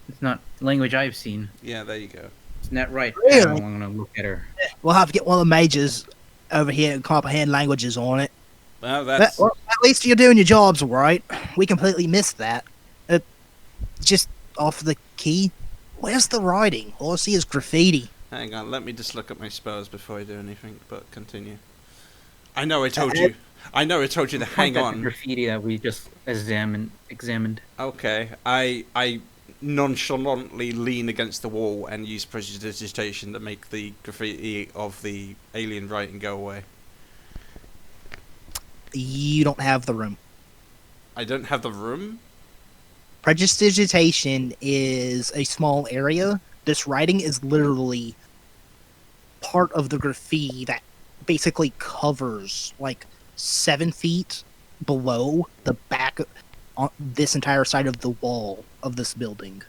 [SPEAKER 3] It's not language I've seen.
[SPEAKER 2] Yeah, there you go.
[SPEAKER 3] It's not right.
[SPEAKER 1] Really?
[SPEAKER 3] I'm gonna look at her.
[SPEAKER 1] We'll have to get one of the majors over here to comprehend languages on it.
[SPEAKER 2] Well, that's
[SPEAKER 1] Well, at least you're doing your jobs right. We completely missed that. Just off the key. Where's the writing? All I see is graffiti.
[SPEAKER 2] Hang on, let me just look at my spells before I do anything, but continue. I know I told you. I know I told you to hang
[SPEAKER 3] Point at the
[SPEAKER 2] on.
[SPEAKER 3] graffiti that we just examined.
[SPEAKER 2] Okay, I nonchalantly lean against the wall and use prestidigitation to make the graffiti of the alien writing go away.
[SPEAKER 1] You don't have the room.
[SPEAKER 2] I don't have the room?
[SPEAKER 1] Prestidigitation is a small area. This writing is literally part of the graffiti that basically covers like 7 feet below the back on this entire side of the wall of this building.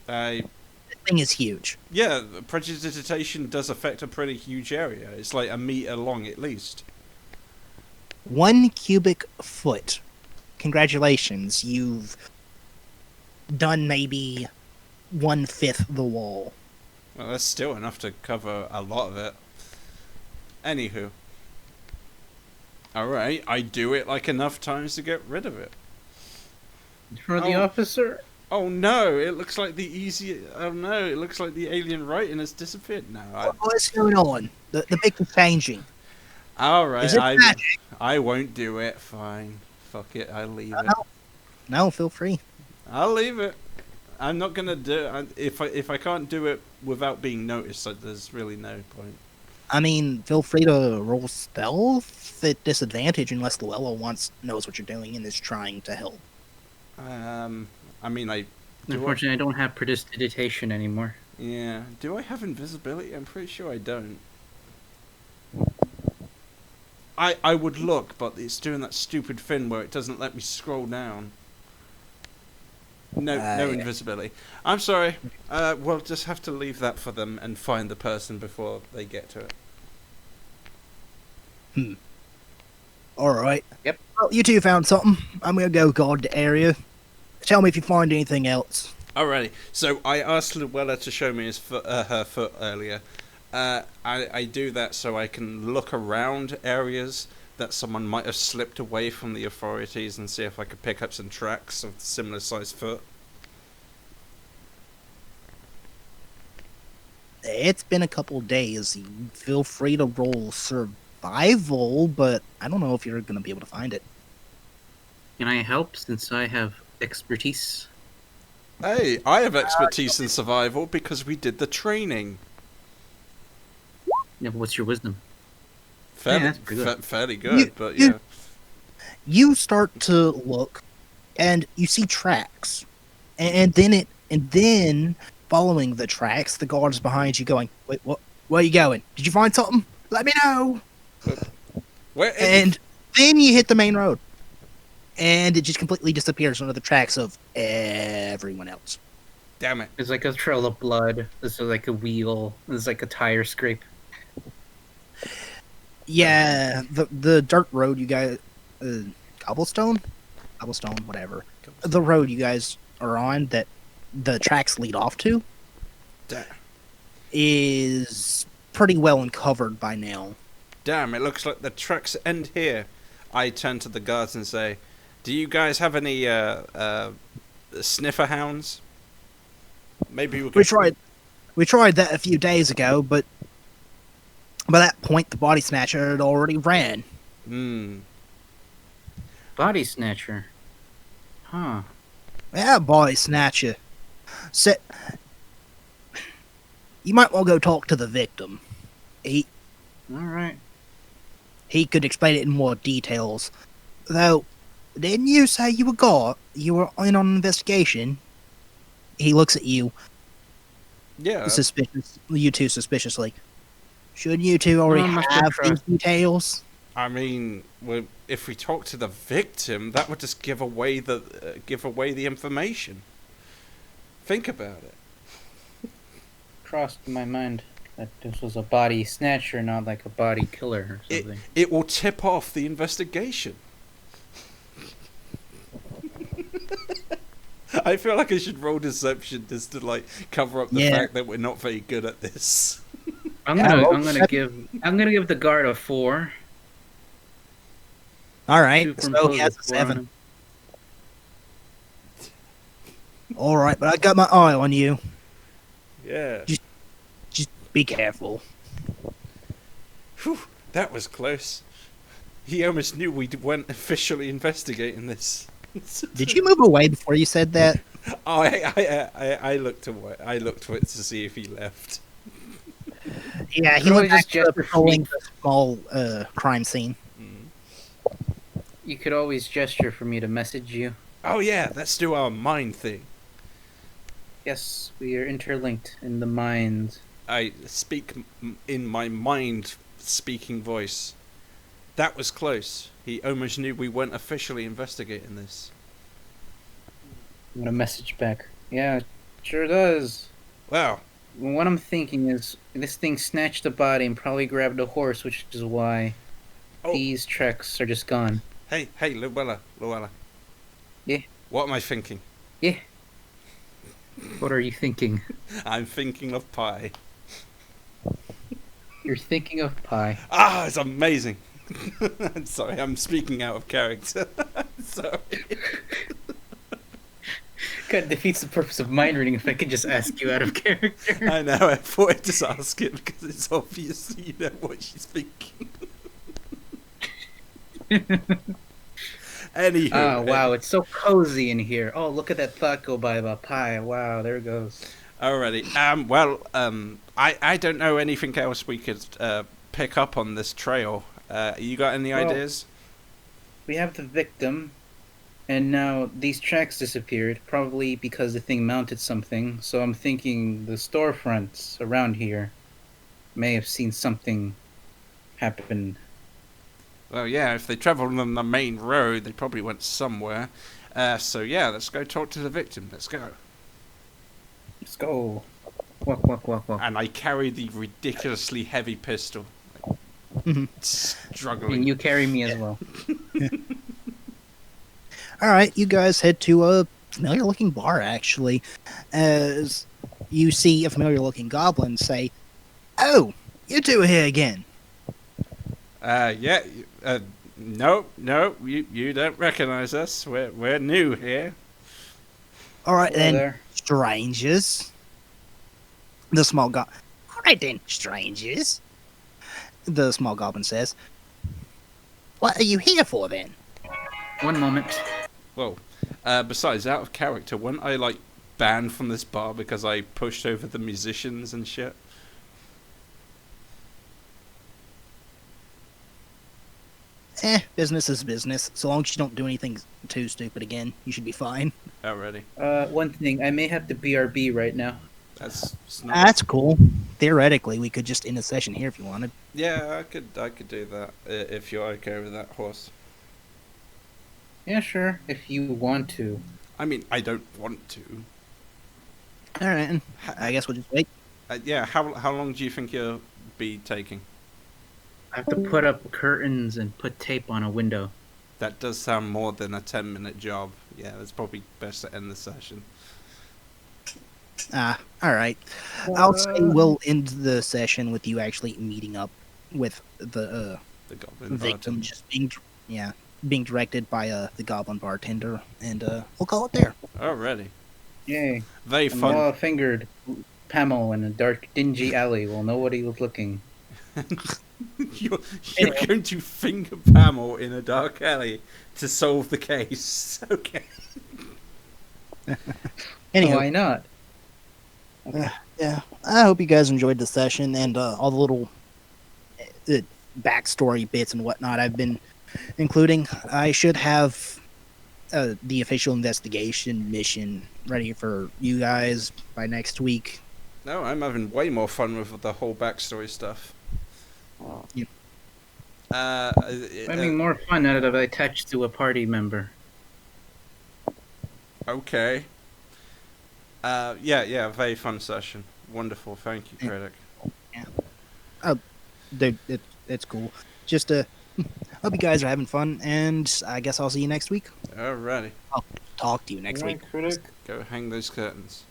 [SPEAKER 2] I
[SPEAKER 1] This thing is huge.
[SPEAKER 2] Yeah, prestidigitation does affect a pretty huge area. It's like a meter long at least.
[SPEAKER 1] 1 cubic foot. Congratulations, you've done maybe 1/5 the wall.
[SPEAKER 2] Well, that's still enough to cover a lot of it. Anywho. Alright, I do it like enough times to get rid of it.
[SPEAKER 3] For the
[SPEAKER 2] Oh.
[SPEAKER 3] officer?
[SPEAKER 2] Oh no, it looks like the easy... Oh no, it looks like the alien writing has disappeared now.
[SPEAKER 1] What's going on? The picture's changing.
[SPEAKER 2] Alright,
[SPEAKER 1] Is it magic?
[SPEAKER 2] I won't do it. Fine. Fuck it, I'll leave it.
[SPEAKER 1] No, feel free.
[SPEAKER 2] I'll leave it. I'm not gonna do it. If I can't do it without being noticed, like, there's really no point.
[SPEAKER 1] I mean, feel free to roll stealth at disadvantage unless Luella knows what you're doing and is trying to help.
[SPEAKER 2] I mean,
[SPEAKER 3] Unfortunately, I don't have prestidigitation anymore.
[SPEAKER 2] Yeah. Do I have invisibility? I'm pretty sure I don't. I would look, but it's doing that stupid thing where it doesn't let me scroll down. No
[SPEAKER 1] Yeah.
[SPEAKER 2] invisibility. I'm sorry. We'll just have to leave that for them and find the person before they get to it.
[SPEAKER 1] Alright.
[SPEAKER 3] Yep.
[SPEAKER 1] Well, you two found something. I'm gonna go guard the area. Tell me if you find anything else.
[SPEAKER 2] Alrighty. So I asked Luella to show me her foot earlier. I do that so I can look around areas that someone might have slipped away from the authorities and see if I could pick up some tracks of similar sized foot.
[SPEAKER 1] It's been a couple days. You feel free to roll survival, but I don't know if you're gonna be able to find it.
[SPEAKER 3] Can I help since I have expertise?
[SPEAKER 2] Hey, I have expertise in survival because we did the training.
[SPEAKER 3] Yeah, but what's your wisdom?
[SPEAKER 2] Fairly,
[SPEAKER 3] that's pretty good.
[SPEAKER 2] fairly good,
[SPEAKER 1] You-
[SPEAKER 2] but
[SPEAKER 1] you-
[SPEAKER 2] yeah.
[SPEAKER 1] You start to look, and you see tracks, and then following the tracks, the guards behind you going, "Wait, what? Where are you going? Did you find something? Let me know."
[SPEAKER 2] Where
[SPEAKER 1] And then you hit the main road, and it just completely disappears under the tracks of everyone else.
[SPEAKER 2] damn it.
[SPEAKER 3] There's like a trail of blood. There's like a wheel. There's like a tire scrape.
[SPEAKER 1] Yeah, the dirt road you guys, cobblestone, whatever. The road you guys are on that the tracks lead off to
[SPEAKER 2] Da-
[SPEAKER 1] is pretty well uncovered by now.
[SPEAKER 2] Damn, it looks like the tracks end here. I turn to the guards and say, "Do you guys have any sniffer hounds? Maybe we could."
[SPEAKER 1] We tried that a few days ago, but by that point the body snatcher had already ran.
[SPEAKER 2] Hmm.
[SPEAKER 3] Body snatcher. Huh.
[SPEAKER 1] Yeah, body snatcher. So, you might want to go talk to the victim.
[SPEAKER 3] Alright.
[SPEAKER 1] He could explain it in more details. Though, didn't you say you were in on an investigation? He looks at you,
[SPEAKER 2] Yeah.
[SPEAKER 1] you two suspiciously. Shouldn't you two already
[SPEAKER 3] I must
[SPEAKER 1] have
[SPEAKER 3] have
[SPEAKER 1] these details?
[SPEAKER 2] I mean, if we talk to the victim, that would just give away the information. Think about it.
[SPEAKER 3] Crossed my mind that this was a body snatcher, not like a body killer or something.
[SPEAKER 2] It will tip off the investigation. I feel like I should roll deception just to like cover up the
[SPEAKER 1] Yeah.
[SPEAKER 2] fact that we're not very good at this.
[SPEAKER 3] I'm
[SPEAKER 1] Yeah,
[SPEAKER 3] gonna give the guard a 4.
[SPEAKER 1] Alright,
[SPEAKER 3] Superimpose
[SPEAKER 1] so he has a
[SPEAKER 3] a 4 on
[SPEAKER 1] 7.
[SPEAKER 3] him.
[SPEAKER 1] Alright, but I got my eye on you.
[SPEAKER 2] Yeah.
[SPEAKER 1] Just be careful.
[SPEAKER 2] Whew, that was close. He almost knew we weren't officially investigating this.
[SPEAKER 1] Did you move away before you said that?
[SPEAKER 2] Oh, I looked away. I looked for it to see if he left.
[SPEAKER 1] Yeah, he
[SPEAKER 3] Really
[SPEAKER 1] went back
[SPEAKER 3] just
[SPEAKER 1] to
[SPEAKER 3] gesture
[SPEAKER 1] patrolling
[SPEAKER 3] for me.
[SPEAKER 1] the small crime scene.
[SPEAKER 3] You could always gesture for me to message you.
[SPEAKER 2] Oh yeah, let's do our mind thing.
[SPEAKER 3] Yes, we are interlinked in the mind.
[SPEAKER 2] I speak in my mind speaking voice. That was close. He almost knew we weren't officially investigating this.
[SPEAKER 3] I'm gonna message back. Yeah, it sure does.
[SPEAKER 2] Well,
[SPEAKER 3] What I'm thinking is this thing snatched the body and probably grabbed a horse, which is why
[SPEAKER 2] Oh.
[SPEAKER 3] these tracks are just gone.
[SPEAKER 2] hey, Luella.
[SPEAKER 3] Yeah.
[SPEAKER 2] What am I thinking?
[SPEAKER 3] What are you thinking?
[SPEAKER 2] I'm thinking of pie.
[SPEAKER 3] You're thinking of pie.
[SPEAKER 2] Ah, it's amazing. I'm sorry, I'm speaking out of character. Sorry.
[SPEAKER 3] Kind of defeats the purpose of mind reading if I could just ask you out of character.
[SPEAKER 2] I know, I thought I'd just ask it because it's obvious you know what she's thinking. Anywho.
[SPEAKER 3] Oh, wow, it's so cozy in here. Oh, look at that thought go by about pie. Wow, there it goes.
[SPEAKER 2] Alrighty. I don't know anything else we could pick up on this trail. You got any
[SPEAKER 3] Well-
[SPEAKER 2] ideas?
[SPEAKER 3] We have the victim, and now these tracks disappeared, probably because the thing mounted something. So I'm thinking the storefronts around here may have seen something happen.
[SPEAKER 2] Well, yeah, if they travelled on the main road, they probably went somewhere. So yeah, let's go talk to the victim. Let's go.
[SPEAKER 3] Let's go. Walk.
[SPEAKER 2] And I carry the ridiculously heavy pistol.
[SPEAKER 1] Mhm.
[SPEAKER 2] Struggling.
[SPEAKER 3] And you carry me as well.
[SPEAKER 1] All right, you guys head to a familiar-looking bar. Actually, as you see a familiar-looking goblin say, "Oh, you two are here again."
[SPEAKER 2] Yeah. No, you don't recognize us. We're new here.
[SPEAKER 1] All right
[SPEAKER 3] Hello
[SPEAKER 1] then,
[SPEAKER 3] there.
[SPEAKER 1] strangers. The small goblin. All right then, strangers. The small goblin says, "What are you here for then?"
[SPEAKER 3] One moment.
[SPEAKER 2] Whoa. Besides, out of character, weren't I like banned from this bar because I pushed over the musicians and shit?
[SPEAKER 1] Business is business. So long as you don't do anything too stupid again, you should be fine.
[SPEAKER 2] Already.
[SPEAKER 3] One thing. I may have to BRB right now.
[SPEAKER 2] That's it's not.
[SPEAKER 1] That's cool. Theoretically, we could just end the session here if you wanted.
[SPEAKER 2] Yeah, I could do that if you're okay with that, horse.
[SPEAKER 3] Yeah, sure. If you want to.
[SPEAKER 2] I mean, I don't want to.
[SPEAKER 1] All right, and I guess we'll just wait.
[SPEAKER 2] Yeah, how long do you think you'll be taking?
[SPEAKER 3] I have to put up curtains and put tape on a window.
[SPEAKER 2] That does sound more than a 10-minute job. Yeah, it's probably best to end the session.
[SPEAKER 1] All right. I'll say we'll end the session with you actually meeting up with the
[SPEAKER 2] The goblin
[SPEAKER 1] victim,
[SPEAKER 2] bartender.
[SPEAKER 1] just being directed by the goblin bartender, and we'll call it there.
[SPEAKER 2] Already.
[SPEAKER 3] Yay.
[SPEAKER 2] Very
[SPEAKER 3] A
[SPEAKER 2] fun.
[SPEAKER 3] fingered Pamel in a dark, dingy alley while nobody was looking.
[SPEAKER 2] You're going to finger Pamel in a dark alley to solve the case. Okay.
[SPEAKER 1] Anyway,
[SPEAKER 3] Why not?
[SPEAKER 1] yeah, I hope you guys enjoyed the session and all the little backstory bits and whatnot I've been including. I should have the official investigation mission ready for you guys by next week.
[SPEAKER 2] No, I'm having way more fun with the whole backstory stuff.
[SPEAKER 1] Yeah.
[SPEAKER 3] I'm having more fun now that I've attached to a party member.
[SPEAKER 2] Okay. Yeah, very fun session. Wonderful, thank you, critic.
[SPEAKER 1] Dude, it's cool. Just hope you guys are having fun, and I guess I'll see you next week.
[SPEAKER 2] Alrighty,
[SPEAKER 1] Talk to you next week.
[SPEAKER 3] Critic.
[SPEAKER 2] go hang those curtains.